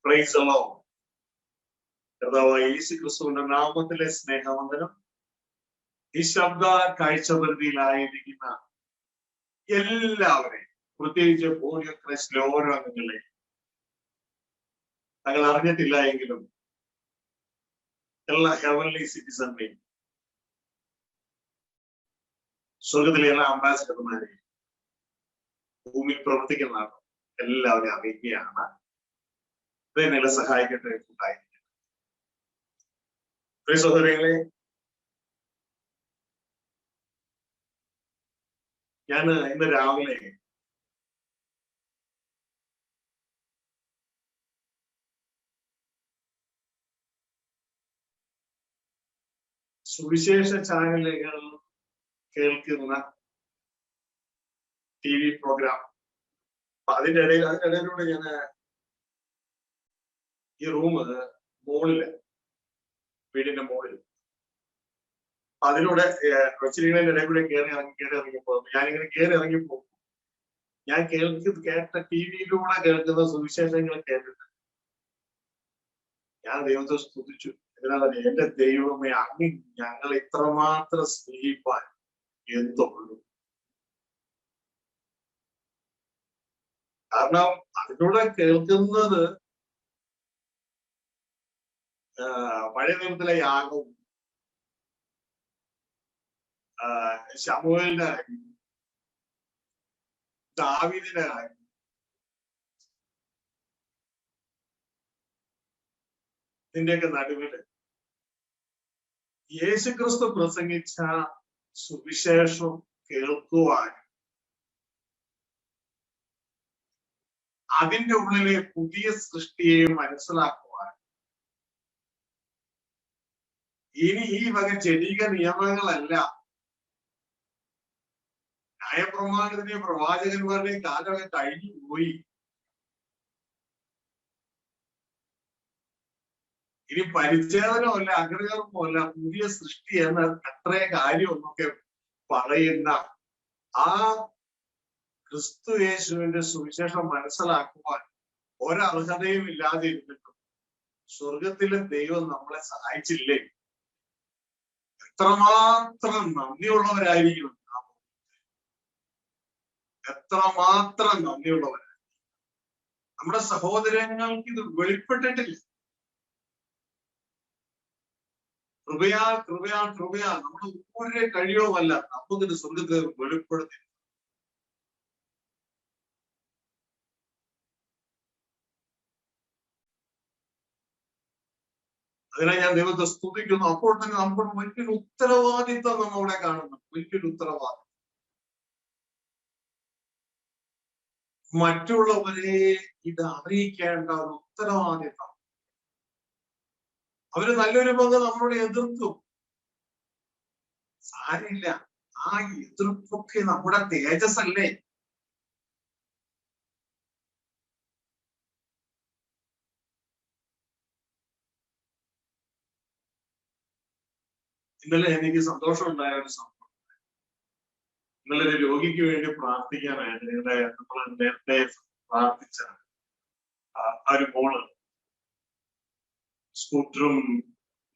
Praise the Lord. കർത്താവായ യേശുക്രിസ്തുവിന്റെ നാമത്തിലെ സ്നേഹവന്ദനം. ഈ ശബ്ദ കാഴ്ചപരിധിയിലായിരിക്കുന്ന എല്ലാവരെയും, പ്രത്യേകിച്ച് ബോഡി ഓഫ് ക്രൈസ്റ്റിലെ ഓരോ അംഗങ്ങളെയും തങ്ങൾ അറിഞ്ഞിട്ടില്ല എങ്കിലും എല്ലാ ഹെവൻലി സിറ്റിസണിനെയും, സ്വർഗത്തിലെ എല്ലാ അംബാസിഡർമാരെയും, ഭൂമിയിൽ പ്രവർത്തിക്കുന്നതാണ് എല്ലാവരെയും അറിയിക്കുകയാണ്. ഇതിനെ സഹായിക്കട്ടെ. സഹോദരങ്ങളെ, ഞാൻ ഇന്ന് രാവിലെ സുവിശേഷ ചാനലുകൾ കേൾക്കുന്ന TV പ്രോഗ്രാം, അതിനിടയിലൂടെ ഞാൻ ഈ മുകളില്, വീടിന്റെ മുകളിൽ, അതിലൂടെ വെച്ചിരിക്കുന്നതിന്റെ ഇടയിൽ കൂടെ കയറി ഇറങ്ങിപ്പോ ഞാനിങ്ങനെ കയറി ഇറങ്ങിപ്പോ ഞാൻ കേട്ട TV-യിലൂടെ കേൾക്കുന്ന സുവിശേഷങ്ങൾ കേട്ടിട്ട് ഞാൻ ദൈവത്തെ സ്തുതിച്ചു. എന്തിനാണ്? എന്റെ ദൈവമേ, അങ്ങ് ഞങ്ങൾ ഇത്രമാത്രം സ്നേഹിപ്പാൻ എന്തുള്ളൂ. കാരണം അതിലൂടെ കേൾക്കുന്നത് പഴയ നിയമത്തിലെ യാഗവും ശമൂവേലിന്റെ കാര്യം, ദാവീദിന്റെ കാര്യം, ഇതിന്റെയൊക്കെ നടുവില് യേശുക്രിസ്തു പ്രസംഗിച്ച സുവിശേഷം കേൾക്കുവാൻ, അതിന്റെ ഉള്ളിലെ പുതിയ സൃഷ്ടിയെ മനസ്സിലാക്കുവാൻ, ഇനി ഈ വക ജനീക നിയമങ്ങളല്ല, ന്യായപ്രമാണത്തിന്റെയും പ്രവാചകന്മാരുടെയും കാലമൊക്കെ കഴിഞ്ഞു പോയി. ഇനി പരിച്ഛേദനമല്ല, അഗ്രഹമല്ല, പുതിയ സൃഷ്ടി എന്ന അത്രേ കാര്യമൊന്നൊക്കെ പറയുന്ന ആ ക്രിസ്തു യേശുവിന്റെ സുവിശേഷം മനസ്സിലാക്കുവാൻ ഒരർഹതയും ഇല്ലാതെ ഇരുന്നിട്ടും സ്വർഗത്തിലെ ദൈവം നമ്മളെ സഹായിച്ചില്ലേ? എത്രമാത്രം നന്ദിയുള്ളവരായിരിക്കും, എത്രമാത്രം നന്ദിയുള്ളവരായിരിക്കും. നമ്മുടെ സഹോദരങ്ങൾക്ക് ഇത് വെളിപ്പെട്ടിട്ടില്ല. കൃപയാൽ കൃപയാൽ കൃപയാൽ നമ്മൾ ഒരു കഴിയുമല്ല നമുക്കിത് സ്വർഗത്തിൽ വെളിപ്പെടുത്തി. അതിനെ ഞാൻ ദൈവത്തെ സ്തുതിക്കുന്നു. അപ്പോൾ തന്നെ നമ്മൾ വലിയൊരു ഉത്തരവാദിത്വം നമ്മളിവിടെ കാണുന്നു. വലിയൊരു ഉത്തരവാദിത്വം. മറ്റുള്ളവരെ ഇത് അറിയിക്കേണ്ട ഒരു ഉത്തരവാദിത്വം. അവര് നല്ലൊരു പങ്ക് നമ്മളോട് എതിർക്കും, സാരില്ല. ആ എതിർപ്പൊക്കെ നമ്മുടെ തേജസ്സല്ലേ? ഇന്നലെ എനിക്ക് സന്തോഷമുണ്ടായ ഒരു സംഭവം. ഇന്നലെ ഒരു രോഗിക്ക് വേണ്ടി പ്രാർത്ഥിക്കാനായിട്ട് നമ്മൾ നേരത്തെ പ്രാർത്ഥിച്ച ആ ഒരു മോള് സ്കൂട്ടറും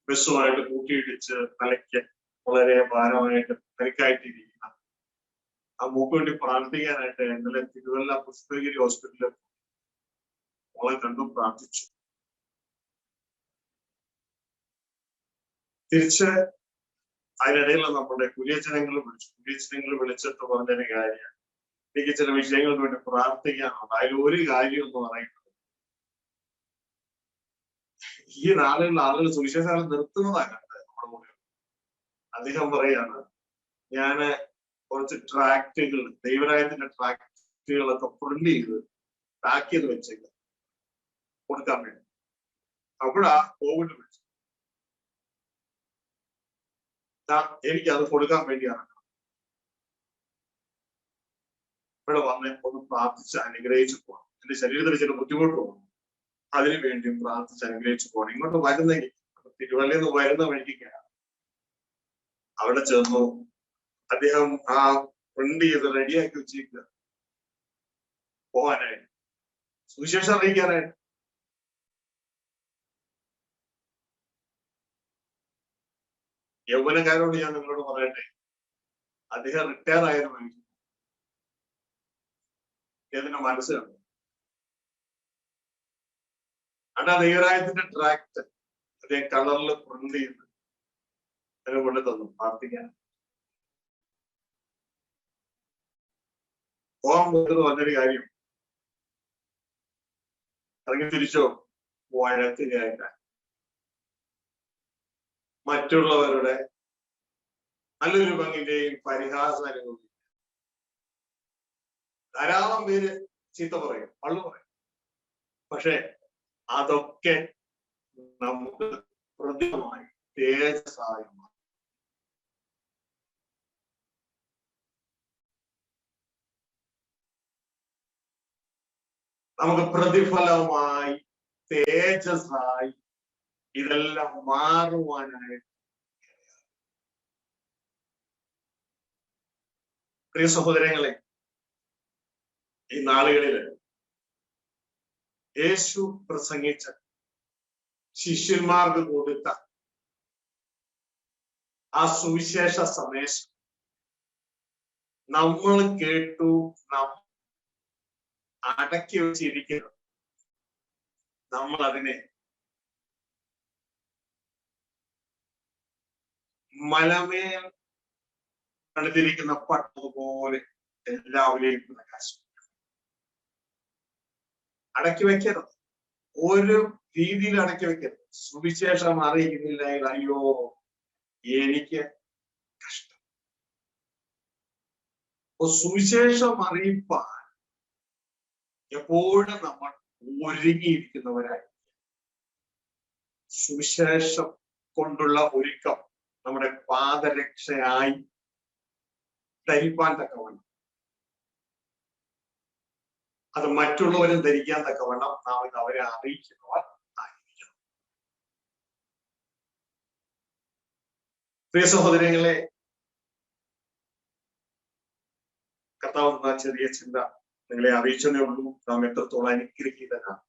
ബസ്സുമായിട്ട് കൂട്ടിയിടിച്ച് തലയ്ക്ക് വളരെ ഭാരമായിട്ട് പരിക്കായിട്ടിരിക്കുന്ന ആ മോക്ക് വേണ്ടി പ്രാർത്ഥിക്കാനായിട്ട് ഇന്നലെ തിരുവല്ല പുഷ്പഗിരി ഹോസ്പിറ്റലിൽ മോളെ കണ്ടും പ്രാർത്ഥിച്ചു. തിരിച്ച് അതിനിടയിൽ നമ്മുടെ കുര്യജനങ്ങൾ വിളിച്ചിട്ട് പറഞ്ഞൊരു കാര്യം, എനിക്ക് ചില വിഷയങ്ങൾക്ക് വേണ്ടി പ്രാർത്ഥിക്കാനുണ്ട്. അതിൽ ഒരു കാര്യം എന്ന് പറയുന്നത്, ഈ നാളുകളിൽ ആളുകൾ സുവിശേഷം നിർത്തുന്നതാണ് നമ്മുടെ കൂടെ. അദ്ദേഹം പറയാണ്, ഞാന് കുറച്ച് ട്രാക്റ്റുകൾ, ദൈവരായത്തിന്റെ ട്രാക്റ്റുകളൊക്കെ പ്രിന്റ് ചെയ്ത് പാക്ക് ചെയ്ത് വെച്ചേക്കാം കൊടുക്കാൻ വേണ്ടി. അപ്പോഴാ കോവിഡ് വിളിച്ചു. എനിക്കത് കൊടുക്കാൻ വേണ്ടിയാണ് ഇവിടെ വന്ന് ഒന്ന് പ്രാർത്ഥിച്ച് അനുഗ്രഹിച്ചു പോകണം. എന്റെ ശരീരത്തിൽ ചില ബുദ്ധിമുട്ട് തോന്നും, അതിനു വേണ്ടിയും പ്രാർത്ഥിച്ച് അനുഗ്രഹിച്ചു പോകണം. ഇങ്ങോട്ട് വരുന്നെങ്കിൽ തിരുവല്ലയിൽ നിന്ന് വരുന്ന വഴിക്കാണ്. അവിടെ ചെന്നു അദ്ദേഹം ആ പ്രിന്റ് ചെയ്ത് റെഡിയാക്കി വെച്ചിരിക്കുക പോകാനായിട്ട്, സുവിശേഷം അറിയിക്കാനായിട്ട്. യൗവനക്കാരോട് ഞാൻ നിങ്ങളോട് പറയട്ടെ, അദ്ദേഹം റിട്ടയർ ആയിരുന്നു. അദ്ദേഹത്തിന്റെ മനസ്സ് കണ്ടു. അണ്ടാ ദൈവരായത്തിന്റെ ട്രാക്ട് അദ്ദേഹം കളറിൽ പ്രിന്റ് ചെയ്ത് അതിനെ കൊണ്ട് തന്നു പ്രാർത്ഥിക്കാൻ. പോകാൻ പോകുന്നത് പറഞ്ഞൊരു കാര്യം, ഇറങ്ങി തിരിച്ചോ വഴക്ക് കേൾക്കാൻ, മറ്റുള്ളവരുടെ നല്ലൊരു പങ്കിന്റെയും പരിഹാസം അനുഭവിക്കും. ധാരാളം പേര് ചീത്ത പറയും, പള്ളു പറയും. പക്ഷെ അതൊക്കെ നമുക്ക് പ്രതിഫലമായി തേജസ്സായി മാറും. നമുക്ക് പ്രതിഫലമായി തേജസ്സായി ഇതെല്ലാം മാറുവാനായിട്ട്. പ്രിയ സഹോദരങ്ങളെ, ഈ നാളുകളില് യേശു പ്രസംഗിച്ച ശിഷ്യന്മാർക്ക് കൊടുത്ത ആ സുവിശേഷ സന്ദേശം നമ്മൾ കേട്ടു, നാം അടക്കി വെച്ചിരിക്കുന്നത്. നമ്മൾ അതിനെ മലമേൽ പണിതിരിക്കുന്ന പട്ടതുപോലെ എല്ലാവരെയും പ്രകാശം അടക്കി വെക്കരുത്. ഒരു രീതിയിൽ അടക്കി വെക്കരുത്. സുവിശേഷം അറിയിക്കുന്നില്ല, അയ്യോ എനിക്ക് കഷ്ടം. സുവിശേഷം അറിയിപ്പാൻ എപ്പോഴും നമ്മൾ ഒരുങ്ങിയിരിക്കുന്നവരായി. സുവിശേഷം കൊണ്ടുള്ള ഒരുക്കം നമ്മുടെ പാദരക്ഷയായി ധരിപ്പാൻ തക്കവണ്ണം, അത് മറ്റുള്ളവരും ധരിക്കാൻ തക്കവണ്ണം നാം ഇത് അവരെ അറിയിക്കുന്നവർ ആയിരിക്കണം. പ്രിയ സഹോദരങ്ങളെ, കർത്താവ് ചെറിയ ചിന്ത നിങ്ങളെ അറിയിച്ചതേ ഉള്ളൂ. നാം എത്രത്തോളം അനുഗ്രഹീതനാണ്.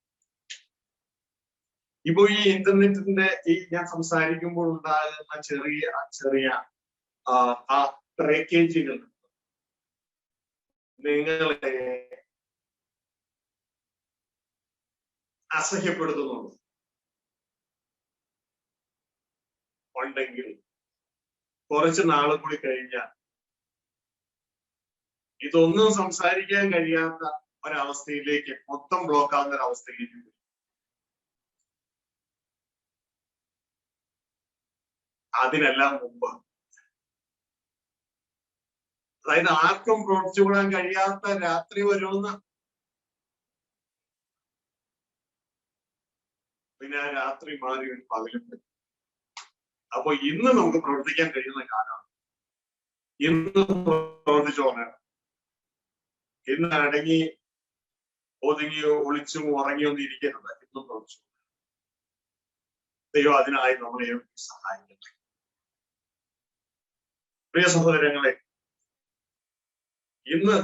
ഇപ്പൊ ഈ ഇന്റർനെറ്റിന്റെ ഈ ഞാൻ സംസാരിക്കുമ്പോൾ ഉണ്ടാകുന്ന ചെറിയ ചെറിയ ആ ട്രേക്കേജുകൾ നിങ്ങളെ അസഹ്യപ്പെടുത്തുന്നുള്ളൂ ഉണ്ടെങ്കിൽ കുറച്ച് നാളും കൂടി കഴിഞ്ഞാൽ ഇതൊന്നും സംസാരിക്കാൻ കഴിയാത്ത ഒരവസ്ഥയിലേക്ക്, മൊത്തം ബ്ലോക്ക് ആവുന്ന ഒരവസ്ഥയിലേക്ക് വരും. അതിനെല്ലാം മുമ്പ്, അതായത് ആർക്കും പ്രവർത്തിച്ചുകൂടാൻ കഴിയാത്ത രാത്രി വരുമെന്ന്, പിന്നെ ആ രാത്രി മാറി ഒരു പകലും. അപ്പൊ ഇന്ന് നമുക്ക് പ്രവർത്തിക്കാൻ കഴിയുന്ന കാലമാണ്. ഇന്ന് പ്രവർത്തിച്ചോണം. ഇന്ന് അടങ്ങി ഒതുങ്ങിയോ ഒളിച്ചും ഉറങ്ങിയൊന്നും ഇരിക്കരുത്. ഇന്നും പ്രവർത്തിച്ചു. ദൈവം അതിനായി നമ്മളെ സഹായിക്കട്ടെ. പ്രിയ സഹോദരങ്ങളെ, ഇന്ന്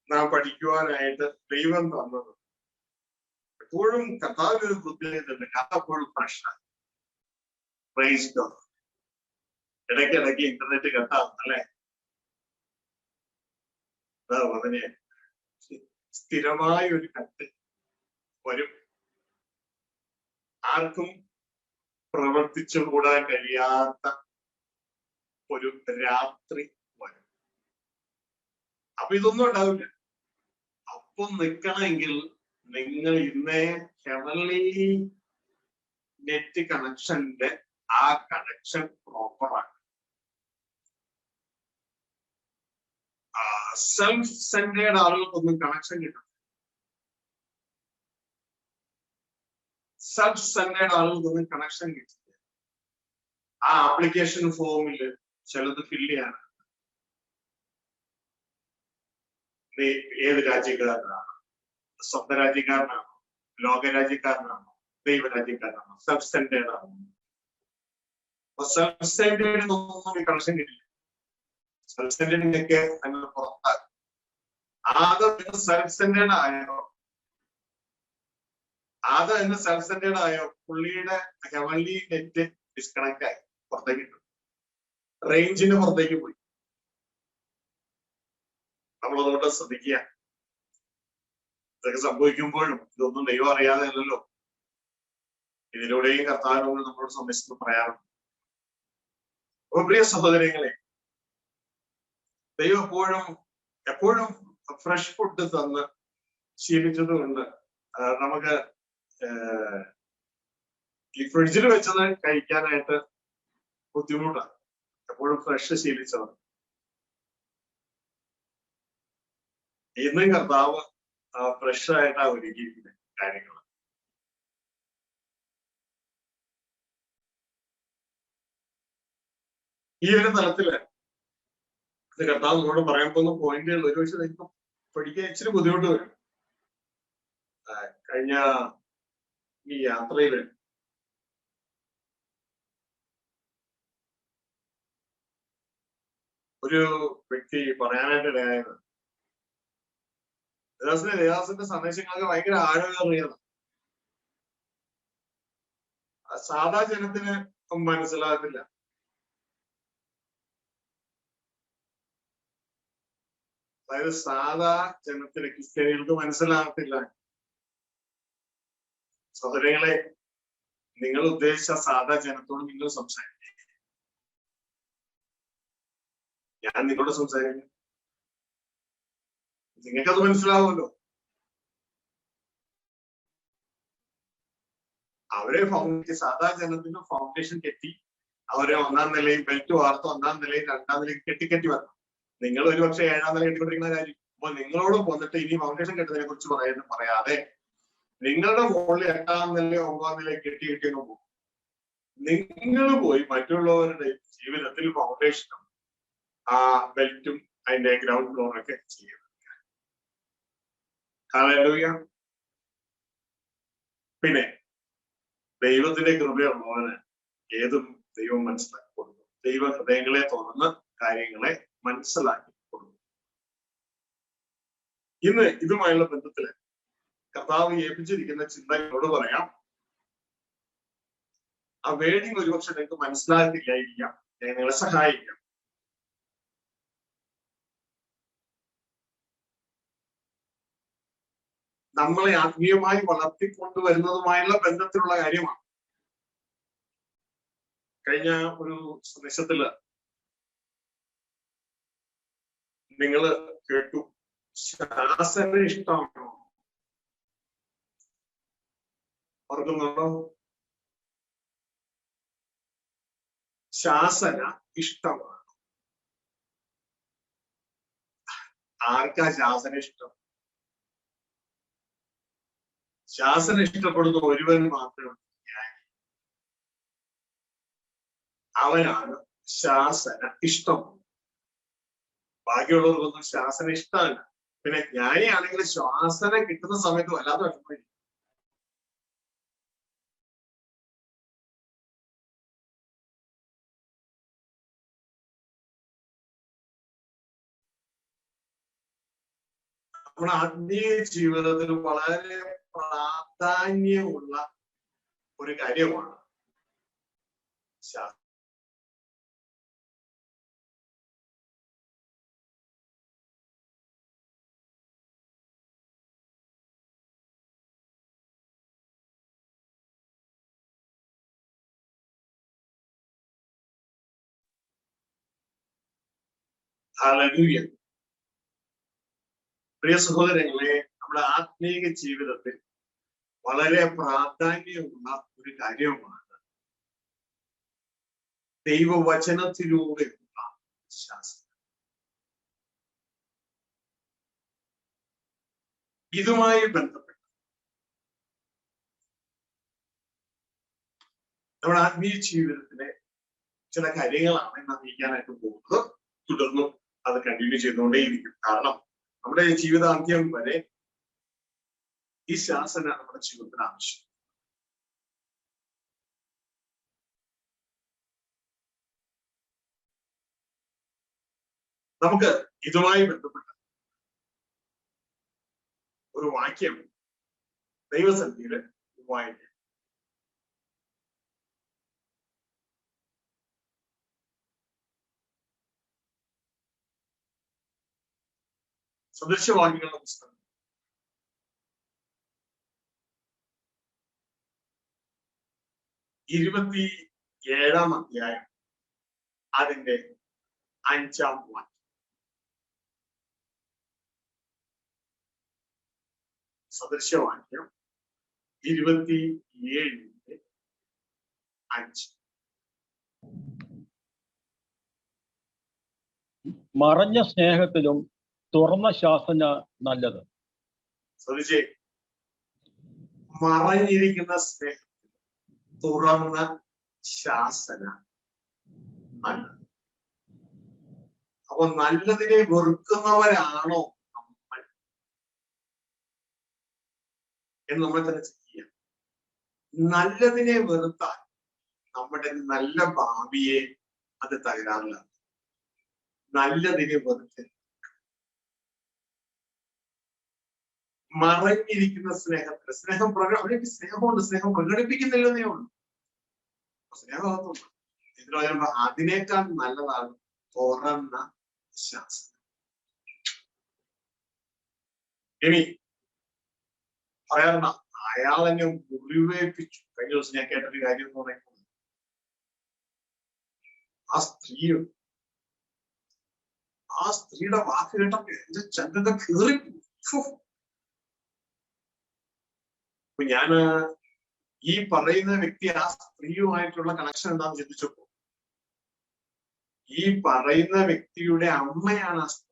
നാം പഠിക്കുവാനായിട്ട് ദൈവം തന്നത് എപ്പോഴും കർത്താവിനൊരു പ്രത്യേകതയുണ്ട്. കഥപ്പോഴും പ്രശ്നം. Praise God. ഇടയ്ക്കിടയ്ക്ക് ഇന്റർനെറ്റ് കട്ടാവും അല്ലെ? അതിന് സ്ഥിരമായ ഒരു കട്ട് വരും. ആർക്കും പ്രവർത്തിച്ചുകൂടാൻ കഴിയാത്ത ഒരു രാത്രി വരും. അപ്പൊ ഇതൊന്നും ഉണ്ടാവില്ല. അപ്പം നിൽക്കണമെങ്കിൽ നിങ്ങൾ ഇന്നേ ഹെവൻലി നെറ്റ് കണക്ഷന്റെ ആ കണക്ഷൻ പ്രോപ്പറാണ്. സെൽഫ് സെന്റേഡ് ആളുകൾക്കൊന്നും കണക്ഷൻ കിട്ടും. സെൽഫ് സെന്റേഡ് ആളുകൾക്കൊന്നും കണക്ഷൻ കിട്ടില്ല. ആ ആപ്ലിക്കേഷൻ ഫോമിൽ ചിലത് ഫില്ല് ചെയ്യാനാണ്. നീ ഏത് രാജ്യക്കാരനാണ്? സ്വന്തം രാജ്യക്കാരനാണോ? ലോകരാജ്യക്കാരനാണോ? ദൈവരാജ്യക്കാരനാണോ? സെൽഫ് സെന്റേഡ് ആണോ? സെൽഫ് സെന്റേഡിനൊന്നും കണക്ഷൻ കിട്ടില്ല. സെൽഫ് സെന്റേഡിനൊക്കെ അങ്ങനെ പുറത്താകും. ആദ്യം സെൽഫ് സെന്റേഡ് ആയോ? ആദ്യം സെൽഫ് സെന്റേഡ് ആയോ? പുള്ളിയുടെ ഹെവൻലി നെറ്റ് ഡിസ്കണക്ട് ആയി. പുറത്തേക്ക് ഇട്ടു. റേഞ്ചിന് പുറത്തേക്ക് പോയി. നമ്മളതുകൊണ്ട് ശ്രദ്ധിക്കുക. ഇതൊക്കെ സംഭവിക്കുമ്പോഴും ഇതൊന്നും ദൈവം അറിയാതെ അല്ലല്ലോ. ഇതിലൂടെയും കർത്താവിനോട് നമ്മളോട് സംബന്ധിച്ച് പറയാറുണ്ട്. അപ്പൊ പ്രിയ സഹോദരങ്ങളെ, ദൈവം എപ്പോഴും ഫ്രഷ് ഫുഡ് തന്ന് ശീലിച്ചത് കൊണ്ട് നമുക്ക് ഈ ഫ്രിഡ്ജിൽ വെച്ചത് കഴിക്കാനായിട്ട് ബുദ്ധിമുട്ടാണ്. എപ്പോഴും ഫ്രഷ് ശീലിച്ചത്. ഇന്നും കർത്താവ് ഫ്രഷ് ആയിട്ടാണ് ഒരുക്കിയിരിക്കുന്നത് കാര്യങ്ങൾ. ഈ ഒരു തലത്തില് കർത്താവ് നമ്മളോട് പറയാൻ പോകുന്ന പോയിന്റുകൾ ഒരുപക്ഷെ നിങ്ങൾക്ക് പഠിക്കാൻ ഇച്ചിരി ബുദ്ധിമുട്ട് വരും. കഴിഞ്ഞ ഈ യാത്രയില് ഒരു വ്യക്തി പറയാനായിട്ട് ഇടയായത്, ദേവാസിന്റെ സന്ദേശങ്ങളൊക്കെ ഭയങ്കര ആഴമേറിയതാണ്. സാധാ ജനത്തിന് മനസ്സിലാകത്തില്ല. അതായത് സാധാ ജനത്തിന്, ക്രിസ്ത്യാനികൾക്ക് മനസ്സിലാകത്തില്ല. സഹോദരങ്ങളെ, നിങ്ങൾ ഉദ്ദേശിച്ച സാധാ ജനത്തോട് നിങ്ങൾ സംസാരിക്കും. ഞാൻ നിങ്ങളോട് സംസാരിക്കും, നിങ്ങൾക്കത് മനസ്സിലാവുമല്ലോ. അവരെ സാധാ ജനത്തിന്റെ ഫൗണ്ടേഷൻ കെട്ടി അവരെ ഒന്നാം നിലയിൽ ബെൽറ്റ് വാർത്ത് ഒന്നാം നിലയിൽ രണ്ടാം നിലയിൽ കെട്ടി വരണം. നിങ്ങൾ ഒരു പക്ഷെ 7ാം നില കെട്ടിക്കൊണ്ടിരിക്കുന്ന കാര്യം. അപ്പൊ നിങ്ങളോട് വന്നിട്ട് ഇനി ഫൗണ്ടേഷൻ കെട്ടുന്നതിനെ കുറിച്ച് പറയാതെ നിങ്ങളുടെ മുകളിൽ 8ാം നില 9ാം നില കെട്ടിയെന്ന് പോകും. നിങ്ങൾ പോയി മറ്റുള്ളവരുടെ ജീവിതത്തിൽ ഫൗണ്ടേഷനും ആ ബെൽറ്റും അതിന്റെ ഗ്രൗണ്ട് ഫ്ലോറൊക്കെ ചെയ്യുക. ഹല്ലേലൂയ. പിന്നെ ദൈവത്തിന്റെ കൃപയുള്ളവന് ഏതും ദൈവം മനസ്സിലാക്കി കൊടുക്കും. ദൈവ ഹൃദയങ്ങളെ തുറന്ന് കാര്യങ്ങളെ മനസ്സിലാക്കി കൊടുക്കും. ഇന്ന് ഇതുമായുള്ള ബന്ധത്തില് കർത്താവ് ഏൽപ്പിച്ചിരിക്കുന്ന ചിന്തകളോട് പറയാം. ആ വേഡിങ് ഒരുപക്ഷെ നിങ്ങൾക്ക് മനസ്സിലാക്കില്ലായിരിക്കാം. ഞാൻ നിങ്ങളെ സഹായിക്കാം. നമ്മളെ ആത്മീയമായി വളർത്തിക്കൊണ്ടുവരുന്നതുമായുള്ള ബന്ധത്തിലുള്ള കാര്യമാണ്. കഴിഞ്ഞ ഒരു സന്ദേശത്തില് നിങ്ങൾ കേട്ടു, ശാസന ഇഷ്ടമാണോ? ഓർക്കുന്നുണ്ടോ? ശാസന ഇഷ്ടമാണ്. ആർക്കാ ശാസന ഇഷ്ടം? ശാസന ഇഷ്ടപ്പെടുന്ന ഒരുവൻ മാത്രമേ ജ്ഞാനി. അവനാണ് ശാസന ഇഷ്ടം. ബാക്കിയുള്ളവർക്കൊന്നും ശാസന ഇഷ്ടമല്ല. പിന്നെ ജ്ഞാനിയാണെങ്കിൽ ശാസന കിട്ടുന്ന സമയത്ത് വല്ലാതെ വിഷമം. നമ്മുടെ ആത്മീയ ജീവിതത്തിൽ വളരെ പ്രാധാന്യമുള്ള ഒരു കാര്യമാണ് ശാസന. ഹല്ലേലൂയ. പ്രിയ സഹോദരങ്ങളെ, നമ്മുടെ ആത്മീയ ജീവിതത്തിൽ വളരെ പ്രാധാന്യമുള്ള ഒരു കാര്യമാണ് ദൈവവചനത്തിലൂടെയുള്ള ശാസന. ഇതുമായി ബന്ധപ്പെട്ട് നമ്മുടെ ആത്മീയ ജീവിതത്തിലെ ചില കാര്യങ്ങളാണ് ഇന്ന് അറിയിക്കാനായിട്ട് പോകുന്നത്. തുടർന്നും അത് കണ്ടിന്യൂ ചെയ്തുകൊണ്ടേയിരിക്കും. കാരണം നമ്മുടെ ജീവിതാന്ത്യം വരെ ഈ ശാസന നമ്മുടെ ജീവിതത്തിന് ആവശ്യം. നമുക്ക് ഇതുമായി ബന്ധപ്പെട്ട ഒരു വാക്യം ദൈവസന്നിധിയില് വായിക്കാം. സദൃശവാക്യങ്ങളുടെ പുസ്തകം 27-ാം അധ്യായം അതിന്റെ 5-ാം വാക്യം. സദൃശവാക്യം 27:5. മറഞ്ഞ സ്നേഹത്തിലും തുറന്ന ശാസന നല്ലത്. ശ്രദ്ധിച്ചേ, മറഞ്ഞിരിക്കുന്ന സ്നേഹം, തുറന്ന ശാസന നല്ലത്. അപ്പൊ നല്ലതിനെ വെറുക്കുന്നവരാണോ നമ്മൾ എന്ന് നമ്മൾ തന്നെ ചെയ്യാം. നല്ലതിനെ വെറുത്താൽ നമ്മുടെ നല്ല ഭാവിയെ അത് തകരാറിലാണ്. നല്ലതിനെ വെറുത്ത് മറഞ്ഞിരിക്കുന്ന സ്നേഹത്തിന് അവർക്ക് സ്നേഹമുണ്ട്, സ്നേഹം പ്രകടിപ്പിക്കുന്നില്ലെന്നേ ഉള്ളൂ. സ്നേഹമൊന്നുമില്ല. ഇതിന് പറയുമ്പോ അതിനേക്കാൾ നല്ലതാണ് തുറന്ന ശാസന. ഇനി പറയാറുണ്ട്, അയാളെന്നെ മുറിവേൽപ്പിച്ചു. കഴിഞ്ഞ ദിവസം ഞാൻ കേട്ടൊരു കാര്യം എന്ന് പറയുന്നത്, ആ സ്ത്രീയുടെ വാക്ക് കേട്ടപ്പോ എന്റെ ചന്ദ്രത കീറി. അപ്പൊ ഞാന് ഈ പറയുന്ന വ്യക്തി ആ സ്ത്രീയുമായിട്ടുള്ള കണക്ഷൻ എന്താണെന്ന് ചിന്തിച്ചപ്പോ, ഈ പറയുന്ന വ്യക്തിയുടെ അമ്മയാണ് ആ സ്ത്രീ.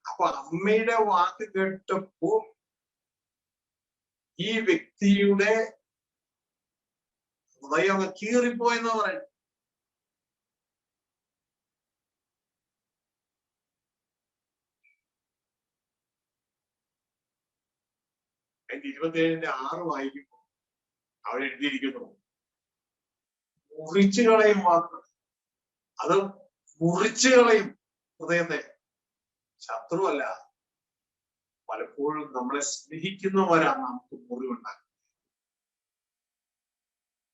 അപ്പൊ അമ്മയുടെ വാക്ക് കേട്ടപ്പോ ഈ വ്യക്തിയുടെ ഹൃദയം കീറിപ്പോയെന്ന് പറയുന്നത്. അതിന്റെ 27:6 വായിക്കുമ്പോൾ അവിടെ എഴുതിയിരിക്കുന്നു, മുറിച്ചു കളയും വാക്ക്, അത് മുറിച്ചു കളയും ഹൃദയത്തെ. ശത്രുവല്ല, പലപ്പോഴും നമ്മളെ സ്നേഹിക്കുന്നവരാണ് നമുക്ക് മുറിവുണ്ടാക്കുന്നത്.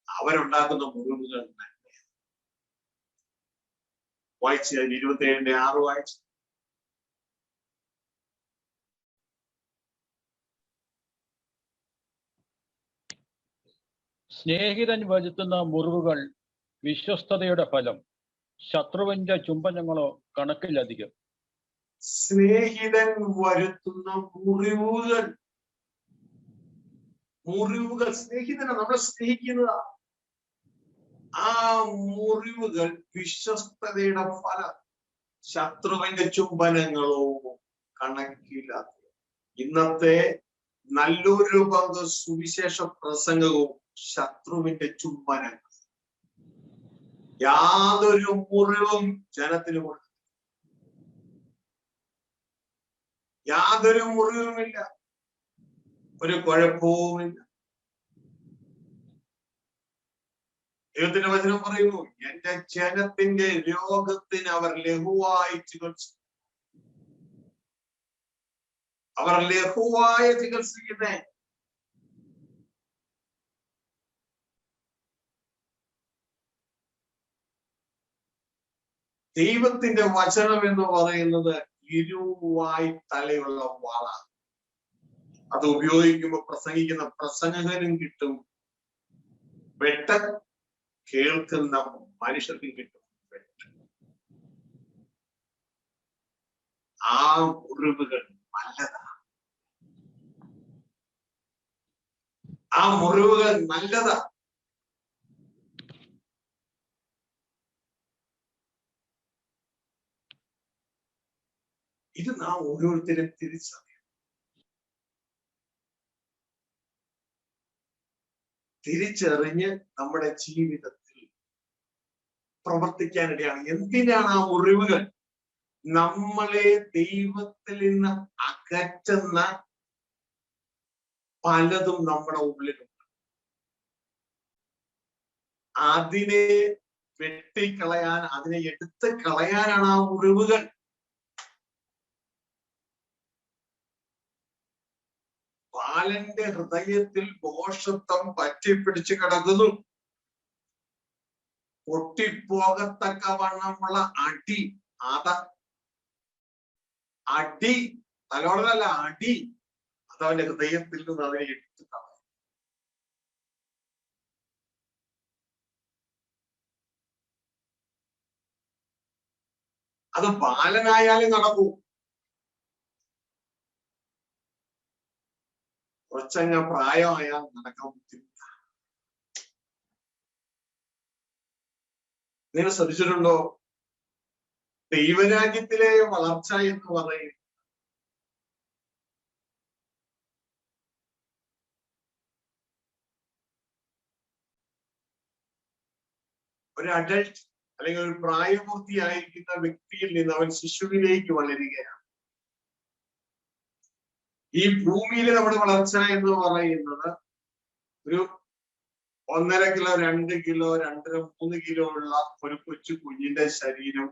അവരുണ്ടാക്കുന്ന മുറിവുകൾ വായിച്ച് 27:6 വായിച്ചു. സ്നേഹിതൻ വരുത്തുന്ന മുറിവുകൾ വിശ്വസ്തതയുടെ ഫലം, ശത്രുവിന്റെ ചുംബനങ്ങളോ കണക്കിലധികം. സ്നേഹിതൻ വരുത്തുന്ന മുറിവുകൾ, സ്നേഹിതനെ നമ്മളെ സ്നേഹിക്കുന്നതാ. ആ മുറിവുകൾ വിശ്വസ്തതയുടെ ഫലം, ശത്രുവിന്റെ ചുംബനങ്ങളോ കണക്കിലാക്കുക. ഇന്നത്തെ നല്ലൊരു പങ്ക് സുവിശേഷ പ്രസംഗവും ശത്രുവിന്റെ ചുംബനങ്ങൾ. യാതൊരു മുറിവും ജനത്തിന് കൊടുക്കും, യാതൊരു മുറിവുമില്ല, ഒരു കുഴപ്പവുമില്ല. ദൈവത്തിന്റെ വചനം പറയുന്നു, എന്റെ ജനത്തിന്റെ രോഗത്തിന് അവർ ലഘുവായി ചികിത്സിച്ചു. അവർ ലഘുവായ ചികിത്സിക്കുന്നേ. ദൈവത്തിന്റെ വചനം എന്ന് പറയുന്നത് ഇരുവായി തലയുള്ള വാളാണ്. അത് ഉപയോഗിക്കുമ്പോൾ പ്രസംഗിക്കുന്ന പ്രസംഗകനും കിട്ടും വെട്ട്, കേൾക്കുന്ന മനുഷ്യർക്കും കിട്ടും വെട്ട്. ആ മുറിവുകൾ നല്ലതാണ്, ആ മുറിവുകൾ നല്ലതാ. ഇത് നാം ഓരോരുത്തരും തിരിച്ചറിഞ്ഞ് നമ്മുടെ ജീവിതത്തിൽ പ്രവർത്തിക്കാനിടയാണ്. എന്തിനാണ് ആ മുറിവുകൾ? നമ്മളെ ദൈവത്തിൽ നിന്ന് അകറ്റുന്ന പലതും നമ്മുടെ ഉള്ളിലുണ്ട്. അതിനെ വെട്ടിക്കളയാൻ, അതിനെ എടുത്ത് കളയാനാണ് ആ മുറിവുകൾ. ബാലന്റെ ഹൃദയത്തിൽ ഭോഷത്വം പറ്റിപ്പിടിച്ച് കിടക്കുന്നു. പൊട്ടിപ്പോകത്തക്കവണ്ണമുള്ള അടി, അടി, തലോടലല്ല, അടി. അതവന്റെ ഹൃദയത്തിൽ നിന്ന് അതിനെ എടുത്തു കളയും. അത് ബാലനായാലും നടക്കൂ. കുറച്ചങ്ങ് പ്രായമായാൽ നടക്കാൻ ബുദ്ധിമുട്ടാണ്. നിങ്ങൾ ശ്രദ്ധിച്ചിട്ടുണ്ടോ? ദൈവരാജ്യത്തിലെ വളർച്ച എന്ന് പറയും ഒരു അഡൽട്ട് അല്ലെങ്കിൽ ഒരു പ്രായപൂർത്തിയായിരിക്കുന്ന വ്യക്തിയിൽ നിന്ന് അവൻ ശിശുവിലേക്ക് വളരുകയാണ്. ഈ ഭൂമിയിലെ നമ്മുടെ വളർച്ച എന്ന് പറയുന്നത് ഒരു 1.5 കിലോ 2 കിലോ 2.5 3 കിലോ ഉള്ള ഒരു കൊച്ചു കുഞ്ഞിന്റെ ശരീരം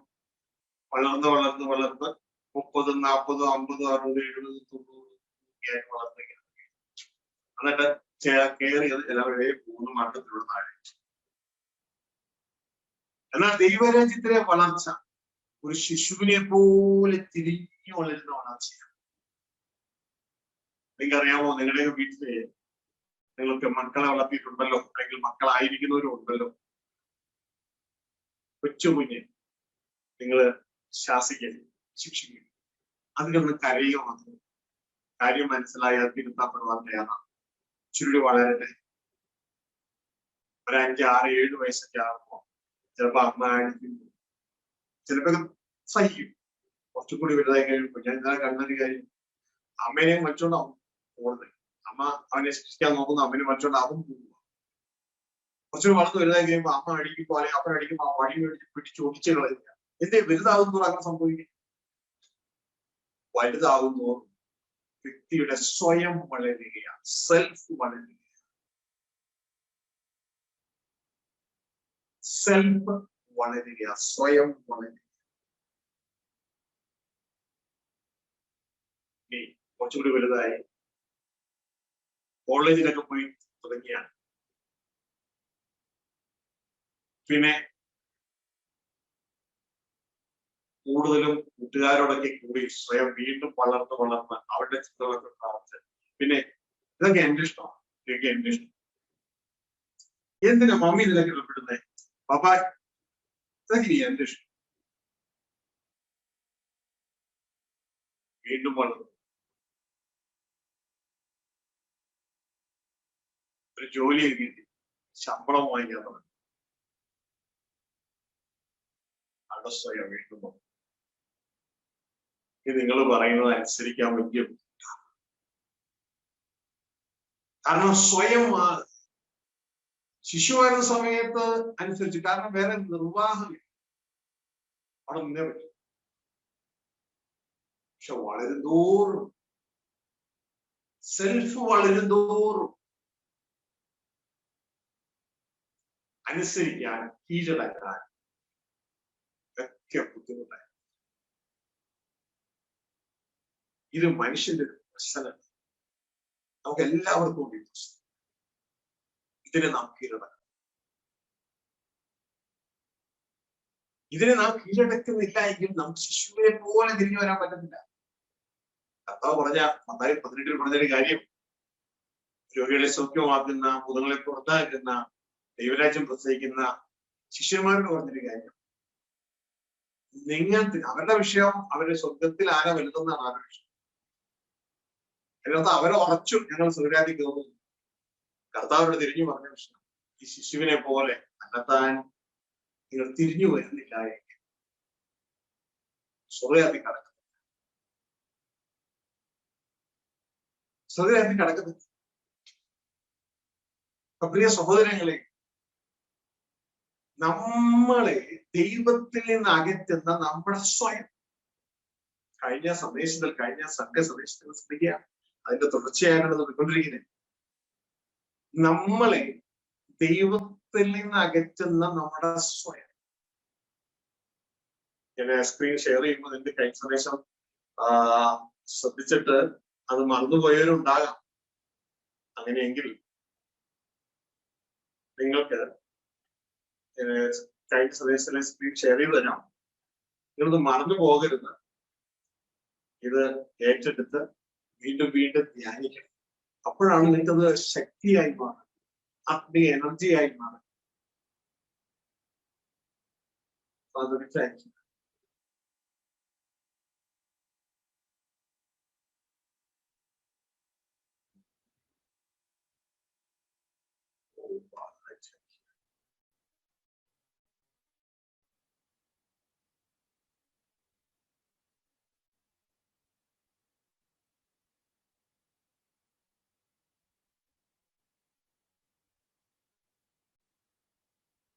വളർന്ന് 30, 40, 50, 50, 60, 70, 90 ആയി വളർത്തുകയാണ്. എന്നിട്ട് കയറിയത് എല്ലാവരുടെയും 3 മാസത്തിലുള്ള താഴെ. എന്നാൽ ദൈവരാജ്യത്തിലെ വളർച്ച ഒരു ശിശുവിനെ പോലെ തിരിഞ്ഞു വളരുന്ന വളർച്ചയാണ്. നിങ്ങൾക്കറിയാമോ, നിങ്ങളുടെയൊക്കെ വീട്ടില് നിങ്ങൾക്ക് മക്കളെ വളർത്തിയിട്ടുണ്ടല്ലോ, അല്ലെങ്കിൽ മക്കളായിരിക്കുന്നവരും ഉണ്ടല്ലോ. കൊച്ചുകുഞ്ഞ് നിങ്ങൾ ശാസിക്കരുത്, ശിക്ഷിക്കരുത്. അതിലൊന്ന് കരയുക മാത്രം. കാര്യം മനസ്സിലായാൽ തിരുത്താപ്പെടുവാൻ തയ്യാറാണ്. ചുരുളി വളരട്ടെ. ഒരു 5, 6, 7 വയസ്സൊക്കെ ആകുമ്പോ ചിലപ്പോ അമ്മ അടിക്കുന്നു, ചിലപ്പോ സഹിക്കും. കുറച്ചുകൂടി വലുതായി കഴിയുമ്പോൾ ഞാൻ ഇന്നലെ കണ്ടൊരു കാര്യം, അമ്മേനെയും വച്ചോണ്ടാവും പോകുന്നത്. അമ്മ അവനെ ശിക്ഷിക്കാൻ നോക്കുന്നു, അമ്മനെ വച്ചോണ്ടാവും പോവുക. കുറച്ചുകൂടി വളർന്ന് വലുതായി കഴിയുമ്പോൾ അമ്മ അടിക്കുമ്പോൾ അല്ലെങ്കിൽ അപ്പൻ അടിക്കുമ്പോൾ ആ വടി മേടിച്ച് പിടിച്ച് ഒടിച്ച് കളയുക. എന്തേ വലുതാകുന്നതോറും അങ്ങനെ സംഭവിക്കും? വലുതാകുന്നതോറും വ്യക്തിയുടെ സ്വയം വളരുകയാണ്, സെൽഫ് വളരുക. സെൽഫ് വളരുക, സ്വയം വളരുക. കുറച്ചുകൂടി വലുതായി കോളേജിലൊക്കെ പോയി തുടങ്ങിയാണ്. പിന്നെ കൂടുതലും കൂട്ടുകാരോടൊക്കെ കൂടി സ്വയം വീണ്ടും വളർന്ന് അവരുടെ ചിന്തകളൊക്കെ പ്രാർത്ഥിച്ച് പിന്നെ ഇതൊക്കെ എന്റെ ഇഷ്ടമാണ്, ഇതൊക്കെ എന്റെ ഇഷ്ടം. എന്തിനാ മമ്മി ഇതിലൊക്കെ ഇടപെടുന്നേ? പപ്പ ഇതൊക്കെ എന്റെ ഇഷ്ടം. വീണ്ടും വളർന്നു. ഒരു ജോലി കിട്ടി, ശമ്പളം വാങ്ങിക്കാൻ തുടങ്ങി. അവിടെ സ്വയം വീണ്ടും ഇത് നിങ്ങൾ പറയുന്നത് അനുസരിക്കാൻ വലിയ, കാരണം സ്വയം ശിശുവായിരുന്ന സമയത്ത് അനുസരിച്ച്, കാരണം വേറെ നിർവാഹമില്ല, അവിടെ നിന്നേ പറ്റും. പക്ഷെ വളരുന്തോറും സെൽഫ് വളരുന്തോറും അനുസരിക്കാൻ, കീഴടക്കാൻ ഒക്കെ ബുദ്ധിമുട്ടായി. ഇത് മനുഷ്യന്റെ ഒരു പ്രശ്നമല്ല, നമുക്ക് എല്ലാവർക്കും ഉണ്ട് ഈ പ്രശ്നം. ഇതിനെ നാം കീഴടക്കണം. ഇതിനെ നാം കീഴടക്കുന്നില്ല എങ്കിൽ നമുക്ക് ശിശുവിനെ പോലെ തിരിഞ്ഞു വരാൻ പറ്റുന്നില്ല. കർത്താവ് പറഞ്ഞ മത്തായി 18 പറഞ്ഞൊരു കാര്യം, രോഗികളെ സൗഖ്യമാക്കുന്ന, ഭൂതങ്ങളെ പുറത്താക്കുന്ന, ദൈവരാജ്യം പ്രസവിക്കുന്ന ശിഷ്യന്മാരോട് പറഞ്ഞൊരു കാര്യം, നിങ്ങൾക്ക് അവരുടെ വിഷയം അവരുടെ സ്വർഗത്തിൽ ആരാ വലുതെന്നാണ് അവരുടെ വിഷയം. അതിനകത്ത് അവരെ ഉറച്ചു ഞങ്ങൾ സ്വരാജ്യം കയറുന്നു. കർത്താവരോട് തിരിഞ്ഞു പറഞ്ഞ വിഷയം, ഈ ശിശുവിനെ പോലെ കണ്ടെത്താൻ നിങ്ങൾ തിരിഞ്ഞു വരുന്നില്ല എങ്കിൽ സ്വർഗത്തിൽ കടക്കുന്നു. സ്വർഗത്തിൽ കടക്കുന്നില്ല. പ്രിയ സഹോദരങ്ങളെ, നമ്മളെ ദൈവത്തിൽ നിന്ന് അകറ്റുന്ന നമ്മുടെ സ്വയം, കഴിഞ്ഞ സംഘ സന്ദേശത്തിൽ ശ്രദ്ധിക്കുക, അതിന്റെ തുടർച്ചയായിട്ടാണ് നടന്നുകൊണ്ടിരിക്കുന്നത്. നമ്മളെ ദൈവത്തിൽ നിന്ന് അകറ്റുന്ന നമ്മുടെ സ്വയം. ഞാൻ സ്ക്രീൻ ഷെയർ ചെയ്യുമ്പോൾ എന്റെ കഴിഞ്ഞ സന്ദേശം ശ്രദ്ധിച്ചിട്ട് അത് മറന്നുപോയവരുണ്ടാകാം. അങ്ങനെയെങ്കിൽ നിങ്ങൾക്ക് കഴിഞ്ഞ സന്ദേശത്തിലെ സ്ക്രീൻ ഷെയർ ചെയ്ത് തരാം. നിങ്ങളത് മറന്നു പോകരുത്. ഇത് ഏറ്റെടുത്ത് വീണ്ടും വീണ്ടും ധ്യാനിക്കണം. അപ്പോഴാണ് നിങ്ങൾക്കത് ശക്തിയായി മാറും, ആത്മീയ എനർജിയായി മാറും. അതൊരിച്ചായിരിക്കും.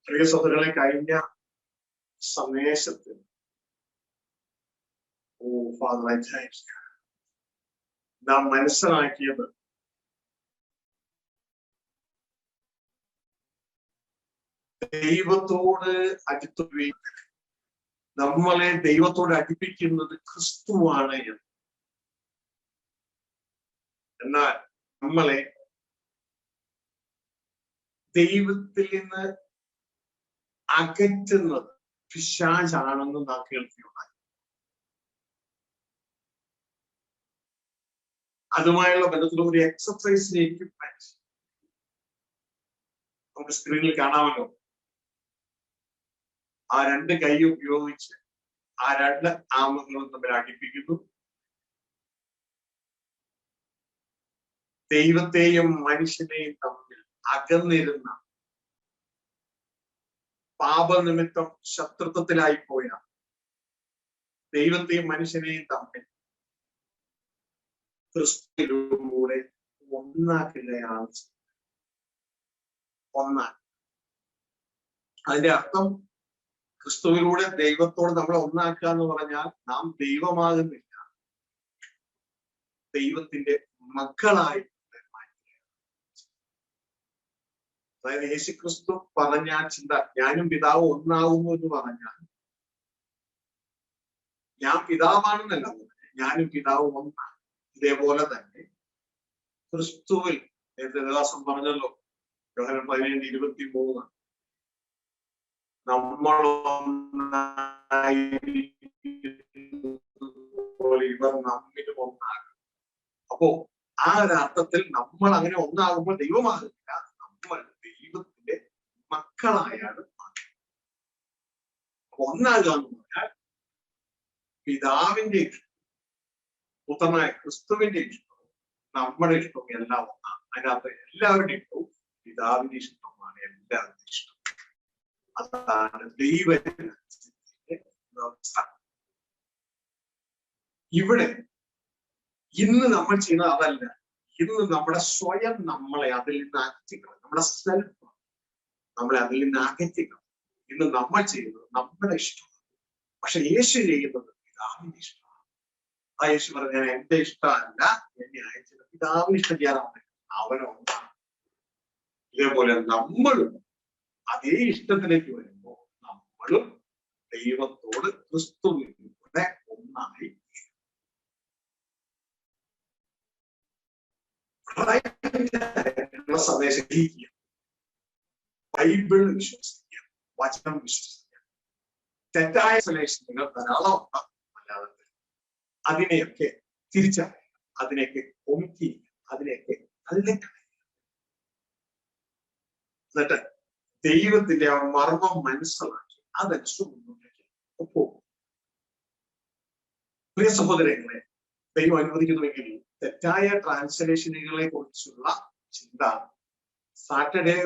പ്രിയ സഹോദരങ്ങളെ, കഴിഞ്ഞ സന്ദേശത്തിൽ നാം മനസ്സിലാക്കിയത് ദൈവത്തോട് അടുത്തുകയും നമ്മളെ ദൈവത്തോട് അടുപ്പിക്കുന്നത് ക്രിസ്തുവാണ് എന്ന്. എന്നാൽ നമ്മളെ ദൈവത്തിൽ നിന്ന് അകറ്റുന്നത് പിശാചാണെന്ന് നാം കേൾക്കുകയുണ്ടായി. അതുമായുള്ള ബന്ധത്തിലുള്ള ഒരു എക്സർസൈസിന് എക്യുപ്മെന്റ് നമുക്ക് സ്ക്രീനിൽ കാണാമല്ലോ. ആ രണ്ട് കൈ ഉപയോഗിച്ച് ആ രണ്ട് ആമകളും തമ്മിൽ അടുപ്പിക്കുന്നു. ദൈവത്തെയും മനുഷ്യനെയും തമ്മിൽ അകന്നിരുന്ന, പാപനിമിത്തം ശത്രുത്വത്തിലായി പോയ ദൈവത്തെയും മനുഷ്യനെയും തമ്മിൽ ക്രിസ്തുവിലൂടെ ഒന്നാക്കുകയാണ്. ഒന്നാണ് അതിന്റെ അർത്ഥം. ക്രിസ്തുവിലൂടെ ദൈവത്തോട് നമ്മളെ ഒന്നാക്കുക എന്ന് പറഞ്ഞാൽ നാം ദൈവമാകുന്നില്ല, ദൈവത്തിന്റെ മക്കളായി. അതായത് യേശു ക്രിസ്തു പറഞ്ഞ ചിന്ത, ഞാനും പിതാവ് ഒന്നാകുന്നു എന്ന് പറഞ്ഞാൽ ഞാൻ പിതാവാണെന്നല്ല, ഞാനും പിതാവും ഒന്നാണ്. ഇതേപോലെ തന്നെ ക്രിസ്തുവിൽ നേരത്തെ ദാസം പറഞ്ഞല്ലോ, യോഹന്നാൻ 17:23, നമ്മളൊന്നായി ഇവർ നമ്മിലും ഒന്നാകും. അപ്പോ ആ ഒരു അർത്ഥത്തിൽ നമ്മൾ അങ്ങനെ ഒന്നാകുമ്പോൾ ദൈവമാകുന്നില്ല, നമ്മൾ ദൈവത്തിന്റെ മക്കളായാണ് മാറുന്നത്. ഒന്നാകുക എന്ന് പറഞ്ഞാൽ പിതാവിന്റെ ഇഷ്ടം, പുത്രനായ ക്രിസ്തുവിന്റെ ഇഷ്ടവും നമ്മുടെ ഇഷ്ടവും എല്ലാം ഒന്നാണ്. അതിനകത്ത് എല്ലാവരുടെയും ഇഷ്ടവും പിതാവിന്റെ ഇഷ്ടമാണ്, എല്ലാവരുടെയും ഇഷ്ടം. അതാണ് ദൈവത്തിന്റെ വ്യവസ്ഥ. ഇവിടെ ഇന്ന് നമ്മൾ ചെയ്യുന്നത് അതല്ല. ഇന്ന് നമ്മുടെ സ്വയം നമ്മളെ അതിൽ നിന്ന് അകറ്റിക്കണം, നമ്മുടെ സെൽഫ് നമ്മളെ അതിൽ നിന്ന് അകറ്റിക്കണം. ഇന്ന് നമ്മൾ ചെയ്യുന്നത് നമ്മുടെ ഇഷ്ടമാണ്, പക്ഷെ യേശു ചെയ്യുന്നത് പിതാവിന്റെ ഇഷ്ടമാണ്. ആ യേശു പറഞ്ഞ എന്റെ ഇഷ്ടമല്ല, എന്നെ അയച്ചത് പിതാവിന് ഇഷ്ടം ചെയ്യാനാണ്, അവനൊന്നാണ്. ഇതേപോലെ നമ്മളും അതേ ഇഷ്ടത്തിലേക്ക് വരുമ്പോൾ നമ്മളും ദൈവത്തോട് ക്രിസ്തുവിലൂടെ ഒന്നായി സന്ദേശം ഗ്രഹിക്കുക, ബൈബിൾ വിശ്വസിക്കുക, വചനം വിശ്വസിക്കുക. തെറ്റായ സന്ദേശങ്ങൾ ധാരാളം ഉണ്ടാകും മലയാളത്തിൽ. അതിനെയൊക്കെ തിരിച്ചറിയുക, അതിനെയൊക്കെ ഒമിക്കുക, അതിനെയൊക്കെ തള്ളിക്കളയുക. എന്നിട്ട് ദൈവത്തിന്റെ ആ മർമ്മം മനസ്സിലാക്കി അതനുസരിച്ച് മുന്നോട്ടേക്ക് പോകും. പ്രിയ സഹോദരങ്ങളെ, ദൈവം അനുവദിക്കുന്നുവെങ്കിൽ തെറ്റായ ട്രാൻസ്ലേഷനുകളെ കുറിച്ചുള്ള ചിന്ത സാറ്റർഡേ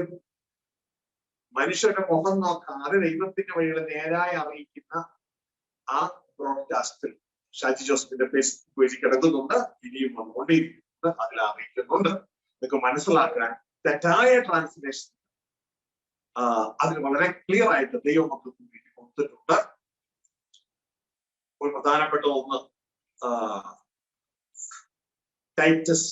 മനുഷ്യരുടെ മുഖം നോക്കാതെ ദൈവത്തിന്റെ വഴികളെ നേരായി അറിയിക്കുന്ന ആ ബ്രോഡ്കാസ്റ്റിൽ ഷാജി ജോസഫിന്റെ ഫേസ്ബുക്ക് പേജിൽ കിടക്കുന്നുണ്ട്, ഇനിയും വന്നുകൊണ്ടേയിരിക്കുന്നുണ്ട്, അതിൽ അറിയിക്കുന്നുണ്ട്. നിങ്ങൾക്ക് മനസ്സിലാക്കാൻ തെറ്റായ ട്രാൻസ്ലേഷൻ അതിന് വളരെ ക്ലിയർ ആയിട്ട് ദൈവം മക്കൾക്ക് വേണ്ടി കൊടുത്തിട്ടുണ്ട്. ഒരു പ്രധാനപ്പെട്ട ഒന്ന് ടൈറ്റസ്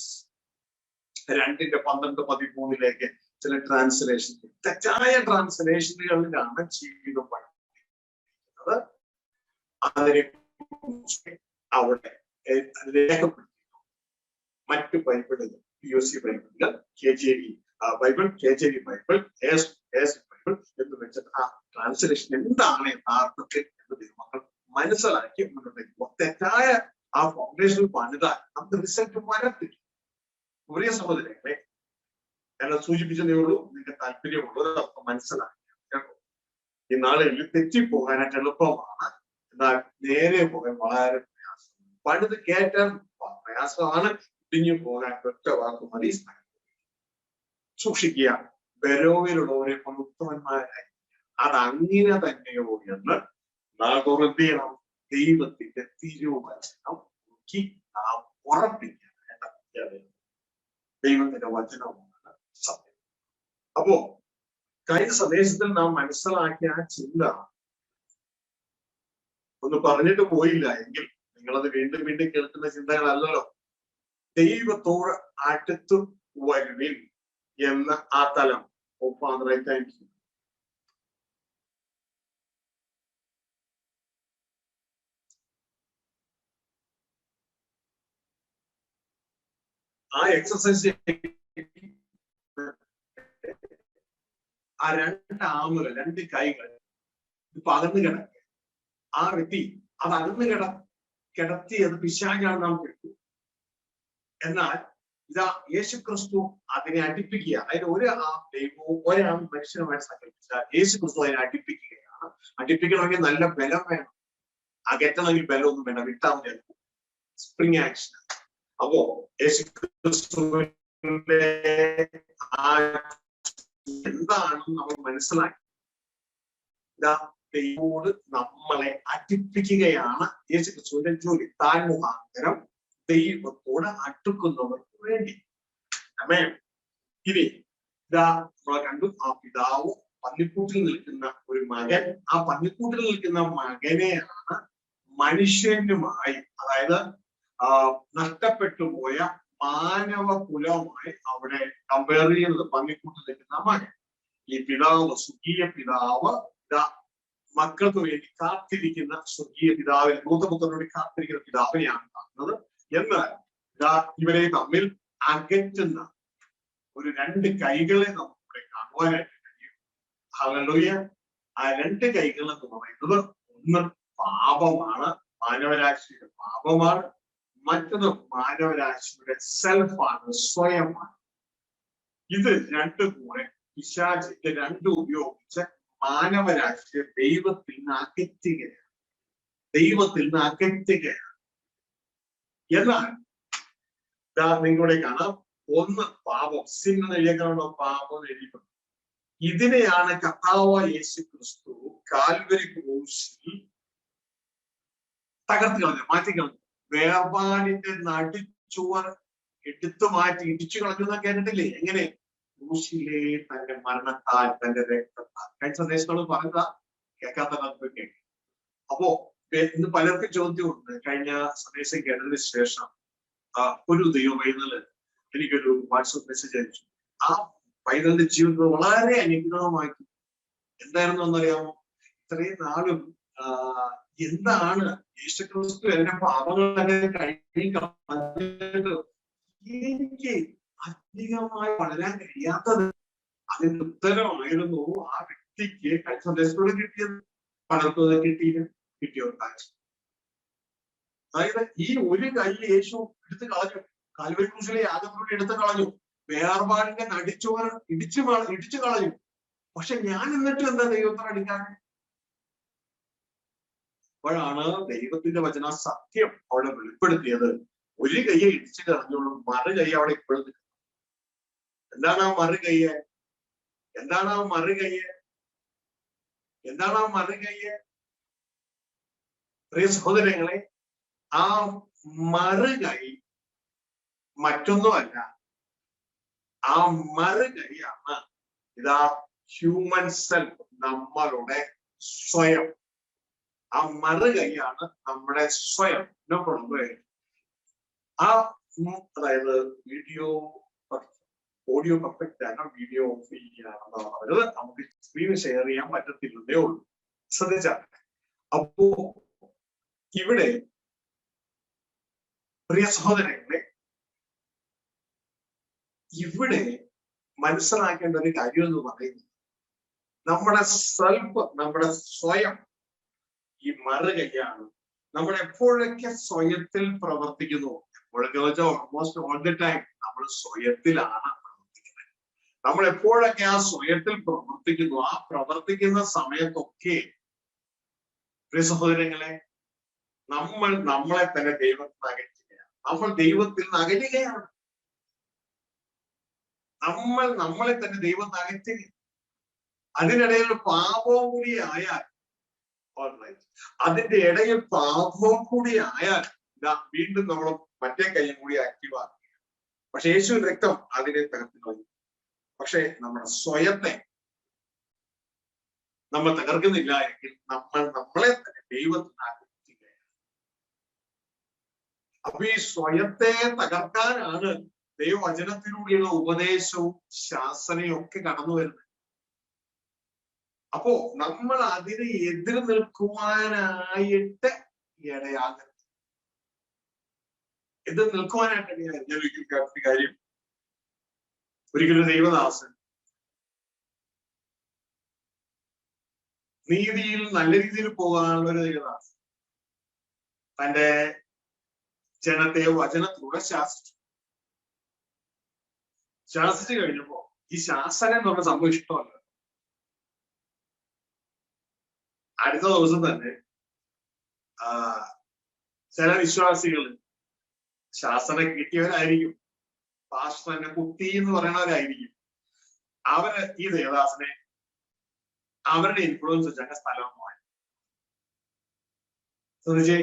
2:12-13 ചില ട്രാൻസ്ലേഷൻ, തെറ്റായ ട്രാൻസ്ലേഷനുകളിലാണ് ജീവിതം പഠിക്കുന്നത്. അതിനെ അവിടെ രേഖപ്പെടുത്തിയിരുന്നു. മറ്റു ബൈബിളുകൾ, POC ബൈബിളുകൾ, KJV Bible, KJV Bible, Bible എന്ന് വെച്ചിട്ട് ആ ട്രാൻസ്ലേഷൻ എന്താണ് യഥാർത്ഥത്തിൽ എന്ന് ദൈവമക്കൾ മനസ്സിലാക്കി മുന്നോട്ടേക്ക് പോകും. തെറ്റായ ആ ഫൗണ്ടേഷൻ പണിതാൽ നമുക്ക് റിസൾട്ട് വരത്തില്ല. പ്രിയ സഹോദരങ്ങളെ, ഞാൻ സൂചിപ്പിച്ചതേ ഉള്ളൂ, നിങ്ങൾക്ക് താല്പര്യമുള്ളത് അതൊക്കെ മനസ്സിലാക്കി കേട്ടോ. ഈ നാളുകളിൽ തെറ്റിപ്പോകാനായിട്ട് എളുപ്പമാണ്, എന്നാൽ നേരെ പോകാൻ വളരെ പ്രയാസമാണ്. പണിത് കയറ്റാൻ പ്രയാസമാണ്, ഇടിഞ്ഞു പോകാൻ ഒറ്റ വാക്ക് മതി. സൂക്ഷിക്കുക, ബരോവിലുള്ളവരെ കൊണ്ട് ഉത്തമന്മാരായി. അതങ്ങനെ തന്നെയോ എന്ന് നാളെ എന്ത് ചെയ്യണം? ദൈവത്തിന്റെ തിരുവചനം നോക്കി നാം ഉറപ്പിക്കാനായിട്ട് ദൈവത്തിന്റെ വചനമാണ് സത്യം. അപ്പോ കഴിഞ്ഞ സന്ദേശത്തിൽ നാം മനസ്സിലാക്കിയ ആ ചിന്ത ഒന്ന് പറഞ്ഞിട്ട് പോയില്ല എങ്കിൽ നിങ്ങളത് വീണ്ടും വീണ്ടും കേൾക്കുന്ന ചിന്തകളല്ലല്ലോ. ദൈവത്തോട് അടുത്തു വരുവിൻ എന്ന ആ തലം. Thank you. ആ എക്സസൈസ് ആ രണ്ട് ആമുകൾ, രണ്ട് കൈകൾ ഇപ്പൊ അകന്ന് കിടക്കുക. ആ വ്യക്തി അത് അകന്ന് കിടത്തി അത് പിശാചാണ് നാം കേട്ടു. എന്നാൽ ഇതാ യേശുക്രിസ്തു അതിനെ അടുപ്പിക്കുക. അതായത് ഒരാൾ മനുഷ്യനുമായി സങ്കല്പിച്ചാൽ യേശുക്രിസ്തു അതിനെ അടുപ്പിക്കുകയാണ്. അടുപ്പിക്കണമെങ്കിൽ നല്ല ബലം വേണം. അകറ്റണമെങ്കിൽ ബലമൊന്നും വേണം, വിട്ടാൽ മതി. Spring action. അപ്പോ യേശുക്രിസ്തുവിന്റെ എന്താണെന്ന് നമ്മൾ മനസ്സിലാക്കി. ഇതാ ദൈവത്തോട് നമ്മളെ അടുപ്പിക്കുകയാണ് യേശുക്രിസ്തുവിന്റെ ജോലി. താൻ മുഖാന്തരം ദൈവത്തോട് അടുക്കുന്നവർക്ക് വേണ്ടി. ഇനി ഇതാ നമ്മൾ കണ്ടു, ആ പിതാവ് പന്നിക്കൂട്ടിൽ നിൽക്കുന്ന ഒരു മകൻ, ആ പന്നിക്കൂട്ടിൽ നിൽക്കുന്ന മകനെയാണ് മനുഷ്യനുമായി, അതായത് നഷ്ടപ്പെട്ടു പോയ മാനവ കുലവുമായി അവിടെ കമ്പയർ ചെയ്യുന്നത്. പന്നിക്കൂട്ടിൽ നിൽക്കുന്ന മകൻ, ഈ പിതാവ്, സ്വർഗീയ പിതാവ് ഇതാ മക്കൾക്ക് വേണ്ടി കാത്തിരിക്കുന്ന സ്വർഗീയ പിതാവിനെ, ദൂതപുത്രനോട് കാത്തിരിക്കുന്ന പിതാവിനെയാണ് കാണുന്നത്. എന്നാൽ ഇതാ ഇവരെ തമ്മിൽ അകറ്റുന്ന ഒരു രണ്ട് കൈകളെ നമുക്ക് കാണുവാനായിട്ട് കഴിയും. ഹല്ലേലൂയ. ആ രണ്ട് കൈകൾ എന്ന് പറയുന്നത് ഒന്ന് പാപമാണ്, മാനവരാശിയുടെ പാപമാണ്. മറ്റൊന്ന് മാനവരാശിയുടെ സെൽഫാണ്, സ്വയമാണ്. ഇത് രണ്ടും കൂടെ പിശാചിന്റെ രണ്ടും ഉപയോഗിച്ച് മാനവരാശിയെ ദൈവത്തിൽ നിന്ന് അകറ്റുകയാണ്. എന്നാൽ നിങ്ങളുടെ കാണാം, ഒന്ന് പാപം, സിൻ എന്ന് എഴുതിയാണോ പാപം എഴുതിയിട്ടുണ്ട്. ഇതിനെയാണ് കർത്താവായ യേശുക്രിസ്തു കാൽവരി ക്രൂശിൽ തകർത്ത് കളഞ്ഞു, മാറ്റിക്കളഞ്ഞു. വേർപാടിന്റെ നടുച്ചുവർ എടുത്തു മാറ്റി ഇടിച്ചു കളഞ്ഞു എന്ന് കേട്ടിട്ടില്ലേ? എങ്ങനെ? ക്രൂശിലെ തന്റെ മരണത്താൽ, തന്റെ രക്തത്താൽ. കഴിഞ്ഞ സന്ദേശത്തോട് പറഞ്ഞ കേൾക്കാത്ത കേൾക്കും. അപ്പോ ഇന്ന് പലർക്കും ചോദ്യമുണ്ട്. കഴിഞ്ഞ സന്ദേശം കേട്ടതിന് ശേഷം ഒരു ദൈവ പൈതല് എനിക്കൊരു വാട്സപ്പ് മെസ്സേജ് അയച്ചു. ആ പൈതലിന്റെ ജീവിതം വളരെ അനുഗ്രഹമാക്കി. എന്തായിരുന്നു എന്നറിയാമോ? ഇത്രയും നാളും എന്താണ് യേശുക്രിസ്തു എന്റെ പാപങ്ങളൊക്കെ കഴിഞ്ഞിട്ട് എനിക്ക് അധികമായി വളരാൻ കഴിയാത്തത്? അതിന്റെ ഉത്തരമായിരുന്നു ആ വ്യക്തിക്ക് കഴിഞ്ഞ സന്ദേശത്തോട് കിട്ടിയത്. പലർക്കും അത് കിട്ടിയുണ്ടായി. അതായത് ഈ ഒരു കൈ യേശു എടുത്തു കളഞ്ഞു, കാൽവരി ക്രൂശിലെ യാഗത്തിലൂടെ എടുത്തു കളഞ്ഞു. വേർപാടിന്റെ നടിച്ചോർ ഇടിച്ചു കളഞ്ഞു. പക്ഷെ ഞാൻ എന്നിട്ട് എന്താ ദൈവത്തോട് അടുക്കാൻ? അപ്പോഴാണ് ദൈവത്തിന്റെ വചന സത്യം അവിടെ വെളിപ്പെടുത്തിയത്. ഒരു കൈയെ ഇടിച്ചു കളഞ്ഞോളൂ, മറു കൈ അവിടെ ഇപ്പോഴും നിൽക്കുന്നു. എന്താണ് ആ മറുകയ്യ്? പ്രിയ സഹോദരങ്ങളെ, ആ മറുകൈ മറ്റൊന്നുമല്ല. ആ മറുകൈയാണ് ഇതാ ഹ്യൂമൻ സെൽഫ്, നമ്മളുടെ സ്വയം. ആ മറുകൈയാണ് നമ്മുടെ സ്വയം. അതായത് ഓഡിയോ പെർഫെക്റ്റ് ആണ്, വീഡിയോ ഓഫ് ചെയ്യുകയാണെന്നാണ് പറഞ്ഞത്. നമുക്ക് സ്ക്രീൻ ഷെയർ ചെയ്യാൻ പറ്റത്തില്ലെന്നേ ഉള്ളൂ. ശ്രദ്ധിച്ചാൽ അപ്പോ ഇവിടെ പ്രിയ സഹോദരങ്ങളെ, ഇവിടെ മനസ്സിലാക്കേണ്ട ഒരു കാര്യം എന്ന് പറയുന്നത്, നമ്മുടെ സെൽഫ്, നമ്മുടെ സ്വയം ഈ മറുകൈയാണ്. നമ്മൾ എപ്പോഴൊക്കെ സ്വയത്തിൽ പ്രവർത്തിക്കുന്നു, എപ്പോഴൊക്കെ വെച്ചാൽ ഓൾമോസ്റ്റ് ഓൾ ദി ടൈം നമ്മൾ സ്വയത്തിലാണ് പ്രവർത്തിക്കുന്നത്. നമ്മൾ എപ്പോഴൊക്കെ ആ സ്വയത്തിൽ പ്രവർത്തിക്കുന്നു, ആ പ്രവർത്തിക്കുന്ന സമയത്തൊക്കെ പ്രിയ സഹോദരങ്ങളെ, നമ്മൾ നമ്മളെ തന്നെ ദൈവത്തിൽ അകറ്റുകയാണ്. നമ്മൾ ദൈവത്തിൽ നിന്ന് അകലുകയാണ്. നമ്മൾ നമ്മളെ തന്നെ ദൈവത്തിൽ അകറ്റുക. അതിനിടയിൽ പാപവും കൂടി ആയാൽ, അതിന്റെ ഇടയിൽ പാപവും കൂടി ആയാൽ വീണ്ടും നമ്മൾ മറ്റേ കൈയും കൂടി ആക്റ്റീവാക്കുക. പക്ഷെ യേശു രക്തം അതിനെ തകർത്ത് കളയും. പക്ഷെ നമ്മുടെ സ്വയത്തെ നമ്മൾ തകർക്കുന്നില്ല എങ്കിൽ നമ്മൾ നമ്മളെ തന്നെ ദൈവത്തിന് അകറ്റുകയാണ്. അപ്പൊ ഈ സ്വയത്തെ തകർക്കാനാണ് ദൈവവചനത്തിലൂടെയുള്ള ഉപദേശവും ശാസനയും ഒക്കെ കടന്നു വരുന്നത്. അപ്പോ നമ്മൾ അതിനെ എതിർ നിൽക്കുവാനായിട്ട് ഇടയാകരുത്. എതിർ നിൽക്കുവാനായിട്ട് ഇടയാകരുത്. ഞാൻ ഒരിക്കൽ കേട്ട കാര്യം, ഒരിക്കലും ദൈവദാസൻ നീതിയിൽ നല്ല രീതിയിൽ പോകാനുള്ള ഒരു ദൈവദാസൻ തന്റെ ജനത്തെ വചനത്തിലൂടെ ശാസിച്ചു കഴിഞ്ഞപ്പോ ഈ ശാസന എന്ന് പറഞ്ഞ സംഭവം ഇഷ്ടമല്ല. അടുത്ത ദിവസം തന്നെ ചില വിശ്വാസികൾ ശാസന കിട്ടിയവരായിരിക്കും, പാസ്റ്റർ തന്നെ കുത്തി എന്ന് പറയുന്നവരായിരിക്കും. അവര് ഈ ദേവദാസനെ അവരുടെ ഇൻഫ്ലുവൻസ് വെച്ച് അങ്ങനെ സ്ഥലം പോയി. ശ്രദ്ധിച്ചേ,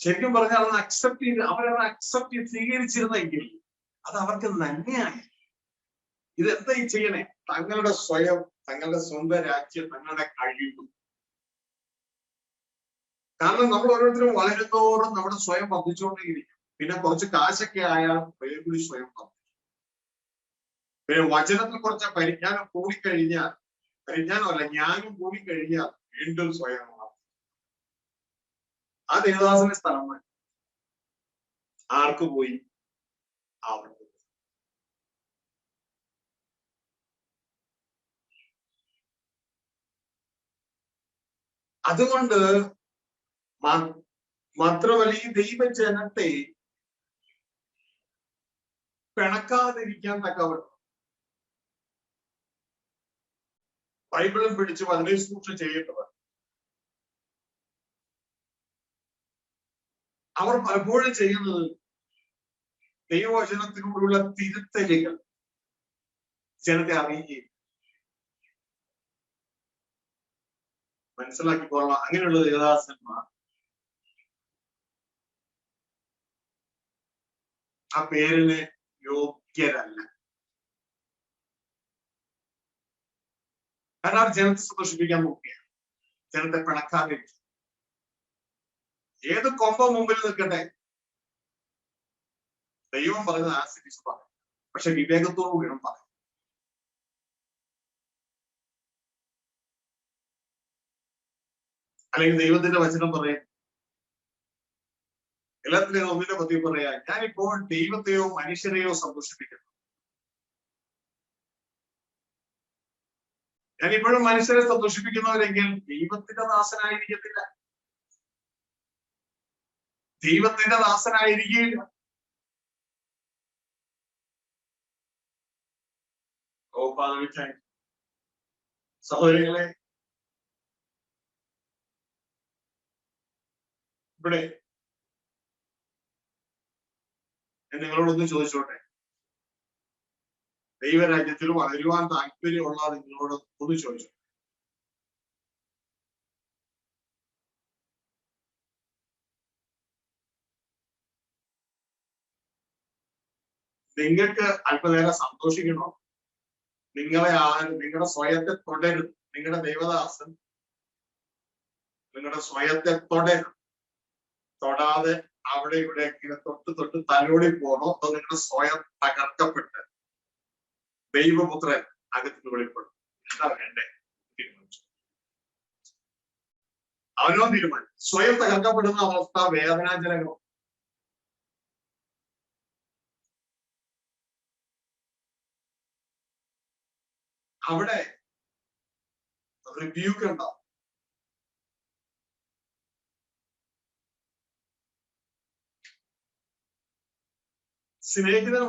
ശരിക്കും പറഞ്ഞാൽ അതൊന്ന് അക്സെപ്റ്റ് ചെയ്ത് അവരത് സ്വീകരിച്ചിരുന്നെങ്കിൽ അത് അവർക്ക് നന്മയായി. ഇതെന്താ ഈ ചെയ്യണേ? തങ്ങളുടെ സ്വയം, തങ്ങളുടെ സ്വന്തം രാജ്യം, തങ്ങളുടെ കഴിവ്. കാരണം നമ്മൾ ഓരോരുത്തരും വളരുന്നതോറും നമ്മുടെ സ്വയം വർദ്ധിച്ചുകൊണ്ടേയിരിക്കും. പിന്നെ കുറച്ച് കാശൊക്കെ ആയാൽ കൂടി സ്വയം വർദ്ധിക്കും. പിന്നെ വചനത്തിൽ കുറച്ച് പരിജ്ഞാനം കൂടിക്കഴിഞ്ഞാൽ, പരിജ്ഞാനമല്ല ജ്ഞാനം കൂടിക്കഴിഞ്ഞാൽ വീണ്ടും സ്വയം വർദ്ധിക്കും. ആ ദേവദാസന്റെ സ്ഥലം ആർക്ക് പോയി? അവർക്ക്. അതുകൊണ്ട് മാത്രമല്ല, ഈ ദൈവജനത്തെ പിണക്കാതിരിക്കാൻ തക്കവണ്ണം ബൈബിളും പിടിച്ച് വളരെ സൂക്ഷിച്ച് ചെയ്യേണ്ടവർ അവർ പലപ്പോഴും ചെയ്യുന്നത് ദൈവവചനത്തിനോടുള്ള തിരുത്തലുകൾ ജനത്തെ അറിയുകയും മനസ്സിലാക്കിക്കൊള്ളാം. അങ്ങനെയുള്ള ദേവദാസന്മാർ ആ പേരിന് യോഗ്യരല്ല. കാരണം അവർ ജനത്തെ സന്തോഷിപ്പിക്കാൻ നോക്കുകയാണ്, ജനത്തെ പിണക്കാതിരിക്കും. ഏത് കൊമ്പ മുമ്പിൽ നിൽക്കട്ടെ, ദൈവം പറയുന്നത് ആശ്രയിച്ച് പറയും. പക്ഷെ വിവേകത്തോടു വേണം പറയും. അല്ലെങ്കിൽ ദൈവത്തിന്റെ വചനം പറയാം, എല്ലാത്തിനും ഒന്നിനെ പറ്റി പറയാ, ഞാനിപ്പോൾ ദൈവത്തെയോ മനുഷ്യരെയോ സന്തോഷിപ്പിക്കുന്നു. ഞാനിപ്പോഴും മനുഷ്യരെ സന്തോഷിപ്പിക്കുന്നവരെങ്കിൽ ദൈവത്തിന്റെ ദാസനായിരിക്കത്തില്ല, ദൈവത്തിന്റെ ദാസനായിരിക്കില്ല. ഓ പാദവിച്ചായി സഹോദരങ്ങളെ, ഇവിടെ ഞാൻ നിങ്ങളോടൊന്ന് ചോദിച്ചോട്ടെ, ദൈവരാജ്യത്തിൽ വളരുവാൻ താല്പര്യമുള്ള നിങ്ങളോട് ഒന്ന് ചോദിച്ചു, നിങ്ങൾക്ക് അല്പനേരം സന്തോഷിക്കണോ? നിങ്ങളുടെ സ്വയത്തെ തുടരുത്. നിങ്ങളുടെ ദൈവദാസൻ നിങ്ങളുടെ സ്വയത്തെ തുടരുത്. തൊടാതെ അവിടെ ഇവിടെ ഇങ്ങനെ തൊട്ട് തലോടി പോകണോ? അതോ നിങ്ങളുടെ സ്വയം തകർക്കപ്പെട്ട് ദൈവപുത്രൻ അകത്തിന് വെളിപ്പെടും? എന്താ വേണ്ടേ? തീരുമാനിച്ചു. അവനോ തീരുമാനിച്ചു. സ്വയം തകർക്കപ്പെടുന്ന അവസ്ഥ വേദനാജനകം. അവിടെ റിബ്യൂക്ക് ഉണ്ടാവും. സ്നേഹിതൻ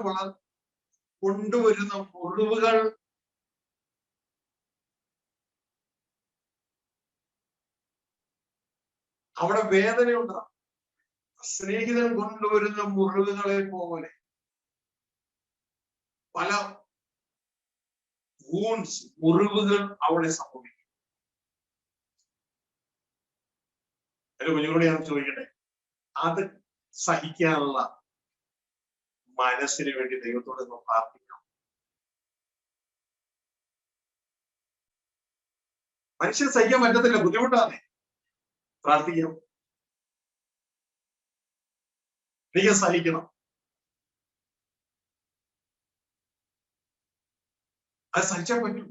കൊണ്ടുവരുന്ന മുറിവുകൾ അവിടെ വേദനയുണ്ടാകും. സ്നേഹിതൻ കൊണ്ടുവരുന്ന മുറിവുകളെ പോലെ പല മുറിവുകൾ അവിടെ സംഭവിക്കും. എന്റെ കുഞ്ഞുങ്ങളോട് ഞാൻ ചോദിക്കട്ടെ, അത് സഹിക്കാനുള്ള മനസ്സിന് വേണ്ടി ദൈവത്തോട് നമ്മൾ പ്രാർത്ഥിക്കണം. മനുഷ്യന് സഹിക്കാൻ പറ്റത്തില്ല, ബുദ്ധിമുട്ടാണ്. പ്രാർത്ഥിക്കണം, നീ സഹിക്കണം. അത് സഹിച്ചാൽ പറ്റും,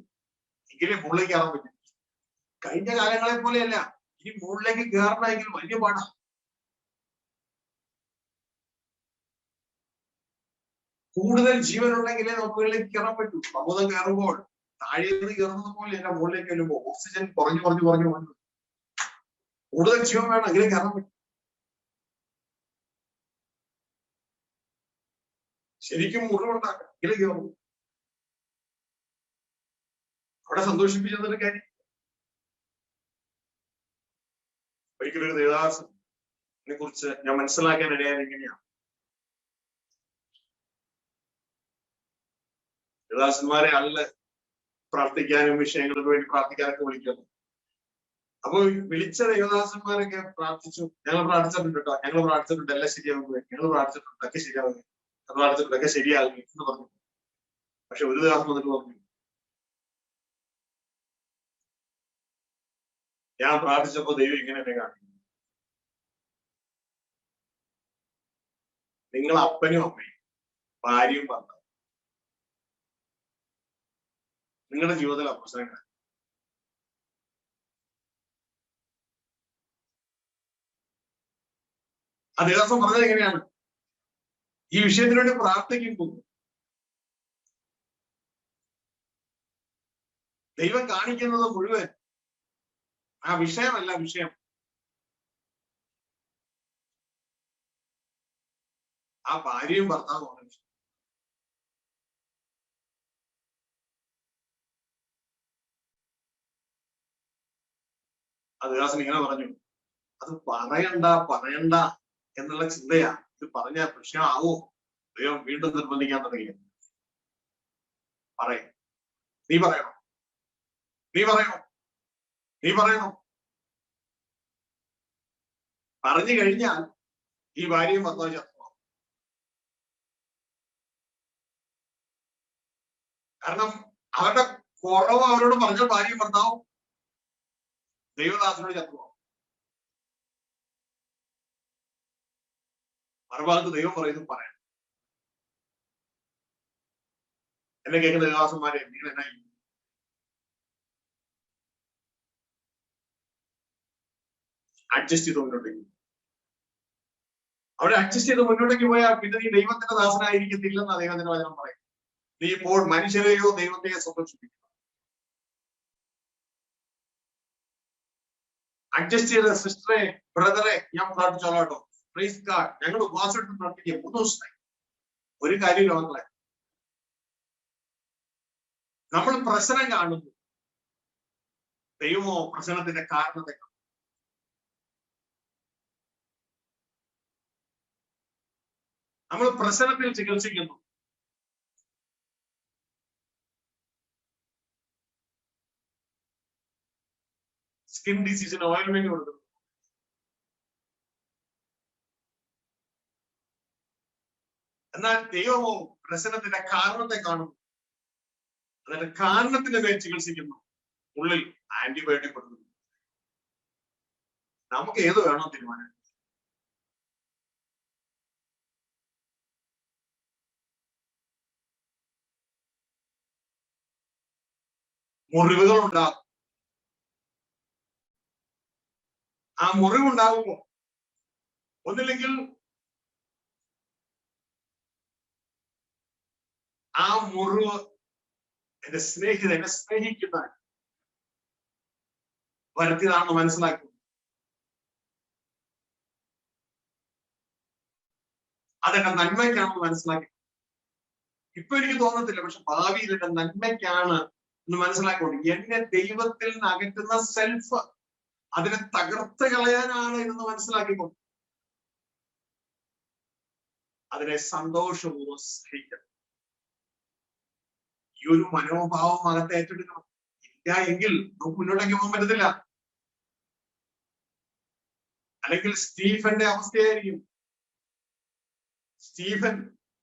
എങ്കിലേ മുകളിലേക്ക് കയറാൻ പറ്റും. കഴിഞ്ഞ കാലങ്ങളെ പോലെയല്ല, ഇനി മുകളിലേക്ക് കയറണമെങ്കിൽ വലിയ പാടാണ്. കൂടുതൽ ജീവനുണ്ടെങ്കിലേ നമുക്ക് മുകളിലേക്ക് കയറാൻ പറ്റൂ. പർവ്വതം കയറുമ്പോൾ താഴേന്ന് കയറുന്നത് പോലെ എന്റെ മുകളിലേക്ക് വരുമ്പോൾ ഓക്സിജൻ കുറഞ്ഞു കുറഞ്ഞു കുറഞ്ഞു കുറഞ്ഞു കൂടുതൽ ജീവൻ വേണം, എങ്കിലും കയറാൻ പറ്റും. ശരിക്കും മുറിവുണ്ടാക്കാം, എങ്കിലും കയറും. അവിടെ സന്തോഷിപ്പിച്ചെന്നൊരു കാര്യം. ഒരിക്കലൊരു ദേവദാസനെ കുറിച്ച് ഞാൻ മനസ്സിലാക്കാൻ ഇടയായത് എങ്ങനെയാണ്. ദേവദാസന്മാരെ അല്ല പ്രാർത്ഥിക്കാനും വിഷയങ്ങൾക്ക് വേണ്ടി പ്രാർത്ഥിക്കാനൊക്കെ വിളിക്കുന്നു. അപ്പൊ വിളിച്ച ദേവദാസന്മാരൊക്കെ പ്രാർത്ഥിച്ചു. ഞങ്ങൾ പ്രാർത്ഥിച്ചിട്ടുണ്ട് കേട്ടോ, ഞങ്ങൾ പ്രാർത്ഥിച്ചിട്ടുണ്ട്, എല്ലാം ശരിയാവുക, ഞങ്ങൾ പ്രാർത്ഥിച്ചിട്ടുണ്ടൊക്കെ ശരിയാവുക, പ്രാർത്ഥിച്ചിട്ടുണ്ടൊക്കെ ശരിയാകുക എന്ന് പറഞ്ഞു. പക്ഷെ ഒരു ദിവസം വന്നിട്ട് പറഞ്ഞു, ഞാൻ പ്രാർത്ഥിച്ചപ്പോ ദൈവം ഇങ്ങനെ എന്നെ കാണിക്കുന്നു. നിങ്ങൾ അപ്പനും അമ്മയും ഭാര്യയും ഭർത്താവും നിങ്ങളുടെ ജീവിതത്തിൽ പ്രശ്നങ്ങൾ. ആ ദിവസം പറഞ്ഞത് എങ്ങനെയാണ്? ഈ വിഷയത്തിന് വേണ്ടി പ്രാർത്ഥിക്കുമ്പോൾ ദൈവം കാണിക്കുന്നത് മുഴുവൻ ആ വിഷയമല്ല, വിഷയം ആ ഭാര്യയും ഭർത്താവുമാണ് വിഷയം. ആ ദിവസം ഇങ്ങനെ പറഞ്ഞു, അത് പറയണ്ട എന്നുള്ള ചിന്തയാ. ഇത് പറഞ്ഞാൽ പ്രശ്നമാവോ? ദൈവം വീണ്ടും നിർബന്ധിക്കാൻ തുടങ്ങി. പറയും, നീ പറയണം, നീ പറയണം, നീ പറയണം. പറഞ്ഞു കഴിഞ്ഞാൽ ഈ ഭാര്യയും ഭർത്താവും ചത്തുപോകും. കാരണം അവരുടെ കുറവ് അവരോട് പറഞ്ഞ ഭാര്യയും ഭർത്താവും ദൈവദാസനോട് ചത്തുപോകും. മറുഭാഗത്ത് ദൈവം പറയുന്നു പറയാം. എന്നെ കേൾക്കുന്ന ദേവദാസന്മാരെ, നിങ്ങൾ എന്നാ അഡ്ജസ്റ്റ് ചെയ്ത് മുന്നോട്ടേക്ക്. അവിടെ അഡ്ജസ്റ്റ് ചെയ്ത് മുന്നോട്ടേക്ക് പോയാൽ പിന്നെ നീ ദൈവത്തിന്റെ ദാസനായിരിക്കത്തില്ലെന്നാ ദൈവത്തിന്റെ വചനം പറയും. നീ ഇപ്പോൾ മനുഷ്യരെയോ ദൈവത്തെയോ സന്തോഷിപ്പിക്കണം. അഡ്ജസ്റ്റ് ചെയ്ത സിസ്റ്ററെ, ബ്രദറെ, ഞാൻ പ്രാർത്ഥിച്ചോളാം കേട്ടോ, പ്രൈസ് ഗോഡ്, ഞങ്ങൾ ഉപവാസം എടുത്ത് പ്രാർത്ഥിക്കുക 3 ദിവസമായി. ഒരു കാര്യം ലോകങ്ങളെ, നമ്മൾ പ്രശ്നം കാണുന്നു, ദൈവമോ പ്രശ്നത്തിന്റെ കാരണത്തെ കാണും. നമ്മൾ പ്രശ്നത്തിൽ ചികിത്സിക്കുന്നു, സ്കിൻ ഡിസീസിന് ഓയിൽമെന്റ് കൊടുക്കുന്നു. എന്നാൽ ദൈവമോ പ്രശ്നത്തിന്റെ കാരണത്തെ കാണുന്നു, അതിന്റെ കാരണത്തിന്റെ മേൽ ചികിത്സിക്കുന്നു, ഉള്ളിൽ ആന്റിബയോട്ടിക് കൊടുക്കുന്നു. നമുക്ക് ഏത് വേണോ തീരുമാനം. മുറിവുകൾ ഉണ്ടാകും. ആ മുറിവുണ്ടാകുമ്പോ ഒന്നില്ലെങ്കിൽ ആ മുറിവ് എന്റെ സ്നേഹിതൻ എന്നെ സ്നേഹിക്കുന്ന വരുത്തിയതാണെന്ന് മനസ്സിലാക്കി, അതെന്റെ നന്മയ്ക്കാണെന്ന് മനസ്സിലാക്കി, ഇപ്പൊ എനിക്ക് തോന്നത്തില്ല, പക്ഷെ ഭാവിയിൽ എന്റെ നന്മയ്ക്കാണ് എന്ന് മനസ്സിലാക്കിക്കൊണ്ട് എന്നെ ദൈവത്തിൽ നിന്ന് അകറ്റുന്ന സെൽഫ് അതിനെ തകർത്ത് കളയാനാണ് എന്ന് മനസ്സിലാക്കിക്കൊണ്ട് അതിനെ സന്തോഷപൂർവ്വം സഹിക്കണം. ഈ ഒരു മനോഭാവം അകത്ത് ഏറ്റെടുക്കണം. ഇല്ല എങ്കിൽ നമുക്ക് മുന്നോട്ടേക്ക് പോകാൻ പറ്റത്തില്ല. അല്ലെങ്കിൽ സ്റ്റീഫന്റെ അവസ്ഥയായിരിക്കും.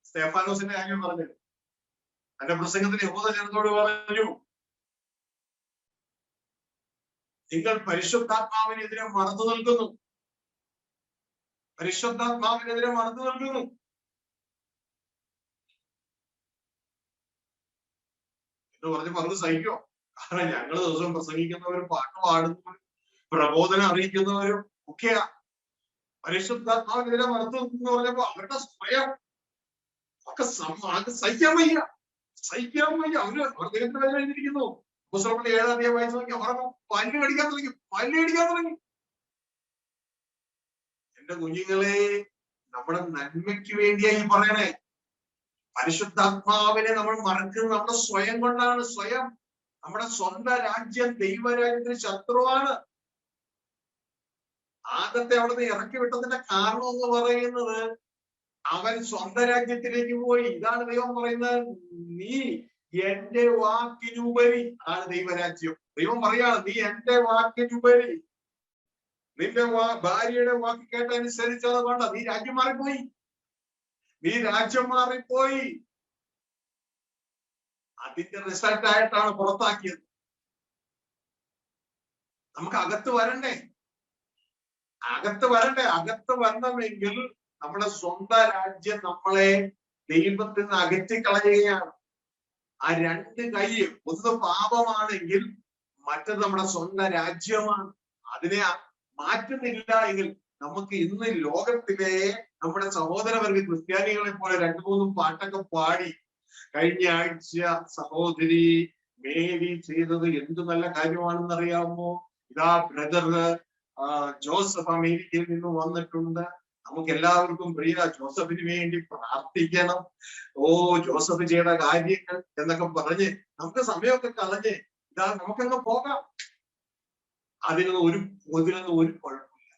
സ്തേഫാനോസിന്റെ കാര്യം പറഞ്ഞു. തന്റെ പ്രസംഗത്തിന് യഹൂദ ജനത്തോട് പറഞ്ഞു, നിങ്ങൾ പരിശുദ്ധാത്മാവിനെതിരെ മറന്നു നിൽക്കുന്നു, പരിശുദ്ധാത്മാവിനെതിരെ മറന്നു നിൽക്കുന്നു. എന്ന് പറഞ്ഞ് സഹിക്കോ? കാരണം ഞങ്ങള് ദിവസവും പ്രസംഗിക്കുന്നവരും പാട്ട് പാടുന്നവരും പ്രബോധനം അറിയിക്കുന്നവരും ഒക്കെയാ. പരിശുദ്ധാത്മാവിനെതിരെ മറന്നു എന്ന് പറഞ്ഞപ്പോ അവരുടെ സ്വയം ഒക്കെ സഹിക്കാൻ വയ്യ. അവര് ദൈവത്തിന് കഴിഞ്ഞിരിക്കുന്നു. മുസ്ലിമിന്റെ 7-ാം അധ്യായം വായിച്ചു നോക്കി അവർക്ക് പല്ല് കടിക്കാൻ തുടങ്ങി. എന്റെ കുഞ്ഞുങ്ങളെ, നമ്മുടെ നന്മയ്ക്ക് വേണ്ടിയായി പറയണേ. പരിശുദ്ധാത്മാവിനെ നമ്മൾ മറക്കുന്നത് നമ്മുടെ സ്വയം കൊണ്ടാണ്. സ്വയം നമ്മുടെ സ്വന്തം രാജ്യം ദൈവരാജ്യത്തിന് ശത്രുവാണ്. ആദത്തെ അവിടുന്ന് ഇറക്കി വിട്ടതിന്റെ കാരണം എന്ന് പറയുന്നത് അവൻ സ്വന്തം രാജ്യത്തിലേക്ക് പോയി. ഇതാണ് ദൈവം പറയുന്നത്, നീ എന്റെ വാക്കിനുപരി ആണ് ദൈവരാജ്യം. ദൈവം പറയാണ്, നീ എന്റെ വാക്കിനുപരി, നിന്റെ ഭാര്യയുടെ വാക്ക് കേട്ടനുസരിച്ചത് വേണ്ട. നീ രാജ്യം മാറിപ്പോയി. അതിന്റെ റിസൾട്ട് ആയിട്ടാണ് പുറത്താക്കിയത്. നമുക്ക് അകത്ത് വരണ്ടേ? അകത്ത് വരണമെങ്കിൽ നമ്മുടെ സ്വന്തം രാജ്യം നമ്മളെ ദൈവത്തിൽ നിന്ന് അകറ്റിക്കളയുകയാണ്. ആ രണ്ട് കൈ, ഒന്ന് പാപമാണെങ്കിൽ മറ്റത് നമ്മുടെ സ്വന്തം രാജ്യമാണ്. അതിനെ മാറ്റുന്നില്ല എങ്കിൽ നമുക്ക് ഇന്ന് ലോകത്തിലെ നമ്മുടെ സഹോദരവർഗ ക്രിസ്ത്യാനികളെ പോലെ 2-3 പാട്ടൊക്കെ പാടി കഴിഞ്ഞ ആഴ്ച സഹോദരി മേരി ചെയ്തത് എന്തു നല്ല കാര്യമാണെന്ന് അറിയാമോ? ഇതാ ബ്രദർ ജോസഫ് അമേരിക്കയിൽ നിന്ന് വന്നിട്ടുണ്ട്, നമുക്ക് എല്ലാവർക്കും പ്രിയ ജോസഫിന് വേണ്ടി പ്രാർത്ഥിക്കണം. ജോസഫ് ചെയ്ത കാര്യങ്ങൾ എന്നൊക്കെ പറഞ്ഞ് നമുക്ക് സമയമൊക്കെ കളഞ്ഞ് ഇതാ നമുക്കങ്ങ് പോകാം. അതിനൊന്നും ഒരു കുഴപ്പമില്ല.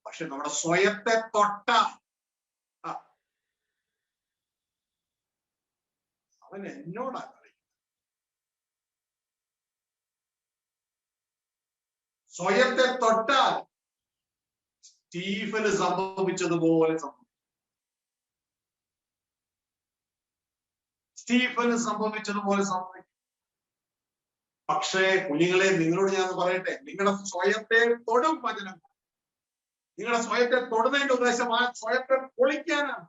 പക്ഷെ നമ്മുടെ സ്വയത്തെ തൊട്ട അവൻ എന്നോടാ കളി. സ്വയത്തെ തൊട്ടാൽ സ്റ്റീഫന് സംഭവിച്ചതുപോലെ സംഭവിക്കും. പക്ഷേ കുഞ്ഞുങ്ങളെ, നിങ്ങളോട് ഞാൻ പറയട്ടെ, നിങ്ങളുടെ സ്വയത്തെ തൊടും വചനം. നിങ്ങളുടെ സ്വയത്തെ തൊടുന്നതിന്റെ ഉദ്ദേശം ആ സ്വയത്തെ പൊളിക്കാനാണ്.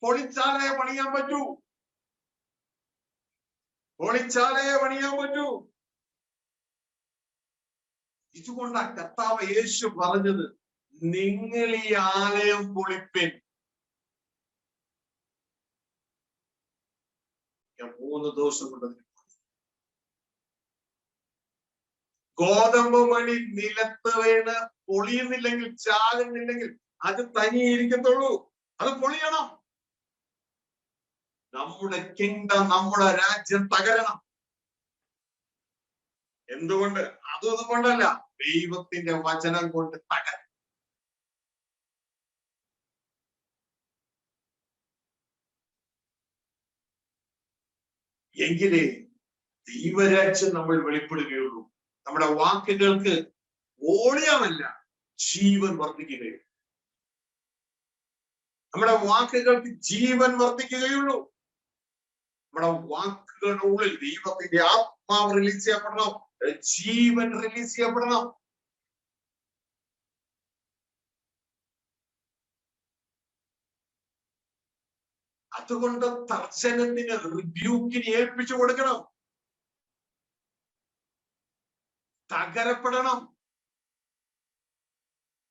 പൊളിച്ചാലേ പണിയാൻ പറ്റൂ. ഇതുകൊണ്ടാ കർത്താവ് യേശു പറഞ്ഞത്, നിങ്ങൾ ഈ ആലയം പൊളിപ്പിൻ. 3 ദിവസം കൊണ്ട് ഗോതമ്പ് മണി നിലത്ത് വീണ് പൊളിയുന്നില്ലെങ്കിൽ, ചാകുന്നില്ലെങ്കിൽ അത് തനിയിരിക്കത്തുള്ളൂ. അത് പൊളിയണം. നമ്മുടെ കിങ്ഡം, നമ്മുടെ രാജ്യം തകരണം. എന്തുകൊണ്ട്? അതുകൊണ്ടല്ല, ദൈവത്തിന്റെ വചനം കൊണ്ട് തകരണം. എങ്കിലേ ദൈവരാജ്യം നമ്മൾ വെളിപ്പെടുകയുള്ളൂ. നമ്മുടെ വാക്കുകൾക്ക് ഓളിയമല്ല, ജീവൻ വർദ്ധിക്കുകയുള്ളൂ. നമ്മുടെ വാക്കുകൾക്ക് ജീവൻ വർദ്ധിക്കുകയുള്ളൂ. നമ്മുടെ വാക്കുകളുടെ ഉള്ളിൽ ദൈവത്തിന്റെ ആത്മാവ് റിലീസ് ചെയ്യപ്പെടണം, ജീവൻ റിലീസ് ചെയ്യപ്പെടണം. അതുകൊണ്ട് തർജനത്തിന്, റിബ്യൂക്കിന് ഏൽപ്പിച്ചു കൊടുക്കണം. തകരപ്പെടണം.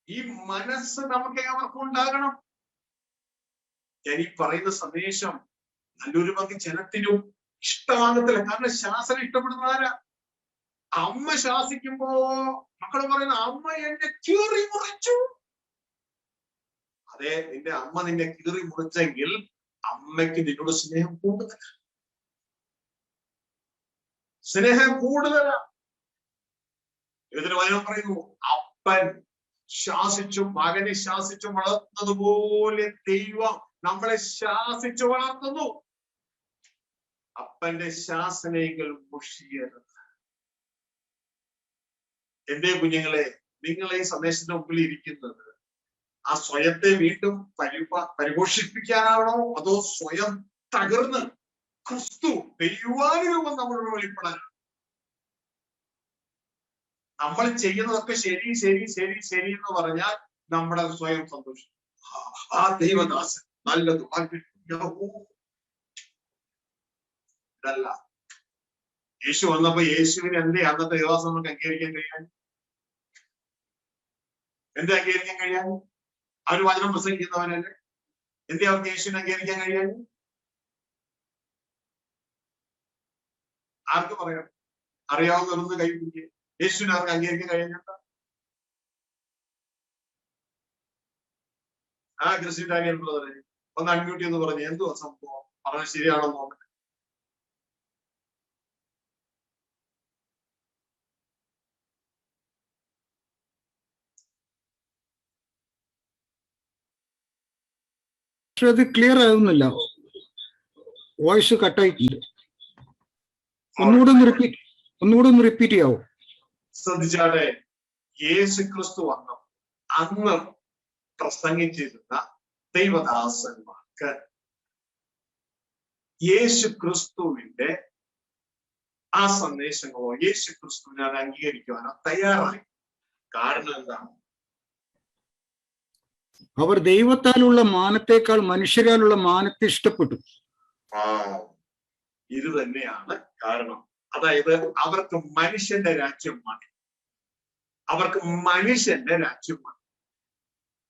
ഈ മനസ്സ് നമുക്ക് ഏവർക്കും ഉണ്ടാകണം. ഞാൻ ഈ പറയുന്ന സന്ദേശം നല്ലൊരു പങ്ക് ജനത്തിനും ഇഷ്ടമാകത്തില്ല. കാരണം ശാസനം ഇഷ്ടപ്പെടുന്ന ആരാ? അമ്മ ശാസിക്കുമ്പോ മക്കൾ പറയുന്ന, അമ്മ എന്നെ കീറി മുറിച്ചു. അതെ, നിന്റെ അമ്മ നിന്നെ കീറി മുറിച്ചെങ്കിൽ അമ്മയ്ക്ക് നിന്നോട് സ്നേഹം കൂടുതലാണ്. സ്നേഹം കൂടുതലാണ്. ഇതിന് വചനം പറയുന്നു, അപ്പൻ ശാസിച്ചും മകനെ ശാസിച്ചും വളർത്തുന്നതുപോലെ ദൈവം നമ്മളെ ശാസിച്ചു വളർത്തുന്നു. അപ്പന്റെ ശാസനകൾ മുഷിയരുത്. എന്റെ കുഞ്ഞുങ്ങളെ, നിങ്ങളെ ഈ സന്ദേശത്തിന്റെ മുമ്പിൽ ഇരിക്കുന്നത് ആ സ്വയത്തെ വീണ്ടും പരിപോഷിപ്പിക്കാനാണോ, അതോ സ്വയം തകർന്ന് ക്രിസ്തു ദൈവാനുരൂപം നമ്മളോട് വെളിപ്പെടാൻ? നമ്മൾ ചെയ്യുന്നതൊക്കെ ശരി ശരി ശരി ശരി എന്ന് പറഞ്ഞാൽ നമ്മുടെ സ്വയം സന്തോഷം. ആ ദൈവദാസൻ നല്ലത് ഇതല്ല. യേശു വന്നപ്പോ യേശുവിന് എന്തേ അന്നത്തെ ദേവാസം നമുക്ക് അംഗീകരിക്കാൻ കഴിയാൻ? എന്തേ അംഗീകരിക്കാൻ കഴിയാൻ? അവർ വചനം പ്രസംഗിക്കുന്നവരല്ലേ, എന്തേ അവർക്ക് യേശുവിനെ അംഗീകരിക്കാൻ കഴിയാൻ? ആർക്ക് പറയാം? അറിയാവുന്നവരൊന്ന് കൈ പിടിക്കുക. യേശുവിനെ അവർക്ക് അംഗീകരിക്കാൻ കഴിയുന്നുണ്ടോ? ആ ക്രിസ്ത്യൻ ഡാനിയൽ ബ്രദറെ ഒന്ന് അൺമ്യൂട്ട് എന്ന് പറഞ്ഞു. എന്തുവാ സംഭവം? പറഞ്ഞത് ശരിയാണോ നോക്കട്ടെ. പക്ഷെ അത് ക്ലിയർ ആകുന്നില്ല, വോയിസ് കട്ടായിട്ടുണ്ട്. ഒന്നുകൂടെ ഒന്ന് റിപ്പീറ്റ് ചെയ്യാവോ? ശ്രദ്ധിച്ചാട്ടെ, യേശു ക്രിസ്തു വന്നു അന്ന് പ്രസംഗിച്ചിരുന്ന ദൈവദാസന്മാർക്ക് യേശു ക്രിസ്തുവിന്റെ ആ സന്ദേശങ്ങളോ യേശു ക്രിസ്തുവിനെ അത് അംഗീകരിക്കുവാനോ തയ്യാറായി. കാരണം എന്താണ്? അവർ ദൈവത്താലുള്ള മാനത്തേക്കാൾ മനുഷ്യരാലുള്ള മാനത്തെ ഇഷ്ടപ്പെട്ടു. ഇത് തന്നെയാണ് കാരണം. അതായത് അവർക്ക് മനുഷ്യന്റെ രാജ്യമാണ്, അവർക്ക് മനുഷ്യന്റെ രാജ്യമാണ്.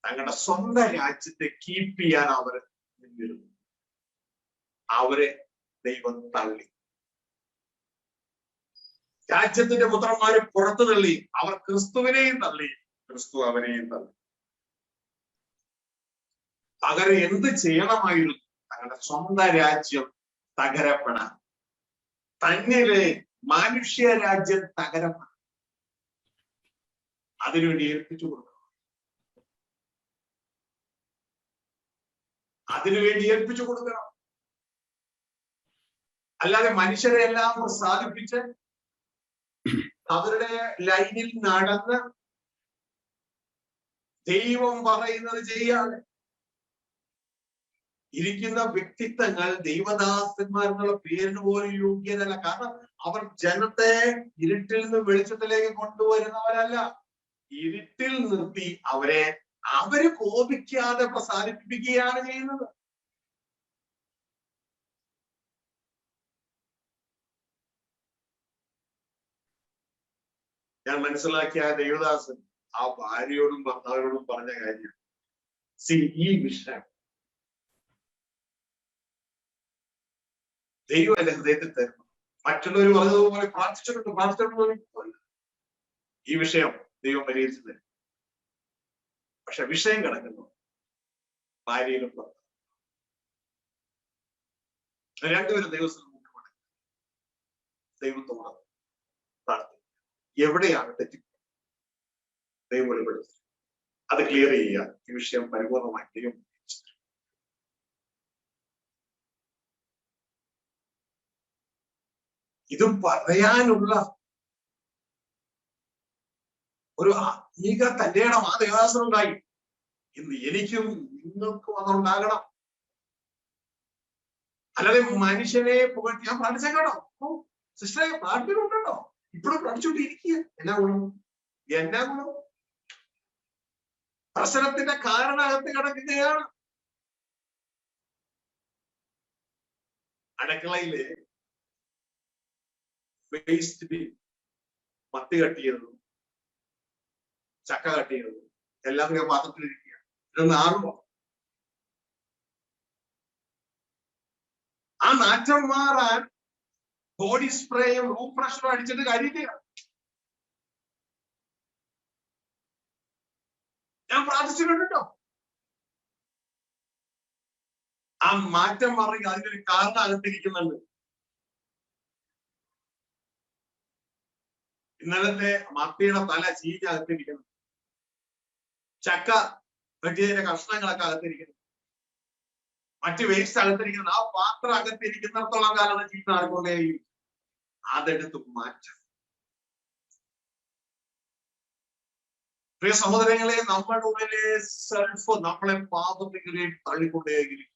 തങ്ങളുടെ സ്വന്തം രാജ്യത്തെ കീപ്പ് ചെയ്യാൻ അവർ നിന്നിരുന്നു. അവരെ ദൈവം തള്ളി. രാജ്യത്തിന്റെ പുത്രന്മാരെ പുറത്തു തള്ളി. അവർ ക്രിസ്തുവിനെയും തള്ളി, ക്രിസ്തു അവരെയും തള്ളി. പകരം എന്ത് ചെയ്യണമായിരുന്നു? തങ്ങളുടെ സ്വന്തം രാജ്യം തകരപ്പെടാൻ, തന്നിലെ മനുഷ്യ രാജ്യം തകരപ്പെടാൻ അതിനുവേണ്ടി ഏൽപ്പിച്ചു കൊടുക്കണം. അതിനുവേണ്ടി ഏൽപ്പിച്ചു കൊടുക്കണം. അല്ലാതെ മനുഷ്യരെ എല്ലാം പ്രസാദിപ്പിച്ച് അവരുടെ ലൈനിൽ നടന്ന് ദൈവം പറയുന്നത് ചെയ്യാതെ ഇരിക്കുന്ന വ്യക്തിത്വങ്ങൾ ദൈവദാസന്മാരെന്നുള്ള പേരിന് പോലും യോഗ്യരല്ല. കാരണം അവർ ജനത്തെ ഇരുട്ടിൽ നിന്ന് വെളിച്ചത്തിലേക്ക് കൊണ്ടുവരുന്നവരല്ല. ഇരുട്ടിൽ നിർത്തി അവര് കോപിക്കാതെ പ്രസാദിപ്പിക്കുകയാണ് ചെയ്യുന്നത്. ഞാൻ മനസ്സിലാക്കിയ ദൈവദാസൻ ആ ഭാര്യയോടും ഭർത്താവിനോടും പറഞ്ഞ കാര്യം, ഈ വിഷയം ദൈവം എന്റെ ഹൃദയത്തിൽ തരുന്നു. മറ്റുള്ളവർ പറഞ്ഞതുപോലെ പ്രാർത്ഥിച്ചിട്ടുണ്ട്. ഈ വിഷയം ദൈവം പരിഹരിച്ചു തരും. പക്ഷെ വിഷയം കിടക്കുന്നു ഭാര്യയിലും ഭർത്താവ് രണ്ടുപേരും ദൈവസ്ഥലം മുട്ടുമാണ്. ദൈവത്തോട് പ്രാർത്ഥിക്കും. എവിടെയാണ് തെറ്റി ദൈവം വെളിപ്പെടുത്തുന്നത് അത് ക്ലിയർ ചെയ്യുക. ഈ വിഷയം പരിപൂർണമായി ദൈവം ഇത് പറയാനുള്ള ഒരു ആത്മീക തന്റെ ഇടം ആ ദേവദാസനം ഉണ്ടായി. ഇന്ന് എനിക്കും നിങ്ങൾക്കും അതുണ്ടാകണം. അല്ലാതെ മനുഷ്യനെ പുകഴ്ത്തി ഞാൻ പ്രാർത്ഥിച്ചേക്കാണോ? സിസ്റ്ററെ പ്രാർത്ഥിക്കുന്നുണ്ടോ? ഇപ്പോഴും പ്രാർത്ഥിച്ചുകൊണ്ടിരിക്കുക. എന്നാ ഗുണം? പ്രശ്നത്തിന്റെ കാരണകത്ത് കിടക്കുകയാണ്. അടുക്കളയില് വേസ്റ്റ് ബിൻ, മത്തി കട്ട് ചെയ്തതും ചക്ക കട്ട് ചെയ്തതും എല്ലാം കൂടെ പാത്രത്തിലിരിക്കുക. ഇതൊന്ന് ആറുമോ? ആ നാറ്റം മാറാൻ ബോഡി സ്പ്രേയും റൂം ഫ്രഷറും അടിച്ചിട്ട് കാര്യമില്ല. ഞാൻ പ്രാർത്ഥിച്ചിട്ടുണ്ടോ? ആ മാറ്റം മാറി അതിനൊരു കാരണം അകത്തിരിക്കുന്നുണ്ട്. ഇന്നലത്തെ മത്തിയുടെ തല ചീഞ്ഞ അകത്തിരിക്കുന്നു, ചക്ക വെട്ടിയതിന്റെ കഷ്ണങ്ങളൊക്കെ അകത്തിരിക്കുന്നു, മറ്റ് വേസ്റ്റ് അകത്തിരിക്കുന്നു. ആ പാത്രം അകത്തിരിക്കുന്നിടത്തോളം കാലം ചീത്ത ആർക്കൊണ്ടേയിരിക്കും. അതെടുത്ത് മാറ്റം. പ്രിയ സഹോദരങ്ങളെ, നമ്മുടെ ഉള്ളിലെ സെൽഫ് നമ്മളെ പാപത്തിലേക്ക് തള്ളിക്കൊണ്ടേയിരിക്കും,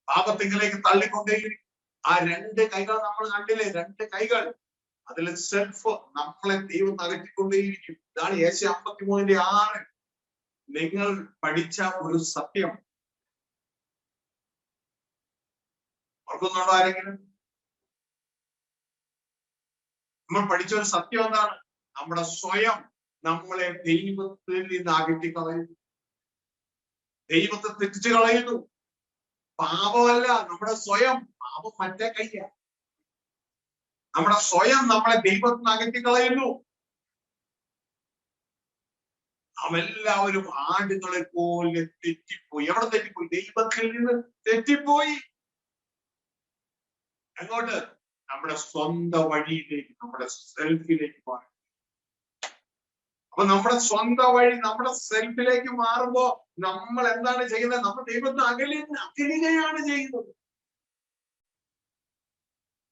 പാപത്തിലേക്ക് തള്ളിക്കൊണ്ടേയിരിക്കും. ആ രണ്ട് കൈകൾ നമ്മൾ കണ്ടില്ലേ, രണ്ട് കൈകൾ, അതിൽ സെൽഫ് നമ്മളെ ദൈവം അകറ്റിക്കൊണ്ടേയിരിക്കും. ഇതാണ് യേശയ്യാ 53:6. നിങ്ങൾ പഠിച്ച ഒരു സത്യം ഓർക്കുന്നുണ്ടോ ആരെങ്കിലും? നമ്മൾ പഠിച്ച ഒരു സത്യം എന്താണ്? നമ്മുടെ സ്വയം നമ്മളെ ദൈവത്തിൽ നിന്ന് അകറ്റി കളയുന്നു, ദൈവത്തെ തെറ്റിച്ച് കളയുന്നു. പാപമല്ല നമ്മുടെ സ്വയം, പാപം മറ്റേ കയ്യ. നമ്മുടെ സ്വയം നമ്മളെ ദൈവത്തിൽ നിന്ന് അകറ്റി കളയുന്നു. നാമെല്ലാവരും ആടുകളെ പോലെ തെറ്റിപ്പോയി. എവിടെ തെറ്റിപ്പോയി? ദൈവത്തിൽ നിന്ന് തെറ്റിപ്പോയി. എങ്ങോട്ട്? നമ്മുടെ സ്വന്തം വഴിയിലേക്ക്, നമ്മുടെ സെൽഫിലേക്ക് മാറി. അപ്പൊ നമ്മുടെ സ്വന്തം വഴി, നമ്മുടെ സെൽഫിലേക്ക് മാറുമ്പോ നമ്മൾ എന്താണ് ചെയ്യുന്നത്? നമ്മൾ ദൈവത്തിന് അകലുകയാണ് ചെയ്യുന്നത്.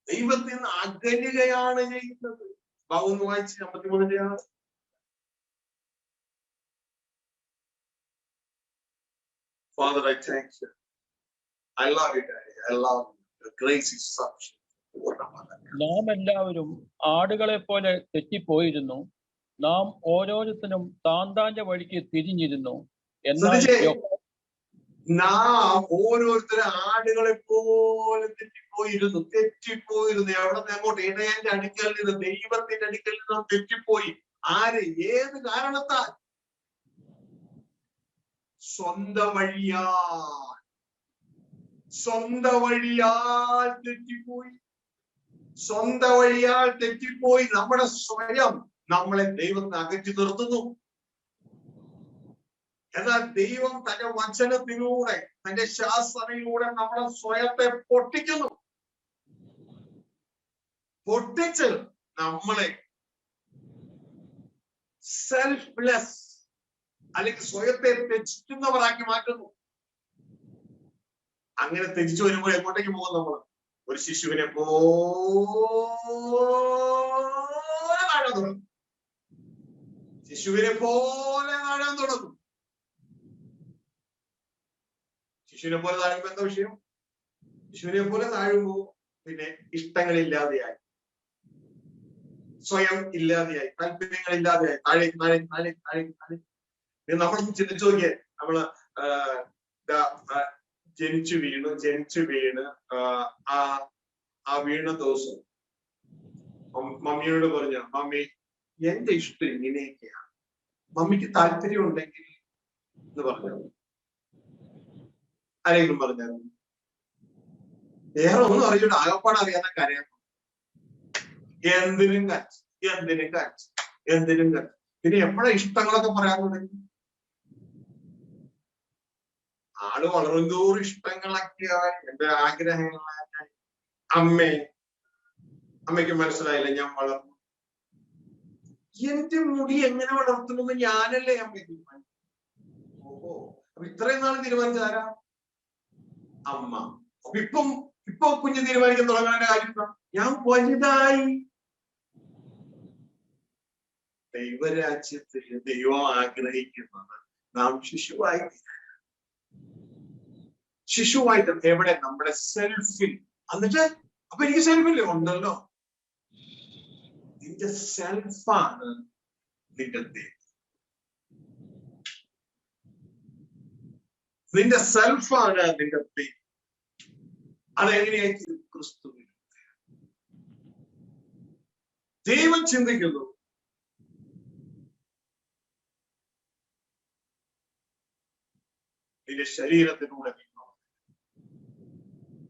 ദൈവത്തിൽ നിന്ന് അകലുകയാണ് ചെയ്യുന്നത്. ഭാഗം വായിച്ച് 53. Father, I thank you. I love you, Daddy. I love you. Your grace is sufficient. നാം എല്ലാവരും ആടുകളെ പോലെ തെറ്റിപ്പോയിരുന്നു, നാം ഓരോരുത്തരും താന്താന്റെ വഴിക്ക് തിരിഞ്ഞിരുന്നു. എന്നാൽ നാം ഓരോരുത്തരും ആടുകളെ പോലെ തെറ്റിപ്പോയിരുന്നു. എവിടെ നിന്ന് അങ്ങോട്ട്? ഇടയന്റെ അടുക്കൽ നിന്ന്, ദൈവത്തിന്റെ അടുക്കൽ നിന്ന് നാം തെറ്റിപ്പോയി. ആര്? ഏത് കാരണത്താൽ? സ്വന്തം വഴിയാൽ തെറ്റിപ്പോയി. സ്വന്തം വഴിയാൽ തെറ്റിപ്പോയി. നമ്മുടെ സ്വയം നമ്മളെ ദൈവത്തിന് അകറ്റി നിർത്തുന്നു. എന്നാൽ ദൈവം തന്റെ വചനത്തിലൂടെ, തന്റെ ശാസ്ത്രയിലൂടെ നമ്മളെ സ്വയത്തെ പൊട്ടിക്കുന്നു. പൊട്ടിച്ച് നമ്മളെ സെൽഫ്ലെസ് അല്ലെങ്കിൽ സ്വയത്തെ ത്യജിക്കുന്നവരാക്കി മാറ്റുന്നു. അങ്ങനെ ത്യജിച്ചു വരുമ്പോൾ എങ്ങോട്ടേക്ക് പോകും? നമ്മൾ ഒരു ശിശുവിനെ പോലെ താഴാൻ തുടങ്ങും. ശിശുവിനെ പോലെ താഴാൻ തുടങ്ങും. ശിശുവിനെ പോലെ താഴുമ്പോ എന്താ വിഷയം? ശിശുവിനെ പോലെ താഴുമ്പോ പിന്നെ ഇഷ്ടങ്ങളില്ലാതെയായി, സ്വയം ഇല്ലാതെയായി, താല്പര്യങ്ങളില്ലാതെയായി, താഴെ. നമ്മളൊന്ന് ചിന്തിച്ചു നോക്കിയേ. നമ്മള് ജനിച്ചു വീണ് ആ വീണ ദിവസം മമ്മിയോട് പറഞ്ഞ, മമ്മി എന്റെ ഇഷ്ടം ഇങ്ങനെയൊക്കെയാണ്, മമ്മിക്ക് താല്പര്യം ഉണ്ടെങ്കിൽ എന്ന് പറഞ്ഞു. ആരെങ്കിലും പറഞ്ഞായിരുന്നു? വേറെ ഒന്നും അറിയില്ല, ആകപ്പാട് അറിയാത്ത കാര്യം. എന്തിനും കരച്ച്. പിന്നെ എപ്പോഴാ ഇഷ്ടങ്ങളൊക്കെ പറയാൻ തുടങ്ങി? ആള് വളരുന്തോറും ഇഷ്ടങ്ങളൊക്കെയായി, എന്റെ ആഗ്രഹങ്ങളായി. അമ്മയ്ക്ക് മനസ്സിലായില്ല ഞാൻ വളർന്നു. എന്റെ മുടി എങ്ങനെ വളർത്തുമെന്ന് ഞാനല്ലേ അമ്മ തീരുമാനിച്ചു. ഓഹോ, അപ്പൊ ഇത്രയും നാൾ തീരുമാനിച്ചാരാ? അമ്മ. അപ്പൊ ഇപ്പൊ കുഞ്ഞ് തീരുമാനിക്കാൻ തുടങ്ങാൻ കാര്യം എന്താ? ഞാൻ വലുതായി. ദൈവരാജ്യത്തിൽ ദൈവം ആഗ്രഹിക്കുന്നത് നാം ശിശുവായിട്ട് എവിടെ? നമ്മുടെ സെൽഫിൽ. എന്നിട്ട് അപ്പൊ എനിക്ക് സെൽഫില്ലേ? ഉണ്ടല്ലോ. നിന്റെ സെൽഫാണ് നിന്റെ ദൈവം. നിന്റെ സെൽഫാണ് നിന്റെ ദൈവം. അതെങ്ങനെയായിട്ട്? ക്രിസ്തുവിൽ. ദൈവം ചിന്തിക്കുന്നു നിന്റെ ശരീരത്തിലൂടെ.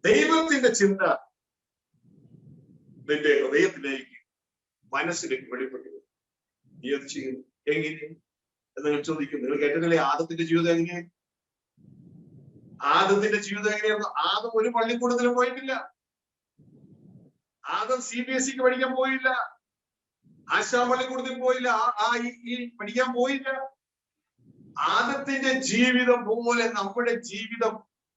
ദൈവത്തിന്റെ ചിന്ത നിന്റെ ഹൃദയത്തിലേക്ക്, മനസ്സിലേക്ക് വെളിപ്പെട്ടു. നീ അത് ചെയ്യുന്നു എങ്ങനെ എന്ന് നിങ്ങൾ ചോദിക്കും. നിങ്ങൾ കേട്ടിട്ടില്ലേ ആദത്തിന്റെ ജീവിതം എങ്ങനെ? ആദത്തിന്റെ ജീവിതം എങ്ങനെയായിരുന്നു? ആദം ഒരു പള്ളിക്കൂടത്തിലും പോയിട്ടില്ല. ആദം CBSEക്ക് പഠിക്കാൻ പോയില്ല. ആശാ പള്ളിക്കൂടത്തിൽ പോയില്ല. ഈ പഠിക്കാൻ പോയില്ല. ആദത്തിന്റെ ജീവിതം പോലെ നമ്മുടെ ജീവിതം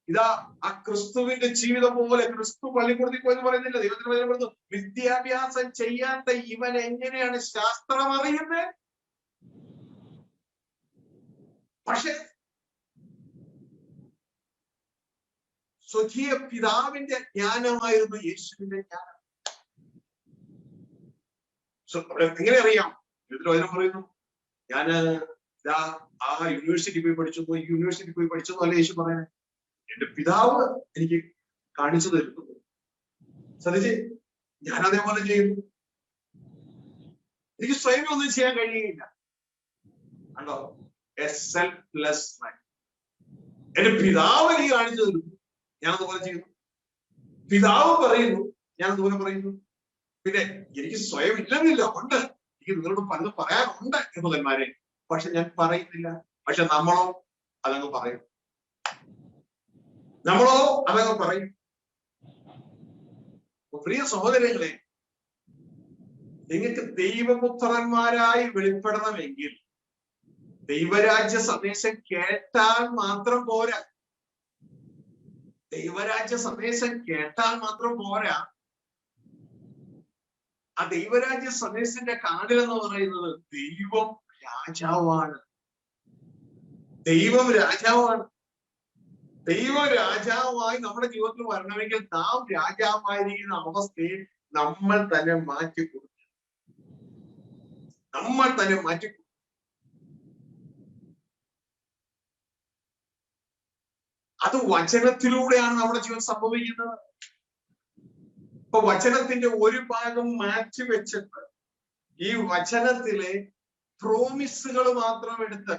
ഇതാ ആ ക്രിസ്തുവിന്റെ ജീവിതം പോലെ. ക്രിസ്തു പള്ളിക്കൂടത്തിൽ പോയെന്ന് പറയുന്നില്ല. ദൈവത്തിന് പറയുന്നു, വിദ്യാഭ്യാസം ചെയ്യാത്ത ഇവൻ എങ്ങനെയാണ് ശാസ്ത്രം അറിയുന്നത്? പക്ഷെ സ്വകീയ പിതാവിന്റെ ജ്ഞാനമായിരുന്നു യേശുവിന്റെ ജ്ഞാനം. എങ്ങനെ അറിയാം? ഇതിൽ പറയുന്നു, ഞാന് ആ യൂണിവേഴ്സിറ്റി പോയി പഠിച്ചു, ഈ യൂണിവേഴ്സിറ്റി പോയി പഠിച്ചെന്നു അല്ല യേശു പറയുന്നത്. എന്റെ പിതാവ് എനിക്ക് കാണിച്ചു തരുന്നു. ശ്രദ്ധിച്ച്, ഞാൻ അതേപോലെ ചെയ്യുന്നു. എനിക്ക് സ്വയം ഒന്നും ചെയ്യാൻ കഴിയുകയില്ല. കണ്ടോ? എ സെൽഫ്ലെസ് മാൻ. എന്റെ പിതാവ് എനിക്ക് കാണിച്ചു തരുന്നു, ഞാൻ അതുപോലെ ചെയ്യുന്നു. പിതാവ് പറയുന്നു, ഞാൻ അതുപോലെ പറയുന്നു. പിന്നെ എനിക്ക് സ്വയം ഇല്ലെന്നില്ല, ഉണ്ട്. എനിക്ക് നിങ്ങളോട് പലതും പറയാനുണ്ട് എന്നതന്മാരെ, പക്ഷെ ഞാൻ പറയുന്നില്ല. പക്ഷെ നമ്മളോ അതങ്ങ് പറയും. പ്രിയ സഹോദരങ്ങളെ, നിങ്ങൾക്ക് ദൈവപുത്രന്മാരായി വെളിപ്പെടണമെങ്കിൽ ദൈവരാജ്യ സന്ദേശം കേട്ടാൽ മാത്രം പോരാ. ദൈവരാജ്യ സന്ദേശം കേട്ടാൽ മാത്രം പോരാ. ആ ദൈവരാജ്യ സന്ദേശത്തിന്റെ കാതലെന്ന് പറയുന്നത് ദൈവം രാജാവാണ്. ദൈവം രാജാവാണ്. ദൈവം രാജാവായി നമ്മുടെ ജീവിതത്തിൽ വരണമെങ്കിൽ നാം രാജാവായിരിക്കുന്ന അവസ്ഥയെ നമ്മൾ തന്നെ മാറ്റിക്കൊടുക്കും. അത് വചനത്തിലൂടെയാണ് നമ്മുടെ ജീവിതം സംഭവിക്കുന്നത്. ഇപ്പൊ വചനത്തിന്റെ ഒരു ഭാഗം മാറ്റി വെച്ചിട്ട് ഈ വചനത്തിലെ പ്രോമിസുകൾ മാത്രം എടുത്ത്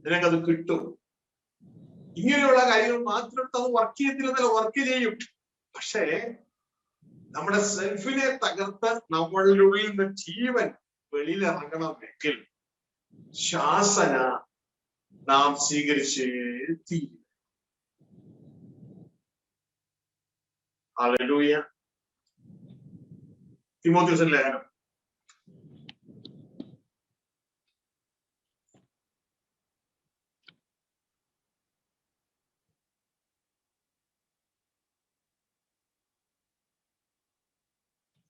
നിനക്കത് കിട്ടും. ഇങ്ങനെയുള്ള കാര്യങ്ങൾ മാത്രം അത് വർക്ക് ചെയ്യത്തില്ല, വർക്ക് ചെയ്യും. പക്ഷേ നമ്മുടെ സെൽഫിനെ തകർത്ത് നമ്മളുടെ ഉള്ളിൽ നിന്ന് ജീവൻ വെളിയിലിറങ്ങണമെങ്കിൽ ശാസന നാം സ്വീകരിച്ചേ തീരും. ഹല്ലേലൂയ. തിമോഥെയോസിന്റെ ലേഖനം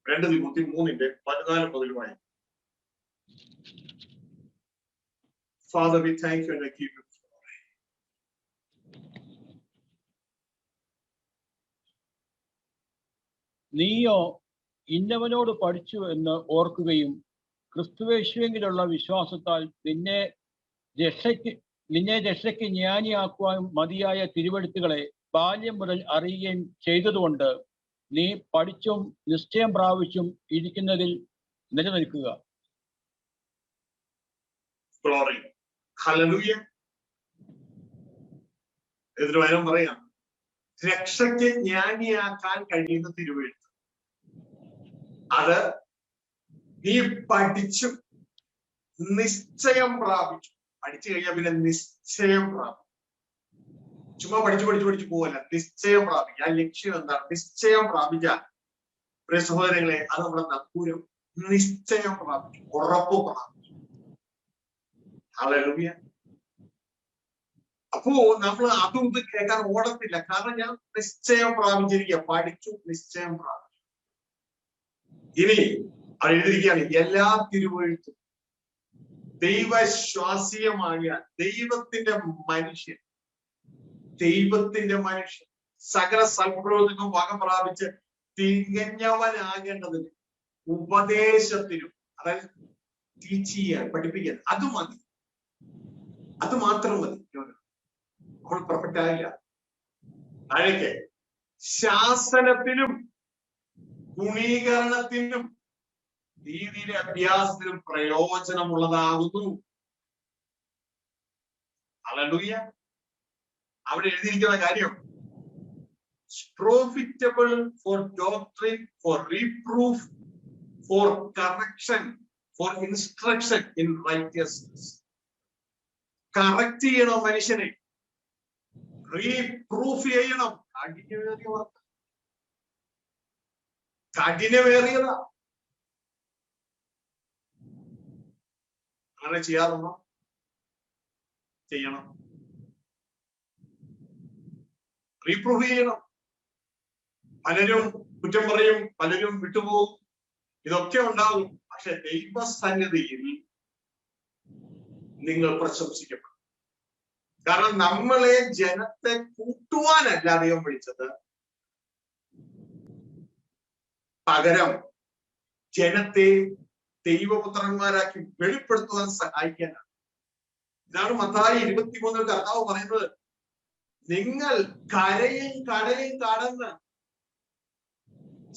2 തിമോത്തി 3:14 മുതൽ വായിക്കും. Father, we thank you and I give you glory. നീയോ ഇന്നവനോട് പഠിച്ചു എന്ന് ഓർക്കുകയും ക്രിസ്തുവേശുവിലുള്ള വിശ്വാസത്താൽ നിന്നെ രക്ഷയ്ക്ക് ജ്ഞാനിയാക്കുവാൻ മതിയായ തിരുവെഴുത്തുകളെ ബാല്യം മുതൽ അറിയുകയും ചെയ്തതുകൊണ്ട് നീ പഠിച്ചും നിശ്ചയം പ്രാപിച്ചും ഇരിക്കുന്നതിൽ നിലനിൽക്കുക. പറയാം, രക്ഷയ്ക്ക് ജ്ഞാനിയാക്കാൻ കഴിയുന്ന തിരുവെഴുത്ത് അത് നീ പഠിച്ചു നിശ്ചയം പ്രാപിച്ചു. പഠിച്ചു കഴിഞ്ഞാൽ പിന്നെ നിശ്ചയം പ്രാപിച്ചു. ചുമ്മാ പഠിച്ചു പോവല്ല, നിശ്ചയം പ്രാപിക്കുക. ആ ലക്ഷ്യം എന്താണ്? നിശ്ചയം പ്രാപിക്കാൻ. പ്രിയ സഹോദരങ്ങളെ, അത് നമ്മുടെ നങ്കൂരം. നിശ്ചയം പ്രാപിച്ചു, ഉറപ്പ് പ്രാപിച്ചു. ഹല്ലേലൂയ. അപ്പോ നമ്മൾ അതും ഇത് കേൾക്കാൻ ഓടത്തില്ല. കാരണം ഞാൻ നിശ്ചയം പ്രാപിച്ചിരിക്കുക, പഠിച്ചു, നിശ്ചയം പ്രാപിച്ചു. ഇനി അത് എഴുതിയിരിക്കുകയാണ്, എല്ലാ തിരുവെഴുത്തും ദൈവശ്വാസീയമായ ദൈവത്തിന്റെ മനുഷ്യൻ സകല സൽപ്രവൃത്തിക്കും വക പ്രാപിച്ച് തികഞ്ഞവനാകേണ്ടതിന് ഉപദേശത്തിനും, അതായത് ടീച്ച് ചെയ്യാൻ, പഠിപ്പിക്കാൻ, അത് മതി. അത് മാത്രം മതി. നമ്മൾ പെർഫെക്റ്റ് ആയില്ല. താഴേക്ക് ശാസനത്തിനും ഗുണീകരണത്തിനും രീതിയിലെ അഭ്യാസത്തിനും പ്രയോജനമുള്ളതാകുന്നു. ഹല്ലേലൂയ. അവിടെ എഴുതിയിരിക്കുന്ന കാര്യം, profitable for doctrine, for reproof, for correction, for instruction in righteousness. Correct ചെയ്യണോ മനുഷ്യനെ? റീപ്രൂഫ് ചെയ്യണം. കഠിനമേറിയതാ. അങ്ങനെ ചെയ്യാറുണ്ടോ? ചെയ്യണം. റീപ്രൂഫ് ചെയ്യണം. പലരും കുറ്റം പറയും, പലരും വിട്ടുപോകും, ഇതൊക്കെ ഉണ്ടാകും. പക്ഷെ ദൈവസന്നിധിയിൽ നിങ്ങൾ പ്രശംസിക്കപ്പെടും. കാരണം നമ്മളെ ജനത്തെ കൂട്ടുവാനല്ല ദൈവം വിളിച്ചത്, പകരം ജനത്തെ ദൈവപുത്രന്മാരാക്കി വെളിപ്പെടുത്തുവാൻ സഹായിക്കാനാണ്. ഇതാണ് മത്തായി 23 കർത്താവ് പറയുന്നത്. നിങ്ങൾ കരയും കടലും കടന്ന്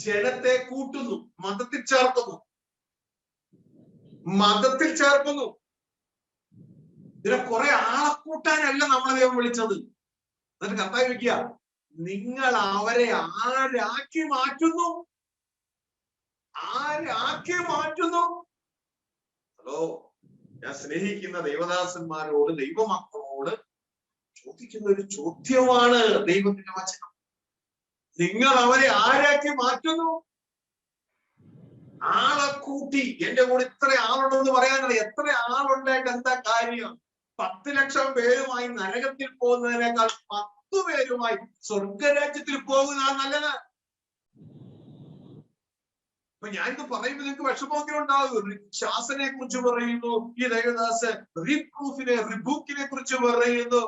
ജനത്തെ കൂട്ടുന്നു, മതത്തിൽ ചേർക്കുന്നു. ഇതിനെ കുറെ ആളെ കൂട്ടാനല്ല നമ്മളെ ദൈവം വിളിച്ചത്. എന്നിട്ട് കർത്താവ് വിളിക്കുക, നിങ്ങൾ അവരെ ആരാക്കി മാറ്റുന്നു. ഹലോ, ഞാൻ സ്നേഹിക്കുന്ന ദൈവദാസന്മാരോട്, ദൈവമക്കളോട് ചോദിക്കുന്ന ഒരു ചോദ്യമാണ് ദൈവത്തിന്റെ വചനം. നിങ്ങൾ അവരെ ആരാക്കി മാറ്റുന്നു? ആളെ കൂട്ടി. എന്റെ കൂടെ ഇത്ര ആളുണ്ടെന്ന് പറയാനുള്ള എത്ര ആളുണ്ടായിട്ട് എന്താ കാര്യം? 10 ലക്ഷം പേരുമായി നരകത്തിൽ പോകുന്നതിനേക്കാൾ 10 പേരുമായി സ്വർഗരാജ്യത്തിൽ പോകുന്നതാണ് നല്ലത്. അപ്പൊ ഞാനിത് പറയുമ്പോൾ നിങ്ങൾക്ക് വിഷമമൊക്കെ ഉണ്ടാകും. ശാസനെ കുറിച്ച് പറയുന്നു ഈ ദൈവദാസൻ, റീപ്രൂഫിനെ, റിബൂക്കിനെ കുറിച്ച് പറയുന്നു.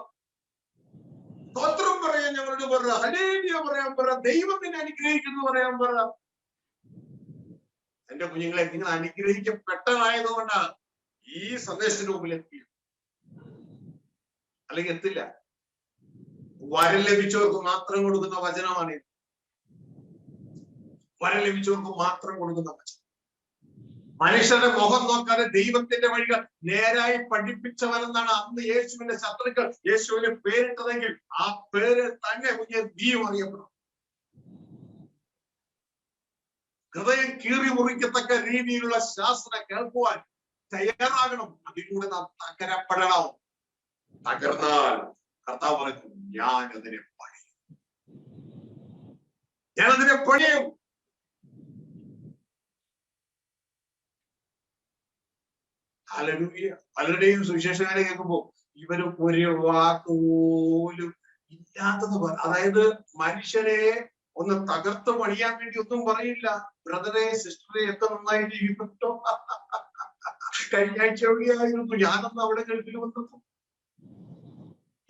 സ്തോത്രം പറയാൻ ഞങ്ങളോട് പറ, ഹല്ലേലൂയ പറയാൻ പറ, ദൈവം നിന്നെ അനുഗ്രഹിക്കുന്നു പറയാൻ പറ. എന്റെ കുഞ്ഞുങ്ങളെ, നിങ്ങൾ അനുഗ്രഹിക്കപ്പെട്ടതായതുകൊണ്ടാണ് ഈ സന്ദേശത്തിന് മുമ്പിൽ എത്തിയത്. അല്ലെങ്കിൽ എത്തില്ല. വരം ലഭിച്ചവർക്ക് മാത്രം കൊടുക്കുന്ന വചനമാണ്. വരം ലഭിച്ചവർക്ക് മാത്രം കൊടുക്കുന്ന വചനം. മനുഷ്യരുടെ മുഖം നോക്കാതെ ദൈവത്തിന്റെ വഴികൾ നേരായി പഠിപ്പിച്ചവരെന്നാണ് അന്ന് യേശുവിന്റെ ശത്രുക്കൾ യേശുവിന് പേരിട്ടതെങ്കിൽ ആ പേര് തന്നെ കുഞ്ഞെ നീയും അറിയപ്പെടും. ഹൃദയം കീറി മുറിക്കത്തക്ക രീതിയിലുള്ള ശാസ്ത്രം കേൾക്കുവാൻ തയ്യാറാകണം. അതിലൂടെ നാം തകരപ്പെടണം. തകർന്നാൽ കർത്താവ് പറഞ്ഞു, ഞാനതിനെ പണിയും. ഹല്ലേലൂയ. പലരുടെയും സുവിശേഷങ്ങളെ കേൾക്കുമ്പോ ഇവര് ഒരു വാക്ക് പോലും ഇല്ലാത്തത്. അതായത് മനുഷ്യരെ ഒന്ന് തകർത്ത് പണിയാൻ വേണ്ടി ഒന്നും പറയില്ല. ബ്രദറെ, സിസ്റ്ററെ, എത്ര നന്നായിരിക്കുന്നുണ്ടോ? കഴിഞ്ഞ ആഴ്ച എവിടെയായിരുന്നു? ഞാനൊന്നും അവിടെ ഗൾഫിൽ വന്നു.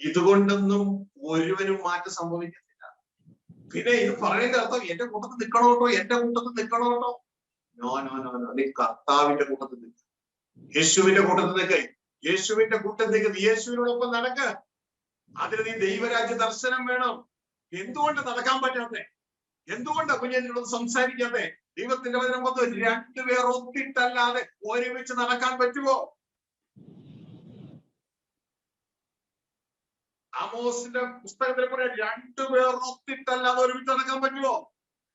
ഇതുകൊണ്ടൊന്നും ഒരുവനും മാറ്റം സംഭവിക്കത്തില്ല. പിന്നെ ഇത് പറയുന്ന അർത്ഥം എന്റെ കൂട്ടത്തിൽ നിൽക്കണോട്ടോ. നോ, നീ കർത്താവിന്റെ കൂട്ടത്തിൽ നിൽക്കുക. യേശുവിന്റെ കൂട്ടത്തിൽ നിൽക്കുക. യേശുവിനോടൊപ്പം നടക്ക. അതിന് നീ ദൈവരാജ്യ ദർശനം വേണം. എന്തുകൊണ്ട് നടക്കാൻ പറ്റാത്തെ? എന്തുകൊണ്ട് കുഞ്ഞിനോട് സംസാരിക്കാതെ? ദൈവത്തിന്റെ വചനം വന്ന് 2 പേർ ഒത്തിട്ടല്ലാതെ ഒരുമിച്ച് നടക്കാൻ പറ്റുമോ? ആമോസിന്റെ പുസ്തകത്തിൽ പറയാം, 2 പേർ ഒത്തിട്ടല്ലാതെ ഒരുമിച്ച് നടക്കാൻ പറ്റുമോ?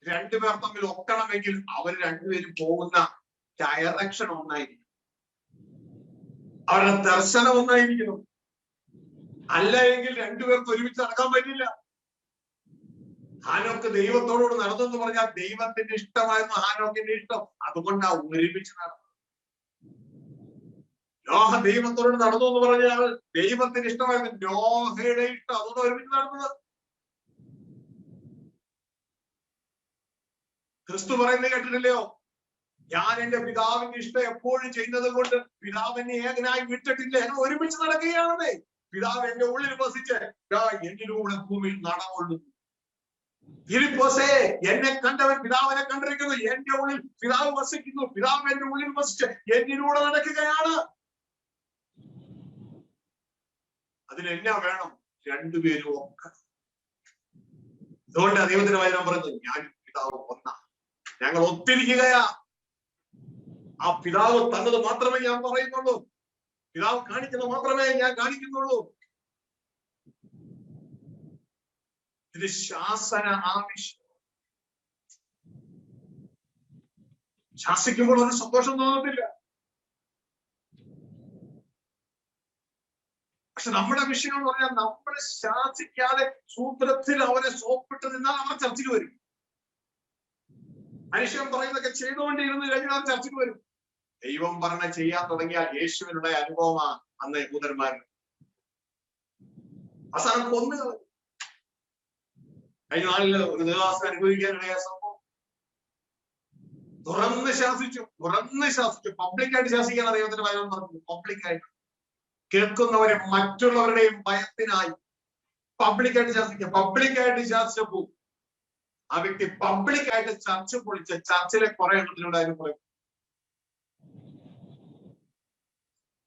2 പേർ തമ്മിൽ ഒക്കണമെങ്കിൽ അവർ 2 പേരും പോകുന്ന ഡയറക്ഷൻ ഒന്നായിരിക്കും, അവരുടെ ദർശനം ഒന്നായിരിക്കണം. അല്ല എങ്കിൽ 2 പേർക്ക് ഒരുമിച്ച് നടക്കാൻ പറ്റില്ല. ഹാനോക്ക് ദൈവത്തോടുകൂടി നടന്നെന്ന് പറഞ്ഞാൽ ദൈവത്തിന്റെ ഇഷ്ടമായിരുന്നു ഹാനോക്കിന്റെ ഇഷ്ടം. അതുകൊണ്ടാണ് ഒരുമിച്ച് നടന്നത്. നോഹ ദൈവത്തോട് നടന്നു എന്ന് പറഞ്ഞാൽ ദൈവത്തിന് ഇഷ്ടമായിരുന്നു നോഹയുടെ ഇഷ്ടം. അതുകൊണ്ട് ഒരുമിച്ച് നടന്നത്. ക്രിസ്തു പറയുന്നത് കേട്ടിട്ടില്ലയോ? ഞാൻ എന്റെ പിതാവിന്റെ ഇഷ്ടം എപ്പോഴും ചെയ്യുന്നത് കൊണ്ട് പിതാവിനെ ഏകനായി വിട്ടിട്ടില്ല. ഞങ്ങൾ ഒരുമിച്ച് നടക്കുകയാണെന്നേ. പിതാവ് എന്റെ ഉള്ളിൽ വസിച്ച് എന്നിലൂടെ ഭൂമിയിൽ നടകൊള്ളുന്നു. ഫിലിപ്പോസേ, എന്നെ കണ്ടവൻ പിതാവിനെ കണ്ടിരിക്കുന്നു. എന്റെ ഉള്ളിൽ പിതാവ് വസിക്കുന്നു. പിതാവ് എന്റെ ഉള്ളിൽ വസിച്ച് എന്നിലൂടെ നടക്കുകയാണ്. അതിനെന്നാ വേണം? 2 പേരും ഒക്കെ. അതുകൊണ്ട് ദൈവത്തിന്റെ വചനം പറയുന്നത്, ഞാൻ പിതാവ് ഒന്നാ, ഞങ്ങൾ ഒത്തിരിക്കുകയാ. ആ പിതാവ് തന്നത് മാത്രമേ ഞാൻ പറയുന്നുള്ളൂ. പിതാവ് കാണിക്കുന്നത് മാത്രമേ ഞാൻ കാണിക്കുന്നുള്ളൂ. ഇത് ശാസന ആവശ്യം. ശാസിക്കുമ്പോൾ ഒരു സന്തോഷം തോന്നത്തില്ല. പക്ഷെ നമ്മുടെ വിഷയം എന്ന് പറഞ്ഞാൽ നമ്മളെ ശാസിക്കാതെ സൂത്രത്തിൽ അവരെ സോപ്പിട്ട് നിന്നാൽ അവർ ചർച്ചയ്ക്ക് വരും. മനുഷ്യൻ പറയുന്നതൊക്കെ ചെയ്തുകൊണ്ടിരുന്ന് കഴിഞ്ഞാൽ അവർ ചർച്ചയ്ക്ക് വരും. ദൈവം പറഞ്ഞ ചെയ്യാൻ തുടങ്ങിയാൽ യേശുവിനുള്ള അനുഭവമാണ് അന്ന് യഹൂദന്മാരിൽ. അവസാനം കൊന്നു. കഴിഞ്ഞ നാളിൽ ഒരു ദേവാസം അനുഭവിക്കാനിടയായ സംഭവം. തുറന്ന് ശാസിച്ചു. പബ്ലിക്കായിട്ട് ശാസിക്കാൻ ദൈവത്തിന്റെ വചനം പറഞ്ഞു. പബ്ലിക്കായിട്ട് കേൾക്കുന്നവരെ മറ്റുള്ളവരുടെയും ഭയത്തിനായി പബ്ലിക്കായിട്ട് ശാസിക്കുക. പബ്ലിക്കായിട്ട് ശാസിച്ചപ്പോ ആ വ്യക്തി പബ്ലിക്കായിട്ട് ചർച്ച പൊളിച്ച് ചർച്ചിലെ കുറെ എണ്ണത്തിലുണ്ടായിരുന്നു. പറയും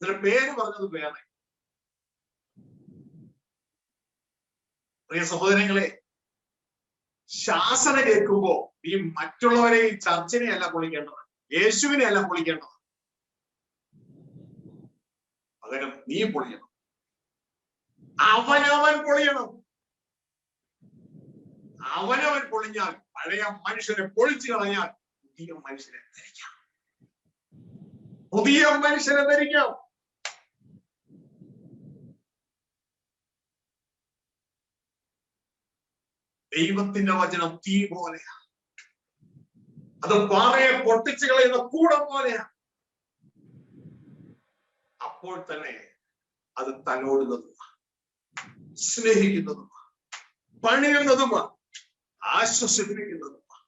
ഇതിന്റെ പേര് പറഞ്ഞത് വേറെ. പ്രിയ സഹോദരങ്ങളെ, ശാസന കേൾക്കുമ്പോ ഈ മറ്റുള്ളവരെ ഈ ചർച്ചിനെ അല്ല പൊളിക്കേണ്ടത്, യേശുവിനെ അല്ല പൊളിക്കേണ്ടത്. പകരം നീ പൊളിയണം. അവനവൻ പൊളിയണം. അവനവൻ പൊളിഞ്ഞാൽ പഴയ മനുഷ്യരെ പൊളിച്ചു കളഞ്ഞാൽ പുതിയ മനുഷ്യരെ ധരിക്കാം. ദൈവത്തിന്റെ വചനം തീ പോലെയാണ്. അത് പാറയെ പൊട്ടിച്ചു കളയുന്ന കൂടം പോലെയാണ്. അപ്പോൾ തന്നെ അത് തലോടുന്നതുമാണ്, സ്നേഹിക്കുന്നതുമാണ്, പണിയുന്നതുമാണ്, ആശ്വസിപ്പിക്കുന്നതുമാണ്.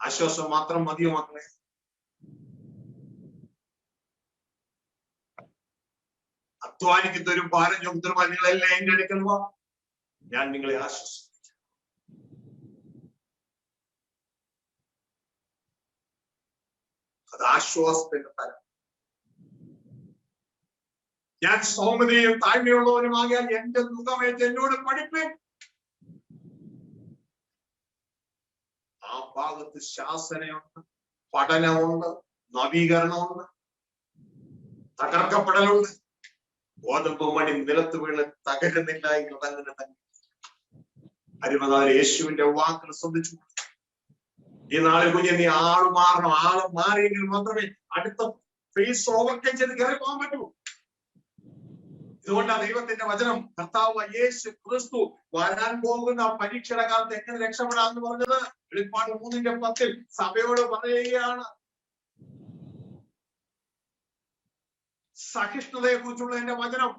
ആശ്വാസം മാത്രം മതിയോ മക്കളെ? അധ്വാനിക്കുന്നവരും ഭാരം ചുമത്തുന്നവരും നിങ്ങളെല്ലാം എന്റെ അടുക്കൽ വാ, ഞാൻ നിങ്ങളെ ആശ്വസിപ്പിക്കാം. അത് ആശ്വാസത്തിന്റെ തലം. ഞാൻ സൗമ്യതയും താഴ്മയുള്ളവനുമാകിയാൽ എന്റെ മുഖമേറ്റ് എന്നോട് പഠിപ്പേ. ആ ഭാഗത്ത് ശാസനയുണ്ട്, പഠനമുണ്ട്, നവീകരണമുണ്ട്, തകർക്കപ്പെടലുണ്ട്. ഗോതമ്പ് മണി നിലത്ത് വീണ് തകരുന്നില്ല എന്നുള്ളത് അങ്ങനെ തന്നെ. അരുമതാർ യേശുവിന്റെ വാക്കുകൾ ശ്രദ്ധിച്ചു. ഈ നാളിൽ കുഞ്ഞെ നീ ആള് മാറണം. ആള് മാറിയെങ്കിൽ മാത്രമേ അടുത്ത ഫേസ് ഓവർകം ചെയ്ത് കയറി പോകാൻ പറ്റൂ. ഇതുകൊണ്ടാണ് ദൈവത്തിന്റെ വചനം കർത്താവ് യേശു ക്രിസ്തു വരാൻ പോകുന്ന പരീക്ഷയുടെ കാലത്ത് എങ്ങനെ രക്ഷപ്പെടാമെന്ന് പറഞ്ഞത് വെളിപ്പാട് 3:10 സഭയോട് പറയുകയാണ്. സഹിഷ്ണുതയെ കുറിച്ചുള്ള എന്റെ വചനം,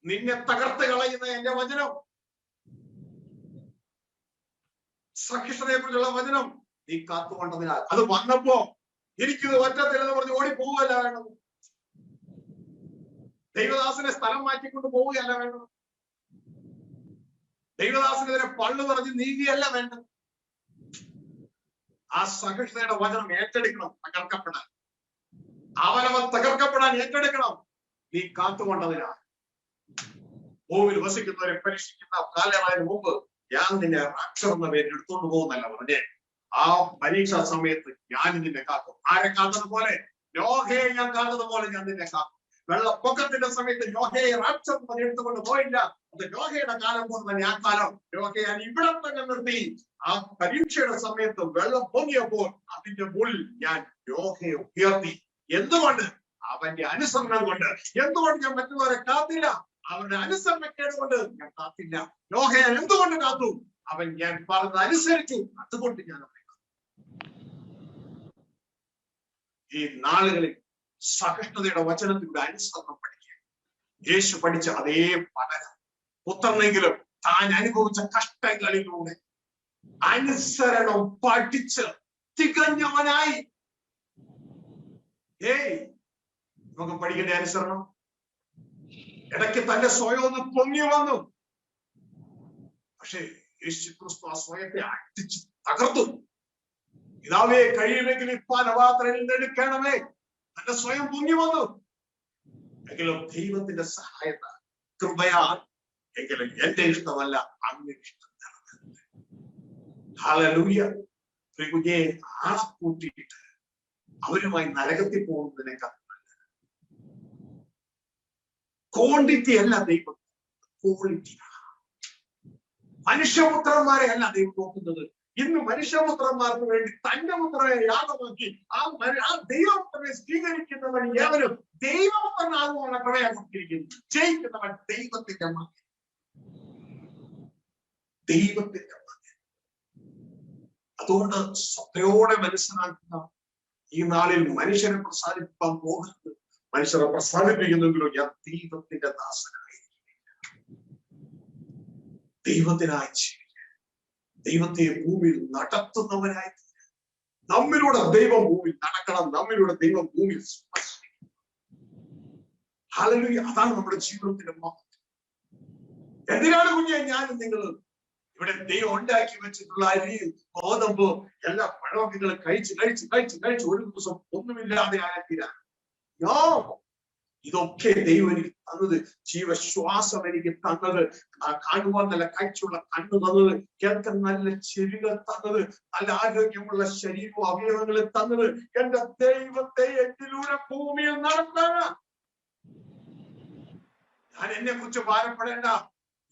നിന്നെ തകർത്ത് കളയുന്ന എന്റെ വചനം, സഹിഷ്ണുതയെ കുറിച്ചുള്ള വചനം നീ കാത്തുകൊണ്ടതിനാൽ അത് വന്നപ്പോ എനിക്കിത് പറ്റത്തില്ലെന്ന് പറഞ്ഞ് ഓടിപ്പോവുകയല്ല വേണ്ടത്. ദൈവദാസനെ സ്ഥലം മാറ്റിക്കൊണ്ട് പോവുകയല്ല വേണ്ടത്. ദൈവദാസനെതിരെ പള്ളു പറഞ്ഞ് നീങ്ങിയല്ല വേണ്ടത്. ആ സഹിഷ്ണുതയുടെ വചനം ഏറ്റെടുക്കണം. തകർക്കപ്പെടാൻ അവനവൻ തകർക്കപ്പെടാൻ ഏറ്റെടുക്കണം. നീ കാത്തുകൊണ്ടതിനാൽ ഭൂമിയിൽ വസിക്കുന്നവരെ പരീക്ഷിക്കുന്ന കാലയളവിന് മുമ്പ് ഞാൻ നിന്നെ അക്ഷരം പേര് എടുത്തുകൊണ്ട് പോകുന്നല്ല പറഞ്ഞേ. ആ പരീക്ഷാ സമയത്ത് ഞാൻ നിന്നെ കാക്കും. ആരെ കാത്തതുപോലെ? നോഹയെ ഞാൻ കാത്തതുപോലെ ഞാൻ നിന്നെ കാക്കും. വെള്ളപ്പൊക്കത്തിന്റെ സമയത്ത് നോഹയെ റാപ്ചർ എടുത്തുകൊണ്ട് പോയില്ല. അത് നോഹയുടെ കാലം പോലെ തന്നെ ആ കാലം നോഹയെ ഞാൻ ഇവിടെ തന്നെ നിർത്തി. ആ പരീക്ഷയുടെ സമയത്ത് വെള്ളം പൊങ്ങിയപ്പോൾ അതിന്റെ മുകളിൽ ഞാൻ നോഹയെ ഉയർത്തി. എന്തുകൊണ്ട്? അവന്റെ അനുസരണം കൊണ്ട്. എന്തുകൊണ്ട് ഞാൻ മറ്റുള്ളവരെ കാത്തില്ല? അവരുടെ അനുസരണക്കേട് കൊണ്ട് ഞാൻ കാത്തില്ല. നോഹയെ എന്തുകൊണ്ട് കാത്തു? അവൻ ഞാൻ പറഞ്ഞത് അനുസരിച്ചു. അതുകൊണ്ട് ഞാൻ അവനെ കാത്തു. ഈ നാളുകളിൽ സഹിഷ്ണുതയുടെ വചനത്തിലൂടെ അനുസരണം പഠിക്കുക. യേശു പഠിച്ച അതേ പഠനം പുത്രനെങ്കിലും താൻ അനുഭവിച്ച കഷ്ടങ്ങളിലൂടെ അനുസരണം പഠിച്ച് തികഞ്ഞവനായി. നമുക്ക് പഠിക്കേണ്ട അനുസരണം. ഇടയ്ക്ക് തന്റെ സ്വയം ഒന്ന് പൊങ്ങി വന്നു. പക്ഷേ യേശു ക്രിസ്തു ആ സ്വയത്തെ അടിച്ചു തകർത്തു. ഇതാവേ കഴിയുമെങ്കിൽ പാനപാത്രയിൽ നിന്ന് എടുക്കണമേ. തന്റെ സ്വയം പൊങ്ങി വന്നു. എങ്കിലും ദൈവത്തിന്റെ സഹായത കൃപയാൽ എങ്കിലും എന്റെ ഇഷ്ടമല്ല അങ്ങ് ഇഷ്ടം. ഹല്ലേലൂയ. കുഞ്ഞെ ആളെ കൂട്ടിയിട്ട് അവരുമായി നരകത്തിൽ പോകുന്നതിനേക്കാൾ ക്വാണ്ടിറ്റി അല്ല ദൈവം, ക്വാളിറ്റിയാണ്. മനുഷ്യപുത്രന്മാരെ അല്ല ദൈവം നോക്കുന്നത്. ഇന്ന് മനുഷ്യപുത്രന്മാർക്ക് വേണ്ടി തന്റെ പുത്രനെ യാഗമാക്കി ആ ദൈവപുത്രനെ സ്വീകരിക്കുന്നവൻ ഏവനും ദൈവപുത്രൻ പുത്രനാകുവാനുള്ള കൃപയെ കൊടുത്തിരിക്കുന്നു. ജയിക്കുന്നവൻ ദൈവത്തിന്റെ മകൻ. ദൈവത്തിന്റെ മകൻ. അതുകൊണ്ട് ശ്രദ്ധയോടെ മനസ്സിലാക്കുന്ന ഈ നാളിൽ മനുഷ്യരെ പ്രസാദിപ്പിക്കാൻ പോകരുത്. മനുഷ്യരെ പ്രസാദിപ്പിക്കുന്നെങ്കിലും ഞാൻ ദൈവത്തിന്റെ ദാസനായിരിക്കില്ല. ദൈവത്തിനായി ജീവിക്കാൻ, ദൈവത്തെ ഭൂമിയിൽ നടത്തുന്നവനായി നമ്മിലൂടെ ദൈവം ഭൂമിയിൽ നടക്കണം. നമ്മിലൂടെ ദൈവം ഭൂമിയിൽ സ്പർശിക്കണം. ഹല്ലേലൂയ. അതാണ് നമ്മുടെ ജീവിതത്തിന്റെ മഹത്വം. എന്തിനാണ് കുഞ്ഞെ ഞാനും നിങ്ങൾ ഇവിടെ ദൈവം ഉണ്ടാക്കി വെച്ചിട്ടുള്ള അരി, ഗോതമ്പ്, എല്ലാ പഴവർഗ്ഗങ്ങളും കഴിച്ച് ഒരു ദിവസം ഒന്നുമില്ലാതെ ആയിത്തീരാൻ? ഇതൊക്കെ ദൈവം എനിക്ക് തന്നത്, ജീവശ്വാസം എനിക്ക് തന്നത്, കാണുവാൻ നല്ല കാഴ്ചയുള്ള കണ്ണു തന്നത്, കേൾക്കാൻ നല്ല ചെവികൾ തന്നത്, നല്ല ആരോഗ്യമുള്ള ശരീരവും അവയവങ്ങളും തന്നത് എന്റെ ദൈവത്തെ എന്നിലൂടെ ഭൂമിയിൽ നടത്താനാ. ഞാൻ എന്നെ കുറിച്ച് ഭാരപ്പെടേണ്ട.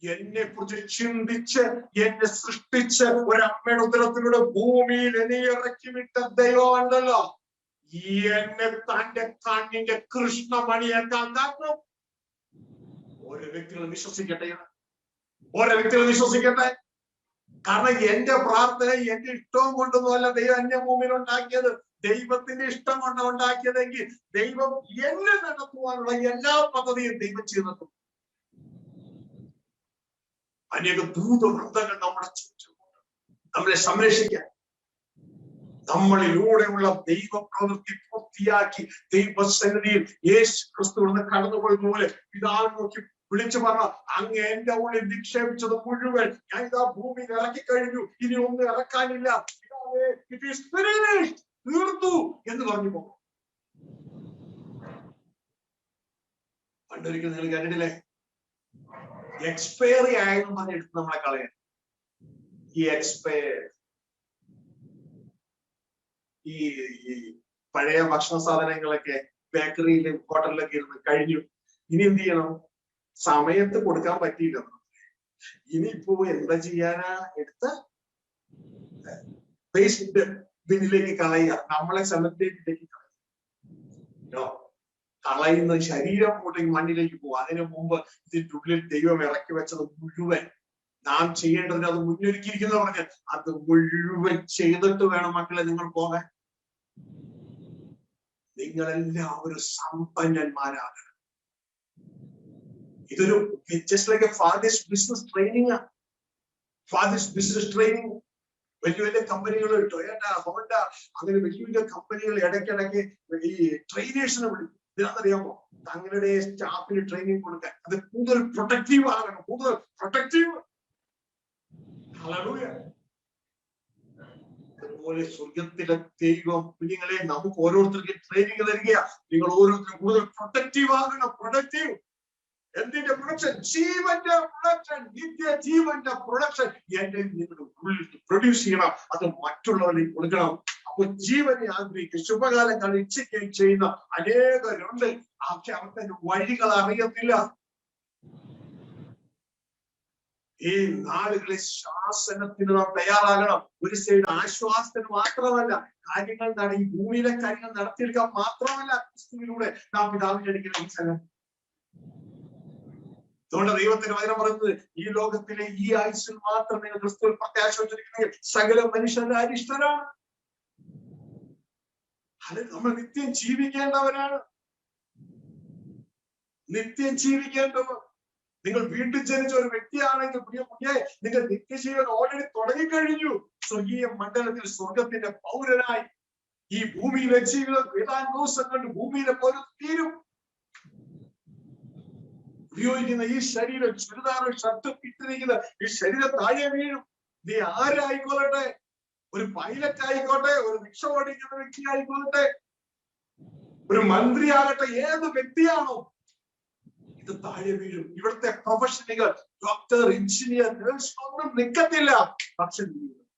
എന്നെ കുറിച്ച് ചിന്തിച്ച് എന്നെ സൃഷ്ടിച്ച് ഒരമ്മയുടെ ഉദരത്തിലൂടെ ഭൂമിയിൽ എന്നെ ഇറക്കി വിട്ട ദൈവം ഉണ്ടല്ലോ, എന്നെ തന്റെ കണ്ണിന്റെ കൃഷ്ണമണിയാക്കാൻ താക്കും. ഓരോ വ്യക്തികളും വിശ്വസിക്കട്ടെ, ഓരോ വ്യക്തികളും വിശ്വസിക്കട്ടെ. കാരണം എന്റെ പ്രാർത്ഥന എന്റെ ഇഷ്ടവും കൊണ്ടൊന്നുമല്ല ദൈവം എന്നെ ഭൂമിയിൽ ഉണ്ടാക്കിയത്. ദൈവത്തിന്റെ ഇഷ്ടം കൊണ്ട് ഉണ്ടാക്കിയതെങ്കിൽ ദൈവം എന്നെ നടത്തുവാനുള്ള എല്ലാ പദ്ധതിയും ദൈവം ചെയ്തു. അനേക ദൂതവൃന്ദങ്ങൾ നമ്മുടെ ചുറ്റുമുണ്ട് നമ്മളെ സംരക്ഷിക്കാൻ. നമ്മളിലൂടെയുള്ള ദൈവ പ്രവൃത്തി പൂർത്തിയാക്കി ദൈവസന്നിധിയിൽ യേശു ക്രിസ്തു കടന്നുപോയതുപോലെ പിതാവിനെ നോക്കി വിളിച്ചു പറഞ്ഞ, അങ്ങ് എന്റെ ഉള്ളിൽ നിക്ഷേപിച്ചത് മുഴുവൻ ഞാൻ ഇതാ ഭൂമിയിൽ ഇറക്കി കഴിഞ്ഞു, ഇനി ഒന്നും ഇറക്കാനില്ല, തീർത്തു എന്ന് പറഞ്ഞു പോകും. പണ്ടൊരിക്കൽ നിങ്ങൾ കണ്ടിട്ടില്ലേ, എക്സ്പയറി ആയെന്ന് പറഞ്ഞ് എടുത്ത് നമ്മളെ കളയാൻ. ഈ എക്സ്പയർ ഈ പഴയ ഭക്ഷണ സാധനങ്ങളൊക്കെ ബേക്കറിയിലും ഹോട്ടലിലൊക്കെ ഇരുന്ന് കഴിഞ്ഞു. ഇനി എന്ത് ചെയ്യണം? സമയത്ത് കൊടുക്കാൻ പറ്റിയില്ല. ഇനിയിപ്പോ എന്താ ചെയ്യാനാ? എടുത്ത് വേസ്റ്റ് ബിന്നിലേക്ക് കളയുക, നമ്മളെ സെമിത്തേരിയിലേക്ക് കളയുക. കളയുന്ന ശരീരം കൂടെങ്കിൽ മണ്ണിലേക്ക് പോകും. അതിനു മുമ്പ് ഇതിന്റെ ഉള്ളിൽ ദൈവം ഇറക്കി വെച്ചത് മുഴുവൻ നാം ചെയ്യേണ്ടതിന് അത് മുന്നൊരുക്കിയിരിക്കുന്ന പറഞ്ഞ് അത് മുഴുവൻ ചെയ്തിട്ട് വേണം മക്കളെ നിങ്ങൾ പോകാൻ. നിങ്ങളെല്ലാവരും സമ്പന്നന്മാരാകണം. ഇതൊരു just like A fathers business training ആണ്. ഫാദേഴ്സ് ബിസിനസ് ട്രെയിനിങ് വലിയ വലിയ കമ്പനികൾ, ടൊയോട്ട, ഹോണ്ട, അങ്ങനെ വലിയ വലിയ കമ്പനികൾ ഇടയ്ക്കിടയ്ക്ക് ഈ ട്രെയിനേഴ്സിനെ വിളിക്കും. ഇതിനറിയാമോ? തങ്ങളുടെ സ്റ്റാഫിന് ട്രെയിനിങ് കൊടുക്കാൻ. അത് കൂടുതൽ പ്രൊട്ടക്റ്റീവ് ആകണം, കൂടുതൽ പ്രൊട്ടക്റ്റീവ്. ഹല്ലേലൂയ. അതുപോലെ സ്വർഗത്തിലെ ദൈവം കുഞ്ഞുങ്ങളെ നമുക്ക് ഓരോരുത്തർക്കും ട്രെയിനിങ് തരിക. നിങ്ങൾ ഓരോരുത്തരും കൂടുതൽ പ്രൊട്ടക്റ്റീവ് ആകണം. പ്രൊട്ടക്റ്റീവ് എന്തിന്റെ പ്രൊഡക്ഷൻ? ജീവന്റെ പ്രൊഡക്ഷൻ, നിത്യ ജീവന്റെ പ്രൊഡക്ഷൻ എന്റെ നിങ്ങളുടെ ഉള്ളിൽ പ്രൊഡ്യൂസ് ചെയ്യണം. അത് മറ്റുള്ളവരിലേക്ക് കൊടുക്കണം. അപ്പൊ ജീവനെ ആഗ്രഹിക്കുക, ശുഭകാലങ്ങൾ ഇച്ഛിക്കുകയും ചെയ്യുന്ന അനേകരുണ്ട്. പക്ഷെ അവർക്ക് വഴികൾ അറിയത്തില്ല. ഈ നാളുകളിൽ ശാസനത്തിന് നാം തയ്യാറാകണം. ഒരു സൈഡ് ആശ്വാസത്തിന് മാത്രമല്ല, കാര്യങ്ങൾ ഈ ഭൂമിയിലെ കാര്യങ്ങൾ നടത്തിയെടുക്കാൻ മാത്രമല്ല, ക്രിസ്തുവിലൂടെ നാം പിതാവിന്റെ അടുക്കൽ. അതുകൊണ്ട് ദൈവത്തിന്റെ വചനം പറയുന്നത്, ഈ ലോകത്തിലെ ഈ ആയുസ്സിൽ മാത്രം നിങ്ങൾ ക്രിസ്തുവിൽ പ്രത്യാശ വെച്ചിരിക്കുന്നത് സകല മനുഷ്യരുടെ അരിഷ്ടരാണ്. അത് നമ്മൾ നിത്യം ജീവിക്കേണ്ടവരാണ്. നിത്യം ജീവിക്കേണ്ടവർ. നിങ്ങൾ വീണ്ടും ജനിച്ച ഒരു വ്യക്തിയാണെങ്കിൽ നിങ്ങൾ നിത്യജീവൻ ഓൾറെഡി തുടങ്ങിക്കഴിഞ്ഞു. സ്വർഗീയ മണ്ഡലത്തിൽ സ്വർഗത്തിന്റെ പൗരനായി ഈ ഭൂമിയിലെ ജീവിതം ഏതാനും ദിവസം കണ്ട് ഭൂമിയിലെ പൗരൻ തീരും. ഉപയോഗിക്കുന്ന ഈ ശരീരം, ചുരിദാറ്, ഷർട്ട് ഇട്ടിരിക്കുന്ന ഈ ശരീരം താഴെ വീഴും. നീ ആരായിക്കോട്ടെ, ഒരു പൈലറ്റ് ആയിക്കോട്ടെ, ഒരു റിക്ഷ ഓടിക്കുന്ന വ്യക്തി ആയിക്കോട്ടെ, ഒരു മന്ത്രി ആകട്ടെ, ഏത് വ്യക്തിയാണോ, ഇത് താഴെ വീഴും. ഇവിടുത്തെ പ്രൊഫഷണലുകൾ, ഡോക്ടർ, എഞ്ചിനീയർ, നേഴ്സ് ഒന്നും നിൽക്കത്തില്ല. പക്ഷെ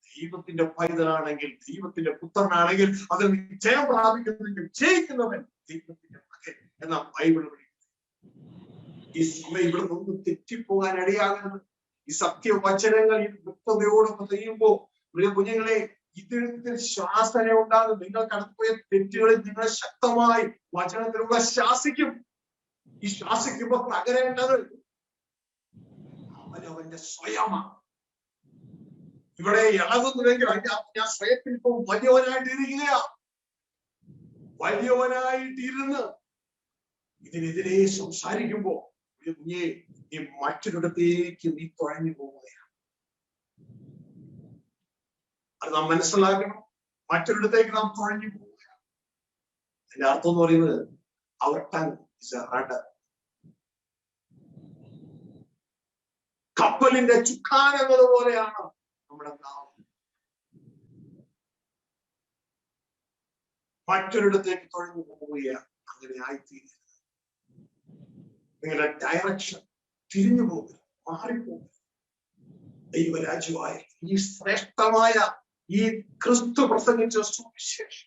ദൈവത്തിന്റെ പൈതലാണെങ്കിൽ, ദൈവത്തിന്റെ പുത്രനാണെങ്കിൽ, അതിൽ ജയം പ്രാപിക്കുന്നെങ്കിൽ ജയിക്കുന്നവൻ ദൈവത്തിന്റെ മകൻ എന്ന ബൈബിൾ. ഈ സമയം ഇവിടെ നിന്ന് തെറ്റിപ്പോകാൻ ഇടയാകരുത്. ഈ സത്യവചനങ്ങൾ ഈ വ്യക്തതയോടൊപ്പം ചെയ്യുമ്പോ പ്രിയ കുഞ്ഞുങ്ങളെ, ഇതിൽ ശാസന ഉണ്ടാകും. നിങ്ങൾ കടന്നുപോയ തെറ്റുകളിൽ നിങ്ങൾ ശക്തമായി വചനത്തിലൂടെ ശാസിക്കും. ഈ ശ്വാസിക്കുമ്പോ തകരേണ്ടത് അവനവന്റെ സ്വയമാണ്. ഇവിടെ ഇളകുന്നുവെങ്കിൽ ഞാൻ സ്വയത്തിൽ ഇപ്പൊ വലിയവനായിട്ടിരിക്കുക. വലിയവനായിട്ടിരുന്ന് ഇതിനെതിരെ സംസാരിക്കുമ്പോ നീ മറ്റൊരിടത്തേക്ക് നീ തുഴഞ്ഞു പോവുകയാണ്. അത് നാം മനസ്സിലാക്കണം. മറ്റൊരിടത്തേക്ക് നാം തുഴഞ്ഞു പോവുകയാണ്. അതിന്റെ അർത്ഥം എന്ന് പറയുന്നത് our tongue is a rudder. കപ്പലിന്റെ ചുക്കാൻ എന്നതുപോലെയാണ് നമ്മുടെ നാവ്. മറ്റൊരിടത്തേക്ക് തുഴഞ്ഞു പോവുകയാണ്. അങ്ങനെ ആയിത്തീരുക. നിങ്ങളുടെ ഡയറക്ഷൻ തിരിഞ്ഞു പോകുക, മാറിപ്പോകുക. ദൈവരാജ്യമായ ഈ ശ്രേഷ്ഠമായ ഈ ക്രിസ്തു പ്രസംഗിച്ച സുവിശേഷം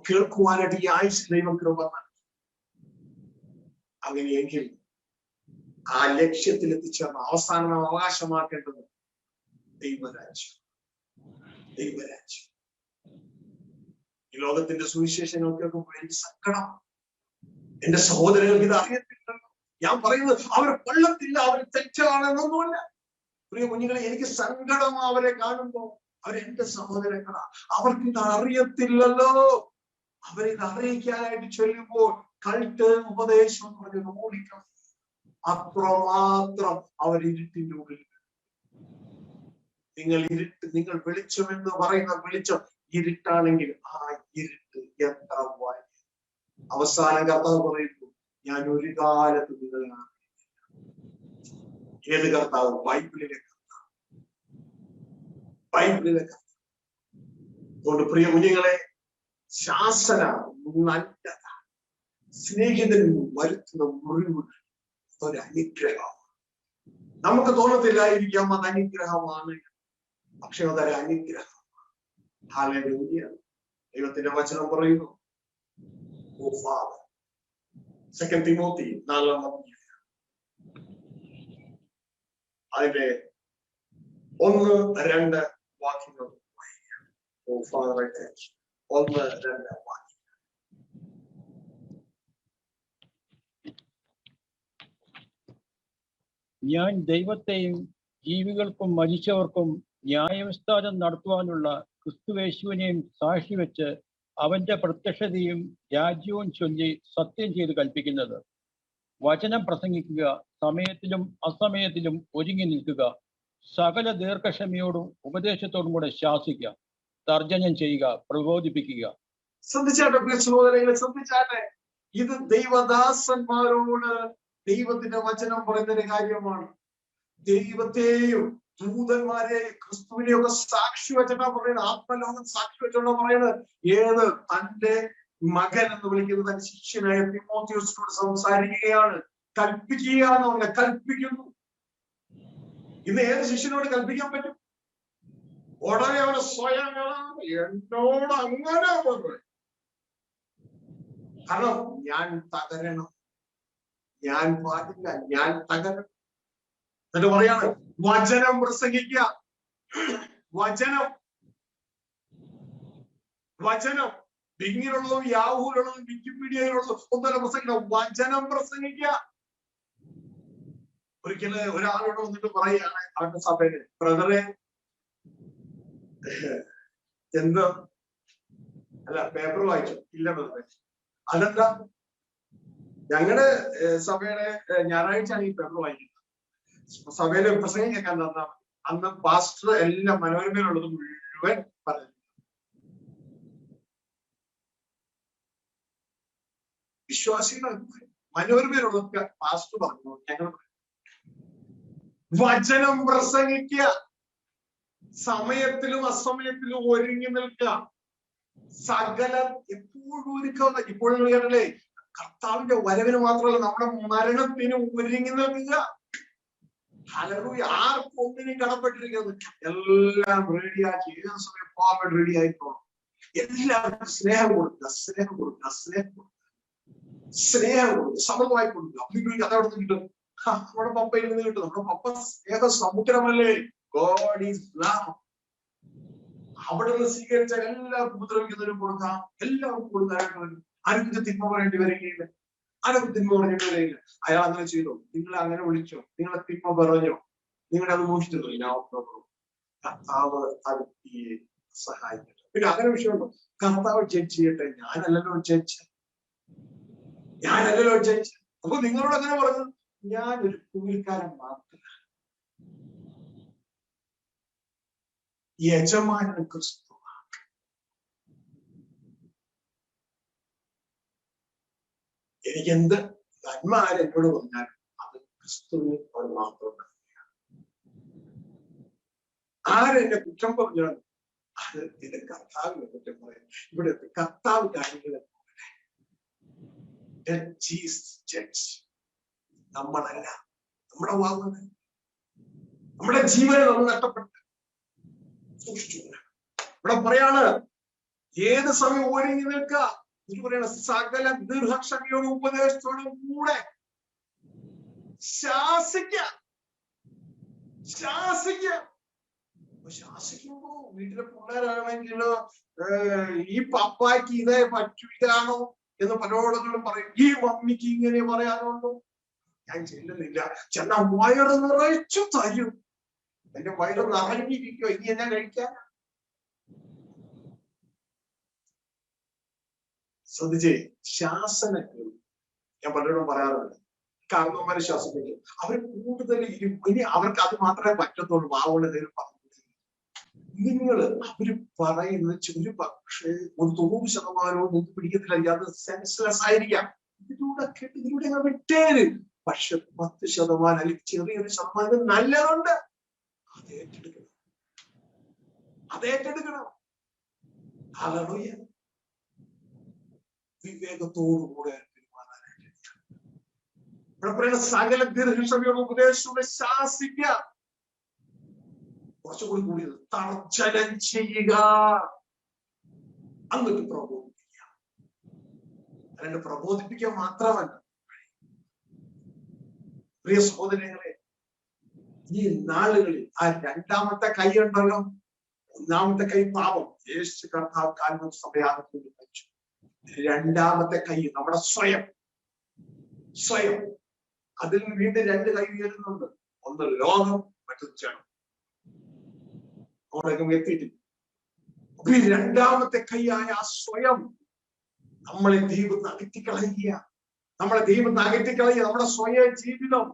കേൾക്കുവാനായിട്ട് ഈ ആയുസ് ദൈവം കൃപ നൽകി. അങ്ങനെയെങ്കിൽ ആ ലക്ഷ്യത്തിൽ എത്തിച്ചേർന്ന് അവസാനം അവകാശമാക്കേണ്ടത് ദൈവരാജ്യം. ദൈവരാജ്യം. ഈ ലോകത്തിന്റെ സുവിശേഷങ്ങൾ കേൾക്കുമ്പോൾ എനിക്ക് സങ്കടം. എന്റെ സഹോദരങ്ങൾക്ക് ഇത് അറിയത്തില്ലല്ലോ. ഞാൻ പറയുന്നത് അവർ കൊള്ളത്തില്ല, അവർ തെറ്റാണെന്നൊന്നുമല്ല. പ്രിയ കുഞ്ഞുങ്ങളെ, എനിക്ക് സങ്കടം അവരെ കാണുമ്പോൾ. അവരെന്റെ സഹോദരങ്ങളാ. അവർക്കിത് അറിയത്തില്ലല്ലോ. അവരിത് അറിയിക്കാനായിട്ട് ചൊല്ലുമ്പോൾ കൾട്ട് ഉപദേശം പറഞ്ഞ് ഓടിക്കണം. അത്രമാത്രം അവരിരുട്ടിന്റെ ഉള്ളിൽ. നിങ്ങൾ വെളിച്ചമെന്ന് പറയുന്ന വെളിച്ചം ഇരുട്ടാണെങ്കിൽ ആ ഇരുട്ട് എത്ര വലിയ. അവസാനം കർത്താവ് പറയുന്നു, ഞാൻ ഒരു കാലത്ത് നിങ്ങളെ ഏത് കർത്താവ്? ബൈബിളിലെ കർത്താവ്. ബൈബിളിലെ കർത്താവ്. അതുകൊണ്ട് പ്രിയ കുഞ്ഞുങ്ങളെ, ശാസന നല്ലതാണ്. സ്നേഹിതൻ വരുത്തുന്ന മുറിവുകൾ ഒരു അനുഗ്രഹമാണ്. നമുക്ക് തോന്നത്തില്ലായിരിക്കാം അത് അനുഗ്രഹമാണ്, പക്ഷെ അതൊരു അനുഗ്രഹം. ഹല്ലേലൂയ. ദൈവത്തിന്റെ വചനം പറയുന്നു, ഓ ഫാദർ, 2 തിമോത്തി 4 അതിന്റെ 1-2 വാക്യങ്ങൾ. ഓ ഫാദർ, 1-2 വാക്യം. ഞാൻ ദൈവത്തെയും ജീവികൾക്കും മരിച്ചവർക്കും ന്യായവിസ്താരം നടത്തുവാനുള്ള ക്രിസ്തുയേശുവിനെയും സാക്ഷി വെച്ച് അവന്റെ പ്രത്യക്ഷതയും രാജ്യവും ചൊല്ലി സത്യം ചെയ്ത് കൽപ്പിക്കുന്നത്, വചനം പ്രസംഗിക്കുക, സമയത്തിലും അസമയത്തിലും ഒരുങ്ങി നിൽക്കുക, സകല ദീർഘക്ഷമയോടും ഉപദേശത്തോടും കൂടെ ശാസിക്കുക, തർജ്ജനം ചെയ്യുക, പ്രബോധിപ്പിക്കുക. ശ്രദ്ധിച്ചാട്ടെ പ്രിയ സഹോദരങ്ങളെ, ശ്രദ്ധിച്ചാട്ടെ. ഇത് ദൈവദാസന്മാരോട് ദൈവത്തിന്റെ വചനം പറയുന്നൊരു കാര്യമാണ്. ദൈവത്തെയും ദൂതന്മാരെ ക്രിസ്തുവിനെയൊക്കെ സാക്ഷി വെച്ചിട്ടാ പറയുന്നത്. ആത്മലോകം സാക്ഷി വെച്ചോണ്ടാ പറയുന്നത്. ഏത്? തന്റെ മകൻ എന്ന് വിളിക്കുന്നത് തന്റെ ശിഷ്യനായ തിമോത്തിയോസിനോട് സംസാരിക്കുകയാണ്. കൽപ്പിക്കുകയാണെന്ന് പറഞ്ഞ കൽപ്പിക്കുന്നു. ഇന്ന് ഏത് ശിഷ്യനോട് കൽപ്പിക്കാൻ പറ്റും? ഉടനെ അവന് സ്വയം എന്നോട് അങ്ങനെ പറഞ്ഞു. കാരണം ഞാൻ തകരണം, ഞാൻ പാടില്ല, ഞാൻ തകരണം. എന്നിട്ട് പറയാണ് വചനം പ്രസംഗിക്കുക. വചനം വചനം ബിങ്ങിലുള്ളതും യാഹൂലുള്ളതും വിക്കിപീഡിയയിലുള്ളതും ഒന്നല്ല പ്രസംഗിക്കണം. വചനം പ്രസംഗിക്കുക. ഒരിക്കല് ഒരാളോട് വന്നിട്ട് പറയുകയാണ് അവന്റെ സഭയില്, ബ്രദറെ എന്ത് അല്ല പേപ്പർ വായിച്ചു? ഇല്ല ബ്രദറെ. അതെന്താ? ഞങ്ങളുടെ സഭയുടെ ഞായറാഴ്ചയാണ് ഈ പേപ്പർ വായിക്കുന്നത്. സഭയിലെ പ്രസംഗം കേൾക്കാൻ തന്നാ അന്ന് പാസ്റ്റർ എല്ലാം മനോരമയിലുള്ളത് മുഴുവൻ പറഞ്ഞു. വിശ്വാസികൾ മനോരമയിലുള്ളതൊക്കെ പാസ്റ്റർ പറഞ്ഞു. ഞങ്ങൾ വചനം പ്രസംഗിക്കുക, സമയത്തിലും അസമയത്തിലും ഒരുങ്ങി നിൽക്കുക, സകല എപ്പോഴും ഒരുക്കുക. ഇപ്പോഴും കേട്ടല്ലേ, കർത്താവിന്റെ വരവിന് മാത്രമല്ല നമ്മുടെ മരണത്തിനും ഒരുങ്ങി നിൽക്കുക. ഹല്ലേലൂയ. ആർക്കും ഒന്നിനും കടപ്പെട്ടിരിക്കുന്നത് എല്ലാം റെഡിയാക്കി ഏത് സമയം പോകാൻ വേണ്ടി റെഡി ആയിക്കോളും. എല്ലാവർക്കും സ്നേഹം കൊടുക്കുക, സ്നേഹം കൊടുക്കുക, സ്നേഹം കൊടുക്കുക, സ്നേഹം കൊടുക്കുക, സമൃദ്ധമായി കൊടുക്കുക. അപ്പൊ കഥ അവിടെ നിന്ന് കിട്ടും. നമ്മുടെ പപ്പയിൽ നിന്ന് കിട്ടും. നമ്മുടെ പപ്പ സ്നേഹ സമുദ്രമല്ലേ. God is love. അവിടെ നിന്ന് സ്വീകരിച്ച എല്ലാവർക്കും ഉപദ്രവിക്കുന്നവരും കൊടുക്കാം, എല്ലാവർക്കും കൊടുക്കാനായിട്ട് വരും. ആരും തിന്മ പറയേണ്ടി വരികയില്ല. ആരും തിന്മ പറയേണ്ടി വരികയില്ല. അയാൾ അങ്ങനെ ചെയ്തോ, നിങ്ങൾ അങ്ങനെ വിളിച്ചോ, നിങ്ങളെ തിന്മ പറഞ്ഞോ, നിങ്ങളുടെ അത് മോഷ്ടിച്ചോ, കർത്താവ് ആ വ്യക്തിയെ സഹായിക്കട്ടെ. പിന്നെ അങ്ങനെ വിഷയമുണ്ടോ? കർത്താവ് ജഡ്ജ് ചെയ്യട്ടെ, ഞാനല്ലല്ലോ ജഡ്ജ്. അപ്പൊ നിങ്ങളോട് അങ്ങനെ പറഞ്ഞു, ഞാനൊരു കൂലിക്കാരൻ മാത്രമല്ല, യജമാനൻ ക്രിസ്തു. എനിക്കെന്ത് നന്മ ആരെന്നോട് പറഞ്ഞാലും അത് ക്രിസ്തുവിന് അവർ മാത്രം. ആരെന്നെ കുറ്റം പറഞ്ഞാലും അത് എന്റെ കർത്താവിനെ കുറ്റം പറയും. ഇവിടെ കർത്താവ് കാര്യങ്ങൾ നമ്മളല്ല, നമ്മുടെ വാങ്ങുന്നത്, നമ്മുടെ ജീവനെ നമ്മൾ നഷ്ടപ്പെട്ടു സൂക്ഷിച്ചു. ഇവിടെ പറയാണ്, ഏത് സമയം ഒരുങ്ങി നിൽക്കുക. ഇത് പറയണ സകല ദീർഘക്ഷമയോടും ഉപദേശത്തോടും കൂടെ ശാസിക്കുമ്പോ വീട്ടിലെ പിള്ളേരാണെങ്കിലോ ഈ പപ്പായ്ക്ക് ഇതേ പറ്റൂലാണോ എന്ന് പലരോടും പറയും. ഈ മമ്മിക്ക് ഇങ്ങനെ പറയാനുണ്ടോ? ഞാൻ ചെല്ലുന്നില്ല. ചെന്നാ വയറ് നിറച്ചു തരും. എന്റെ വയറ് നിറഞ്ഞിരിക്കോ, ഇനി എന്നാ കഴിക്കാൻ? ശ്രദ്ധിച്ചേ, ശാസനങ്ങൾ ഞാൻ പലരോടും പറയാറുണ്ട്. കാരണവന്മാരെ ശാസിപ്പിക്കും. അവർ കൂടുതൽ ഇനി അവർക്ക് അത് മാത്രമേ പറ്റത്തുള്ളൂ. വാവുകൾ എന്തെങ്കിലും പറഞ്ഞു. നിങ്ങൾ അവര് പറയുന്നത് ഒരു പക്ഷേ ഒരു 90% നിങ്ങൾക്ക് പിടിക്കത്തില്ല, അത് സെൻസ്ലെസ് ആയിരിക്കാം. ഇതിലൂടെ വിട്ടേര്. പക്ഷെ 10% അല്ലെങ്കിൽ ചെറിയൊരു ശതമാനം നല്ലതുണ്ട്. അതേറ്റെടുക്കണം. ഹല്ലേലൂയ. വിവേകത്തോടുകൂടെ പെരുമാറാനായിട്ട് ഇവിടെ പറയുന്ന സകല ദീർഘക്ഷമയോടും ഉപദേശത്തോടെ ശാസിക്കുക. കുറച്ചുകൂടി കൂടി തർജ്ജനം ചെയ്യുക, എന്നിട്ട് പ്രബോധിപ്പിക്കുക. അല്ലാണ്ട് പ്രബോധിപ്പിക്കുക മാത്രമല്ല. പ്രിയ സഹോദരങ്ങളെ, ഈ നാളുകളിൽ ആ രണ്ടാമത്തെ കൈ ഉണ്ടല്ലോ. ഒന്നാമത്തെ കൈ പാപം, യേശു കർത്താവ് കാൽവരി സമയാകത്തിൽ വെച്ചു. രണ്ടാമത്തെ കൈ നമ്മുടെ സ്വയം. അതിൽ വീണ്ടും രണ്ട് കൈ ഉയരുന്നുണ്ട്. ഒന്ന് ലോകം, മറ്റൊന്ന് ജനം. അവിടേക്കും എത്തിയിട്ടില്ല. അപ്പൊ ഈ രണ്ടാമത്തെ കൈയായ ആ സ്വയം നമ്മളെ ദൈവത്തിന് അകറ്റിക്കളയുക. നമ്മുടെ സ്വയ ജീവിതം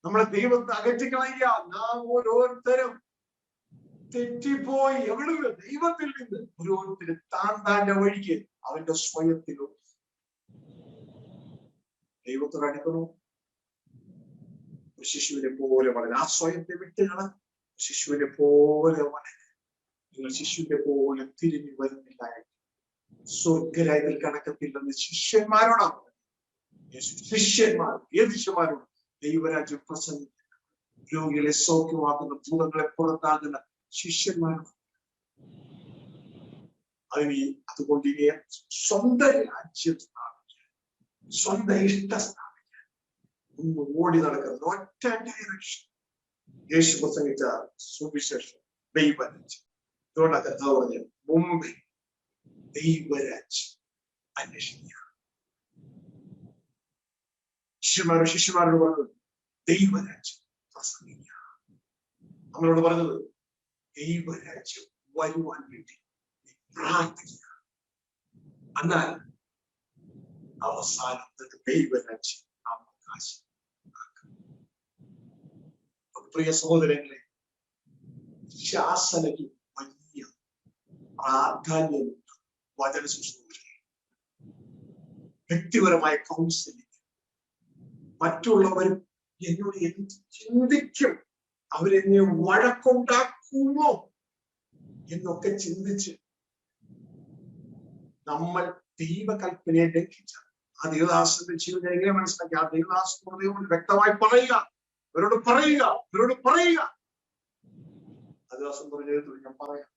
നമ്മളെ ദൈവത്തിന് അകറ്റിക്കളയുക. നാം ഓരോരുത്തരും തെറ്റിപ്പോയി എവിടെ ദൈവത്തിൽ നിന്ന് ഓരോരുത്തരും താൻ്റെ വഴിക്ക് അവന്റെ സ്വയത്തിലും ദൈവത്തോട് അടുക്കണോ. ശിശുവിനെ പോലെ വളരെ ആ സ്വയത്തെ വിട്ടുകള. ശിശുവിനെ പോലെ വളരെ നിങ്ങൾ ശിശുവിനെ പോലെ തിരിഞ്ഞു വരുന്നില്ല, സ്വർഗരാജ്യത്തിൽ കടക്കത്തില്ലെന്ന് ശിഷ്യന്മാരോടാണ്. ശിഷ്യന്മാർ ഏത് ശിഷ്യന്മാരോട്? ദൈവരാജ്യം പ്രസംഗിക്കുന്ന, രോഗികളെ സൗഖ്യമാക്കുന്ന, ഭൂതങ്ങളെ പുറത്താകുന്ന ശിഷ്യന്മാരോട്. അതുകൊണ്ട് ഇനി സ്വന്തം രാജ്യം സ്ഥാപിക്കാൻ, സ്വന്തം ഇഷ്ട സ്ഥാപിക്കാൻ ഒന്ന് ഓടി നടക്കുന്നത് ഒറ്റ ഡയറക്ഷൻ. യേശു പ്രസംഗിച്ച സുവിശേഷം ദൈവരാജ്യം. അതുകൊണ്ടാണ് കർത്താവ് പറഞ്ഞത്, മുമ്പേ ദൈവരാജ്യം അന്വേഷിക്കുക. ശിഷ്യന്മാരോട് പറഞ്ഞത് ദൈവരാജ്യം പ്രസംഗിക്കുക. നമ്മളോട് പറഞ്ഞത് ദൈവരാജ്യം വരുവാൻ വേണ്ടി പ്രാർത്ഥിക്കുക. എന്നാൽ അവസാനത്തെ ദൈവരാജ്യം അവകാശം. പ്രിയ സഹോദരങ്ങളെ, ശാസനയ്ക്ക് വലിയ പ്രാധാന്യമുണ്ട്. വചന ശുശ്രൂഷ, വ്യക്തിപരമായ കൗൺസിലിംഗ്, മറ്റുള്ളവർ എന്നോട് എന്ത് ചിന്തിക്കും, അവരെന്നെ വഴക്കുണ്ടാക്കുമോ എന്നൊക്കെ ചിന്തിച്ച് നമ്മൾ ദൈവകൽപ്പനയെ ലംഘിച്ച ആ ദൈവദാസന്റെ ജീവിതം എങ്ങനെ മനസ്സിലാക്കി? ആ ദൈവദാസനോട് വ്യക്തമായി പറയുക, ഇവരോട് പറയുക. ആ ദിവസം പറഞ്ഞത് ഞാൻ പറയാം.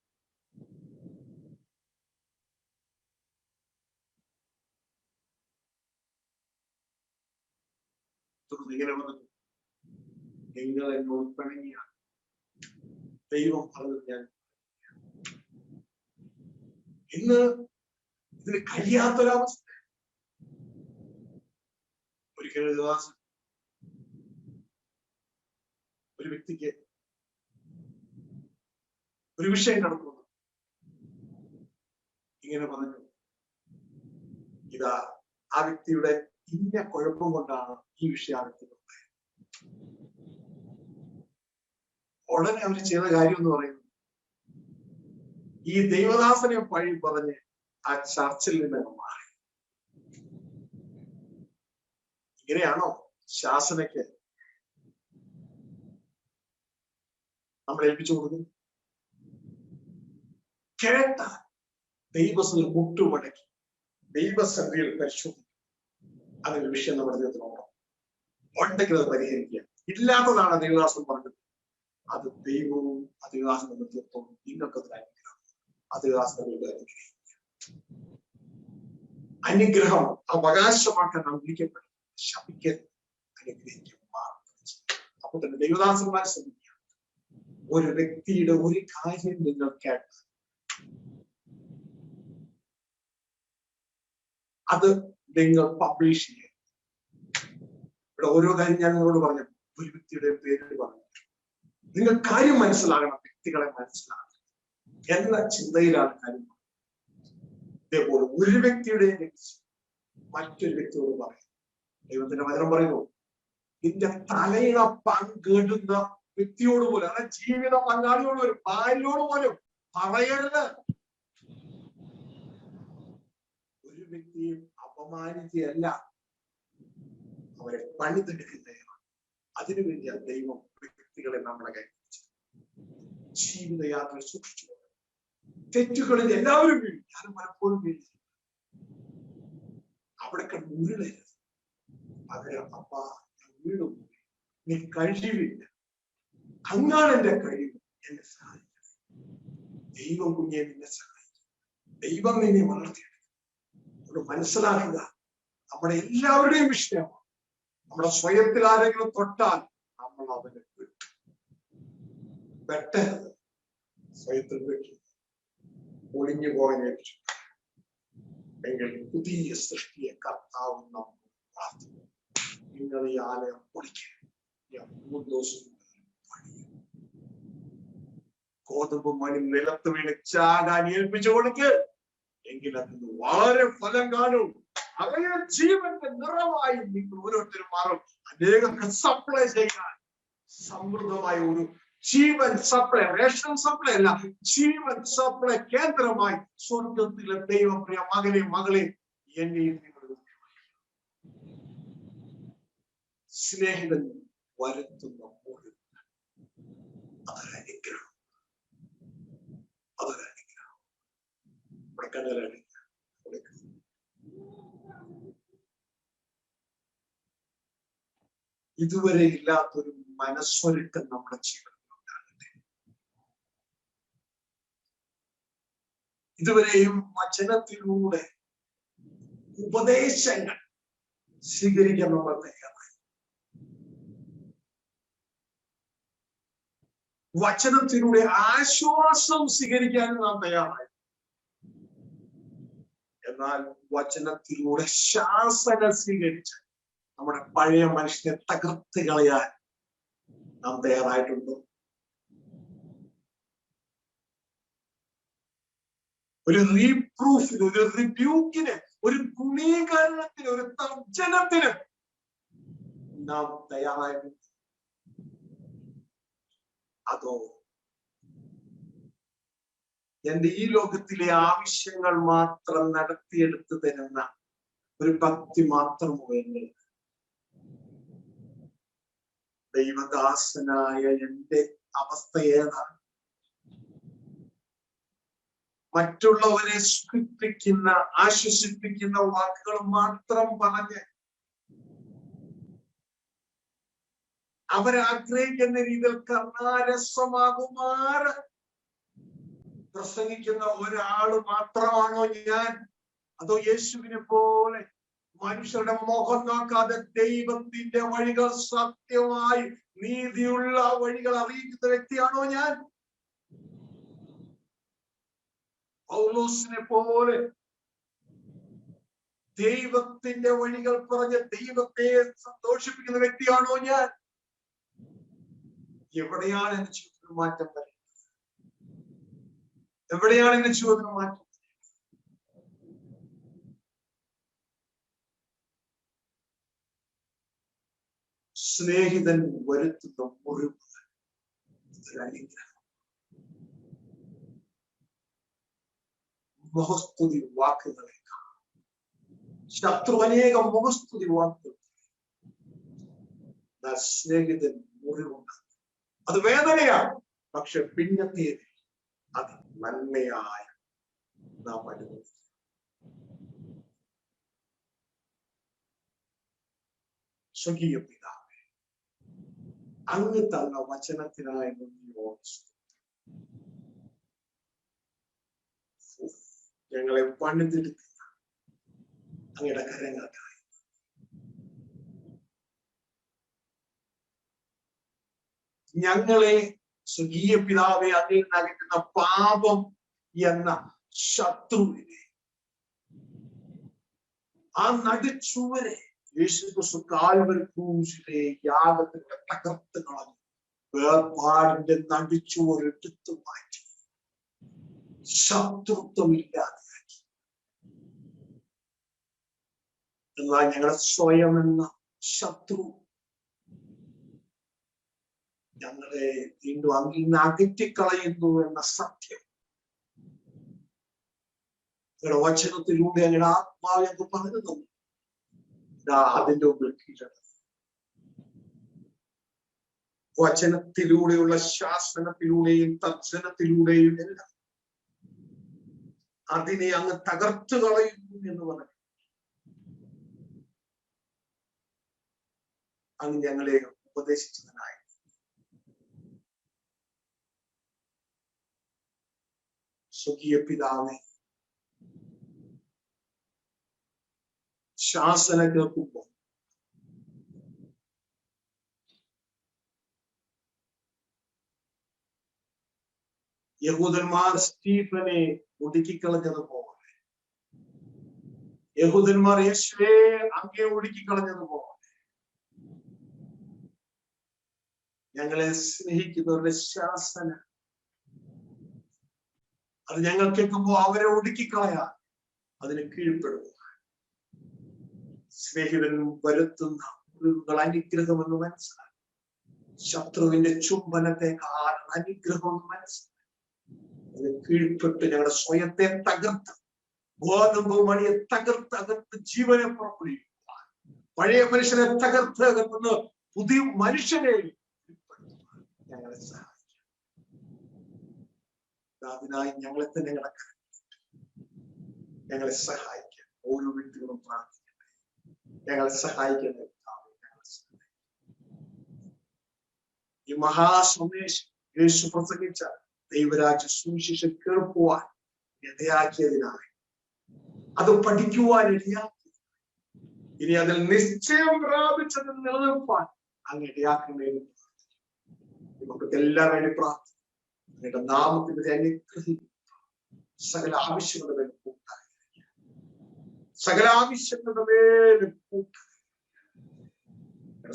ഇങ്ങനെ പറഞ്ഞു, നിങ്ങൾ എന്നോട് പിണങ്ങിയ ദൈവം പറഞ്ഞത് ഞാൻ ഇന്ന് ഇതിന് കഴിയാത്തൊരവസ്ഥ. ഒരിക്കലും ദേവദാസൻ ഒരു വ്യക്തിക്ക് ഒരു വിഷയം കടക്കുന്നു. ഇങ്ങനെ പറഞ്ഞു, ഇതാ ആ വ്യക്തിയുടെ ഇന്ന കുഴപ്പം കൊണ്ടാണ് ഈ വിഷയം ആ വ്യക്തി. ഉടനെ അവർ ചെയ്ത കാര്യം എന്ന് പറയുന്നത്, ഈ ദൈവദാസനെ പഴി പറഞ്ഞ് ആ ചർച്ചിൽ നിന്ന് മാറി. ഇങ്ങനെയാണോ ശാസനയ്ക്ക് നമ്മൾ ഏൽപ്പിച്ചു കൊടുക്കുന്നത്? കേട്ടാൽ ദൈവസത്തിൽ മുട്ടുമടക്കി ദൈവസന്നിധിയിൽ പരിശോധിക്കും. അങ്ങനെ വിഷയം നമ്മുടെ ജീവിതത്തിലുണ്ടോ? ഉണ്ടെങ്കിൽ അത് പരിഹരിക്കുക. ഇല്ലാത്തതാണ് ദൈവദാസൻ പറഞ്ഞത്. അത് ദൈവവും അധികാസനും തീർത്തും നിങ്ങൾക്കത് അനുഗ്രഹം. അധികാസനങ്ങളുടെ അനുഗ്രഹം അവകാശമാക്കാൻ നാം വിളിക്കപ്പെടും. ശപിക്കരുത്, അനുഗ്രഹിക്കും മാത്രം. അപ്പൊ തന്നെ ദൈവദാസന്മാരെ ശ്രമിക്കുക. ഒരു വ്യക്തിയുടെ ഒരു കാര്യം നിങ്ങൾ കേട്ടാൽ അത് നിങ്ങൾ പബ്ലിഷ് ചെയ്യുക. ഇവിടെ ഓരോ കാര്യം ഞാൻ നിങ്ങളോട് പറഞ്ഞു, ഒരു വ്യക്തിയുടെ പേര് പറഞ്ഞു. നിങ്ങൾ കാര്യം മനസ്സിലാകണം, വ്യക്തികളെ മനസ്സിലാകണം എന്ന ചിന്തയിലാണ് കാര്യം. ഇതേപോലെ ഒരു വ്യക്തിയുടെയും മറ്റൊരു വ്യക്തിയോട് പറയും. ദൈവത്തിന്റെ വചനം പറയുന്നു, നിന്റെ തലയിണ പങ്കിടുന്ന വ്യക്തിയോട് പോലും, അതായത് ജീവിത പങ്കാളിയോട് പോലും, ഭാര്യയോട് പോലും പറയരുത്. ഒരു വ്യക്തിയും അപമാനിക്കുകയല്ല, അവരെ പണിതെടുക്കുന്നതാണ്. അതിനുവേണ്ടിയാണ് ദൈവം വ്യക്തികളെ നമ്മളെ കൈവരിച്ചു. ജീവിതയാത്ര സൂക്ഷിച്ചു. തെറ്റുകളിൽ എല്ലാവരും വീഴും, ഞാനും പലപ്പോഴും വീഴും. അവിടെ ഉരുളരുത്. പകരം അപ്പ വീണു, നീ കഴിവില്ല, അങ്ങാണ് എന്റെ കഴിവ്, എന്നെ സഹായിക്കണം. ദൈവം കുഞ്ഞെ നിന്നെ സഹായിക്കും. ദൈവം നിന്നെ വളർത്തിയെടുക്കും. മനസ്സിലാക്കുക, നമ്മുടെ എല്ലാവരുടെയും വിഷയമാണ്. നമ്മുടെ സ്വയത്തിൽ ആരെങ്കിലും തൊട്ടാൽ നമ്മൾ അവനെ വിട്ടു വെട്ടരുത്. സ്വയത്തിൽ വെട്ടു ഒളിഞ്ഞു പോകാൻ എങ്കിൽ പുതിയ സൃഷ്ടിയെ കർത്താവ് നമുക്ക് പ്രാർത്ഥിക്കും. നിങ്ങൾ ഈ ആലയം പൊളിക്കുക. ഗോതമ്പ് മണി നിലത്ത് വീണ് ചാകാൻ ഏൽപ്പിച്ചു കൊടുക്ക്. എങ്കിൽ അതിന് വളരെ ഫലം കാണും. അവയെ ജീവന്റെ നിറമായി നിങ്ങൾ ഓരോരുത്തരും മാറും. അനേകർക്ക് സപ്ലൈ ചെയ്യാൻ സമൃദ്ധമായ ഒരു ജീവൻ സപ്ലൈ, റേഷൻ സപ്ലൈ അല്ല, ജീവൻ സപ്ലൈ കേന്ദ്രമായി സ്വർഗത്തിലെ ദൈവപ്രിയ മകനെയും മകളെയും എന്നെയും നിങ്ങൾ സ്നേഹിതൻ വരുത്തുന്ന പോലും അതൊരനുഗ്രഹം. അതൊരനുഗ്രഹം. ഇവിടെ കണ്ടൊരനുഗ്രഹം. ഇതുവരെ ഇല്ലാത്തൊരു മനസ്സൊരുക്കം നമ്മുടെ ജീവിതത്തിൽ ഉണ്ടാകട്ടെ. ഇതുവരെയും വചനത്തിലൂടെ ഉപദേശങ്ങൾ സ്വീകരിക്കാൻ നമ്മൾ തയ്യാറായി. വചനത്തിലൂടെ ആശ്വാസം സ്വീകരിക്കാനും നാം തയ്യാറായി. എന്നാൽ വചനത്തിലൂടെ ശാസന സ്വീകരിച്ച് നമ്മുടെ പഴയ മനുഷ്യനെ തകർത്ത് കളയാൻ നാം തയ്യാറായിട്ടുണ്ടോ? ഒരു റീപ്രൂഫിന്, ഒരു റിബ്യൂക്കിന്, ഒരു ഗുണീകരണത്തിന്, ഒരു തർജനത്തിന് നാം തയ്യാറായിട്ടുണ്ട്. അതോ എന്റെ ഈ ലോകത്തിലെ ആവശ്യങ്ങൾ മാത്രം നടത്തിയെടുത്തു തരുന്ന ഒരു ഭക്തി മാത്രമോ എന്നെ? ദൈവദാസനായ എന്റെ അവസ്ഥ ഏതാണ്? മറ്റുള്ളവരെ സുഖിപ്പിക്കുന്ന, ആശ്വസിപ്പിക്കുന്ന വാക്കുകൾ മാത്രം പറഞ്ഞ് അവരാഗ്രഹിക്കുന്ന രീതിയിൽ കർണാരസമാകുമാറ് പ്രസംഗിക്കുന്ന ഒരാള് മാത്രമാണോ ഞാൻ? അതോ യേശുവിനെ പോലെ മനുഷ്യരുടെ മുഖം നോക്കാതെ ദൈവത്തിന്റെ വഴികൾ സത്യമായി നീതിയുള്ള വഴികൾ അറിയിക്കുന്ന വ്യക്തിയാണോ ഞാൻ? പൗലോസിനെ പോലെ ദൈവത്തിന്റെ വഴികൾ പറഞ്ഞ് ദൈവത്തെ സന്തോഷിപ്പിക്കുന്ന വ്യക്തിയാണോ ഞാൻ? എവിടെയാണ് എന്റെ ജീവിതത്തിൽ മാറ്റം വരുന്നത്? എവിടെയാണ് എന്റെ ജീവിതത്തിൽ മാറ്റം? സ്നേഹിതൻ വരുത്തുന്ന മുറിവ് അനുഗ്രഹം. മുഖസ്തുതി വാക്കുകളേക്കാൾ ശത്രു അനേകം മുഖസ്തുതി വാക്കുകൾ. സ്നേഹിതൻ മുറിവുണ്ട്. അത് വേദനയാണ്. പക്ഷെ പിന്നത്തേത് അത് നന്മയായ നാം അനുഭവിക്കും. സ്വകീയ പിതാവേ, അങ്ങ് തന്ന വചനത്തിനായി ഞങ്ങളെ പണിതെടുക്കുന്ന അങ്ങയുടെ കരങ്ങൾക്കായി ഞങ്ങളെ സ്വകീയ പിതാവെ അതിൽ നകറ്റുന്ന പാപം എന്ന ശത്രുവിനെ, ആ നടുച്ചുവരെ യേശുക്രിസ്തു കാൽവരി ക്രൂശിലെ യാഗത്തിന്റെ തകർത്ത് കളഞ്ഞു. വേർപാടിന്റെ നടുച്ചുവർ എടുത്തു മാറ്റി, ശത്രുത്വമില്ലാതെയാക്കി. എന്നാൽ ഞങ്ങളെ സ്വയം എന്ന ശത്രു ഞങ്ങളെ വീണ്ടും അങ്ങിൽ നിന്ന് അകറ്റിക്കളയുന്നു എന്ന സത്യം ഞങ്ങളുടെ വചനത്തിലൂടെ ഞങ്ങളുടെ ആത്മാവ് ഞങ്ങൾക്ക് പറഞ്ഞു തന്നു. അതിന്റെ മുമ്പിൽ കീഴടങ്ങി. വചനത്തിലൂടെയുള്ള ശാസനത്തിലൂടെയും തർജനത്തിലൂടെയും എല്ലാം അതിനെ അങ്ങ് തകർത്തു കളയുന്നു എന്ന് പറഞ്ഞു അങ്ങ് ഞങ്ങളെ ഉപദേശിച്ചതിനായി സ്വകീയ പിതാവേ, ശാസന കേൾക്കുമ്പോൾ യഹൂദന്മാർ സ്റ്റീഫനെ ഒടുക്കിക്കളഞ്ഞതുപോലെ, യഹൂദന്മാർ യേശുവെ അങ്ങേ ഒടുക്കിക്കളഞ്ഞതുപോലെ ഞങ്ങളെ സ്നേഹിക്കുന്നവരുടെ ശാസന അത് ഞങ്ങൾ കേൾക്കുമ്പോൾ അവരെ ഒടുക്കിക്കളയാൻ അതിന് കീഴ്പ്പെടുക. സ്നേഹിതൻ വരുത്തുന്ന മുറിവുകൾ അനുഗ്രഹമെന്ന് മനസ്സിലാക്കി, ശത്രുവിന്റെ ചുംബനത്തെക്കാൾ അനുഗ്രഹമെന്ന് മനസ്സിലാക്കി അതിന് കീഴ്പ്പെട്ട് ഞങ്ങളുടെ സ്വയത്തെ തകർത്ത്, ഗോതമ്പ് മണിയെ തകർത്ത് ജീവനെ പുറപ്പെടുവിക്കുവാൻ, പഴയ മനുഷ്യനെ തകർത്ത് പുതിയ മനുഷ്യനെ ഞങ്ങളെ സഹായിക്കും. അതിനായി ഞങ്ങളെ തന്നെ ഞങ്ങളെ സഹായിക്കാൻ ഓരോ വ്യക്തികളും പ്രാർത്ഥിക്കട്ടെ. ഞങ്ങളെ സഹായിക്കട്ടെ. ഈ മഹാസന്ദേശം യേശു പ്രസംഗിച്ച ദൈവരാജ്യ സുവിശേഷം കേൾക്കുവാൻ ഇടയാക്കിയതിനായി, അത് പഠിക്കുവാൻ ഇടയാക്കി, ഇനി അതിൽ നിശ്ചയം പ്രാപിച്ചത് നിലനിൽപ്പാൻ അങ്ങ് ഇടയാക്കുന്നതിന് നമുക്ക് എല്ലാം വേണ്ടി പ്രാർത്ഥിക്കും. അങ്ങയുടെ നാമത്തിന്റെ അനുഗ്രഹിക്കും. സകല ആവശ്യങ്ങളുടെ കൂട്ടായി, സകല ആവശ്യങ്ങളുടെ മേലും കൂട്ടായി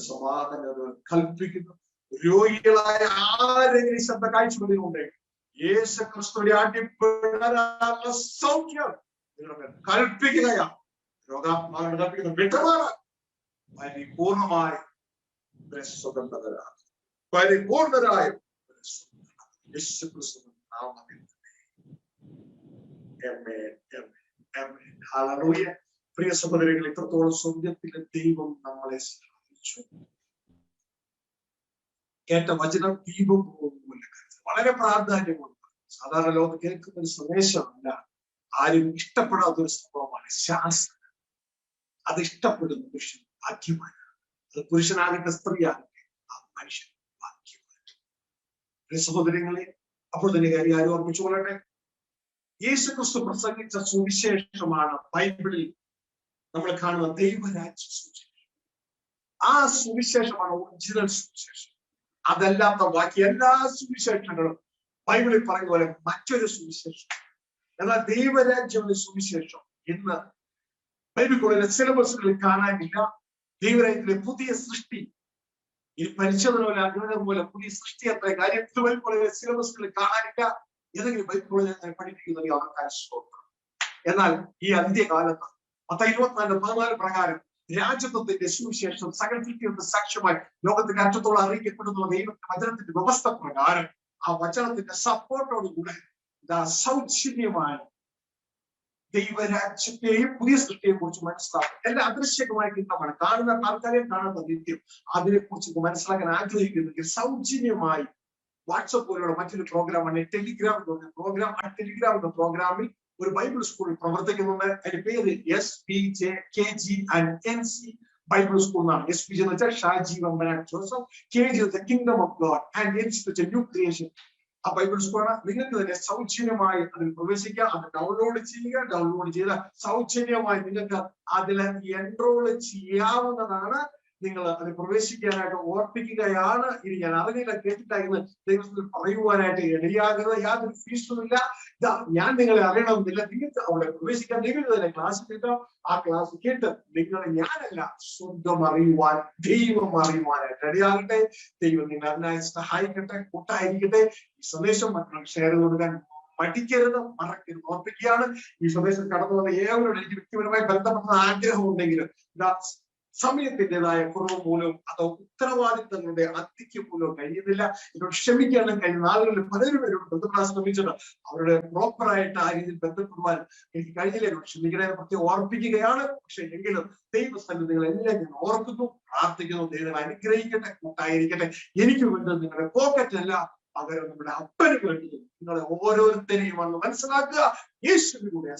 സമാധാനം കൽപ്പിക്കുന്നു. രോഗികളായ ആരെങ്കിലും ശബ്ദ കാഴ്ചപ്പെടുന്നുണ്ടെങ്കിൽ യേശു ക്രിസ്തുവിന്റെ അടിപ്പിണരാനുള്ള സൗഖ്യം നിങ്ങളുടെ കൽപ്പിക്കുകയാണ്. രോഗാത്മാക്കൾ കൽപ്പിക്കുന്ന വിട്ടുമാറാൻ പരിപൂർണമായി സ്വതന്ത്രരാണ്. പരിപൂർണരായ യേശു ക്രിസ്തുവിന്റെ നാമത്തിൽ ഹല്ലേലൂയ. പ്രിയ സഹോദരങ്ങൾ, ഇത്രത്തോളം സ്വർഗ്ഗത്തിലെ ദൈവം നമ്മളെ സഹായിച്ചു. കേട്ട വചനം ദീപം പോലെ വളരെ പ്രാധാന്യമുണ്ട്. സാധാരണ ലോകം കേൾക്കുന്ന ഒരു സന്ദേശമല്ല, ആരും ഇഷ്ടപ്പെടാത്തൊരു സംഭവമാണ് ശാസ്ത്രം. അത് ഇഷ്ടപ്പെടുന്ന പുരുഷൻ ഭാഗ്യമാണ്. അത് പുരുഷനാകട്ടെ സ്ത്രീയാകട്ടെ ആ മനുഷ്യൻ ഭാഗ്യമാണ്. പ്രിയ സഹോദരങ്ങളെ, അപ്പോൾ തന്നെ കാര്യം ആരും ഓർമ്മിച്ചു കൊള്ളട്ടെ, യേശു ക്രിസ്തു പ്രസംഗിച്ച സുവിശേഷമാണ് ബൈബിളിൽ നമ്മൾ കാണുന്ന ദൈവരാജ്യ സുവിശേഷം. ആ സുവിശേഷമാണ് ഒറിജിനൽ സുവിശേഷം. അതല്ലാത്ത ബാക്കി എല്ലാ സുവിശേഷങ്ങളും ബൈബിളിൽ പറയുന്ന പോലെ മറ്റൊരു സുവിശേഷം. എന്നാൽ ദൈവരാജ്യം സുവിശേഷം ഇന്ന് ബൈബിൾ കോളേജിലെ സിലബസുകളിൽ കാണാനില്ല. ദൈവരാജ്യത്തിലെ പുതിയ സൃഷ്ടി, ഈ പരിശോധന പോലെ അഗ്രഹം പോലെ പുതിയ സൃഷ്ടി അത്ര കാര്യം ബൈബിൾ കോളേജിലെ സിലബസുകളിൽ കാണാനില്ല. ഏതെങ്കിലും ബൈബിൾ കോളേജിൽ പഠിപ്പിക്കുന്നത് അവർക്ക്. എന്നാൽ ഈ അന്ത്യകാലത്ത് Matthew 24:14 പ്രകാരം രാജ്യത്വത്തിന്റെ സുവിശേഷം സകല സൃഷ്ടിയുടെ സാക്ഷ്യമായി ലോകത്തിന്റെ അറ്റത്തോളം അറിയിക്കപ്പെടുന്ന ദൈവത്തിന്റെ വചനത്തിന്റെ വ്യവസ്ഥ പ്രകാരം ആ വചനത്തിന്റെ സപ്പോർട്ടോടുകൂടെ സൗജന്യമായി ദൈവരാജ്യത്തെയും പുതിയ സൃഷ്ടിയെ കുറിച്ച് മനസ്സിലാക്കും. എല്ലാം അദൃശ്യമായ കിട്ടമാണ്, കാണുന്ന താൽക്കാലികം കാണുന്ന നിത്യം. അതിനെ കുറിച്ച് മനസ്സിലാക്കാൻ ആഗ്രഹിക്കുന്നെങ്കിൽ സൗജന്യമായി വാട്സപ്പ് പോലുള്ള മറ്റൊരു പ്രോഗ്രാമാണ് ടെലിഗ്രാം എന്ന് പറഞ്ഞ പ്രോഗ്രാം. ആ ടെലിഗ്രാം എന്ന പ്രോഗ്രാമിൽ ഒരു ബൈബിൾ സ്കൂൾ പ്രവർത്തിക്കുന്നുണ്ട്. അതിന്റെ പേര് SPJKG&NC ബൈബിൾ സ്കൂൾ എന്നാണ്. SPJ എന്ന് വെച്ചാൽ Shaji Vembanad Joseph, KG kingdom of God and NC വെച്ചാൽ ന്യൂ ക്രിയേഷൻ. ആ ബൈബിൾ സ്കൂളാണ്. നിങ്ങൾക്ക് തന്നെ സൗജന്യമായി അതിൽ പ്രവേശിക്കാം. അത് ഡൗൺലോഡ് ചെയ്യുക. ഡൗൺലോഡ് ചെയ്ത സൗജന്യമായി നിങ്ങൾക്ക് അതിൽ എൻറോൾ ചെയ്യാവുന്നതാണ്. നിങ്ങൾ അതിൽ പ്രവേശിക്കാനായിട്ട് ഓർപ്പിക്കുകയാണ്. ഇനി ഞാൻ അറിഞ്ഞില്ല കേട്ടിട്ടായിരുന്നു ദൈവത്തിൽ പറയുവാനായിട്ട് ഇടയാകുന്നത്. യാതൊരു ഫീസുമില്ല. ഞാൻ നിങ്ങളെ അറിയണമെന്നില്ല. നിങ്ങൾക്ക് അവിടെ പ്രവേശിക്കാൻ നിങ്ങൾ തന്നെ ക്ലാസ് കേട്ടോ. ആ ക്ലാസ് കേട്ട് നിങ്ങൾ ഞാനല്ല സ്വന്തം അറിയുവാൻ ദൈവം അറിയുവാനായിട്ട് ഇടയാകട്ടെ. ദൈവം നിങ്ങൾ അതിനായി സഹായിക്കട്ടെ, കൂട്ടായിരിക്കട്ടെ. ഈ സന്ദേശം മറ്റുള്ള ഷെയർ കൊടുക്കാൻ പഠിക്കരുത്, മറക്കരുത്. ഓർപ്പിക്കുകയാണ്. ഈ സന്ദേശം കടന്നു വന്ന ഏവരോട് എനിക്ക് വ്യക്തിപരമായി ബന്ധപ്പെട്ട ആഗ്രഹമുണ്ടെങ്കിലും സമയത്തിൻ്റെതായ കുറവ് മൂലവും അതോ ഉത്തരവാദിത്തങ്ങളുടെ അധികം മൂലവും കഴിയുന്നില്ല. എന്നോട് ക്ഷമിക്കാനും കഴിയുന്ന ആളുകളിൽ പലരും പേരോട് ബന്ധപ്പെടാൻ ശ്രമിച്ചിട്ട് അവരുടെ പ്രോപ്പറായിട്ട് ആ രീതിയിൽ ബന്ധപ്പെടുവാൻ എനിക്ക് കഴിഞ്ഞില്ല. എന്നോട് ക്ഷമിക്കണേ പ്രത്യേകം ഓർപ്പിക്കുകയാണ്. പക്ഷെ എങ്കിലും ദൈവസ്ഥലം നിങ്ങൾ എല്ലാം ഞാൻ ഓർക്കുന്നു, പ്രാർത്ഥിക്കുന്നു. ദൈവം അനുഗ്രഹിക്കട്ടെ, കൂട്ടായിരിക്കട്ടെ. എനിക്ക് വേണ്ടത് നിങ്ങളുടെ പോക്കറ്റല്ല, പകരം നമ്മുടെ അപ്പന് വേണ്ടത് നിങ്ങളെ ഓരോരുത്തരെയും വന്ന് മനസ്സിലാക്കുക. യേശുവിലൂടെ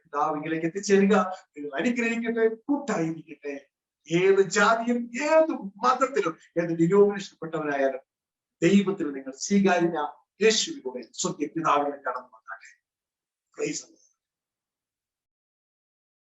പിതാവിലേക്ക് എത്തിച്ചേരുക. നിങ്ങൾ അനുഗ്രഹിക്കട്ടെ, കൂട്ടായിരിക്കട്ടെ. ഏത് ജാതിയും ഏത് മതത്തിലും ഏത് ഡിനോമിനേഷൻപ്പെട്ടവരായാലും ദൈവത്തിൽ നിങ്ങൾ സ്വീകാര്യ യേശുവിലൂടെ സത്യപിതാവിനെ കടന്നു വന്നാട്ടെ.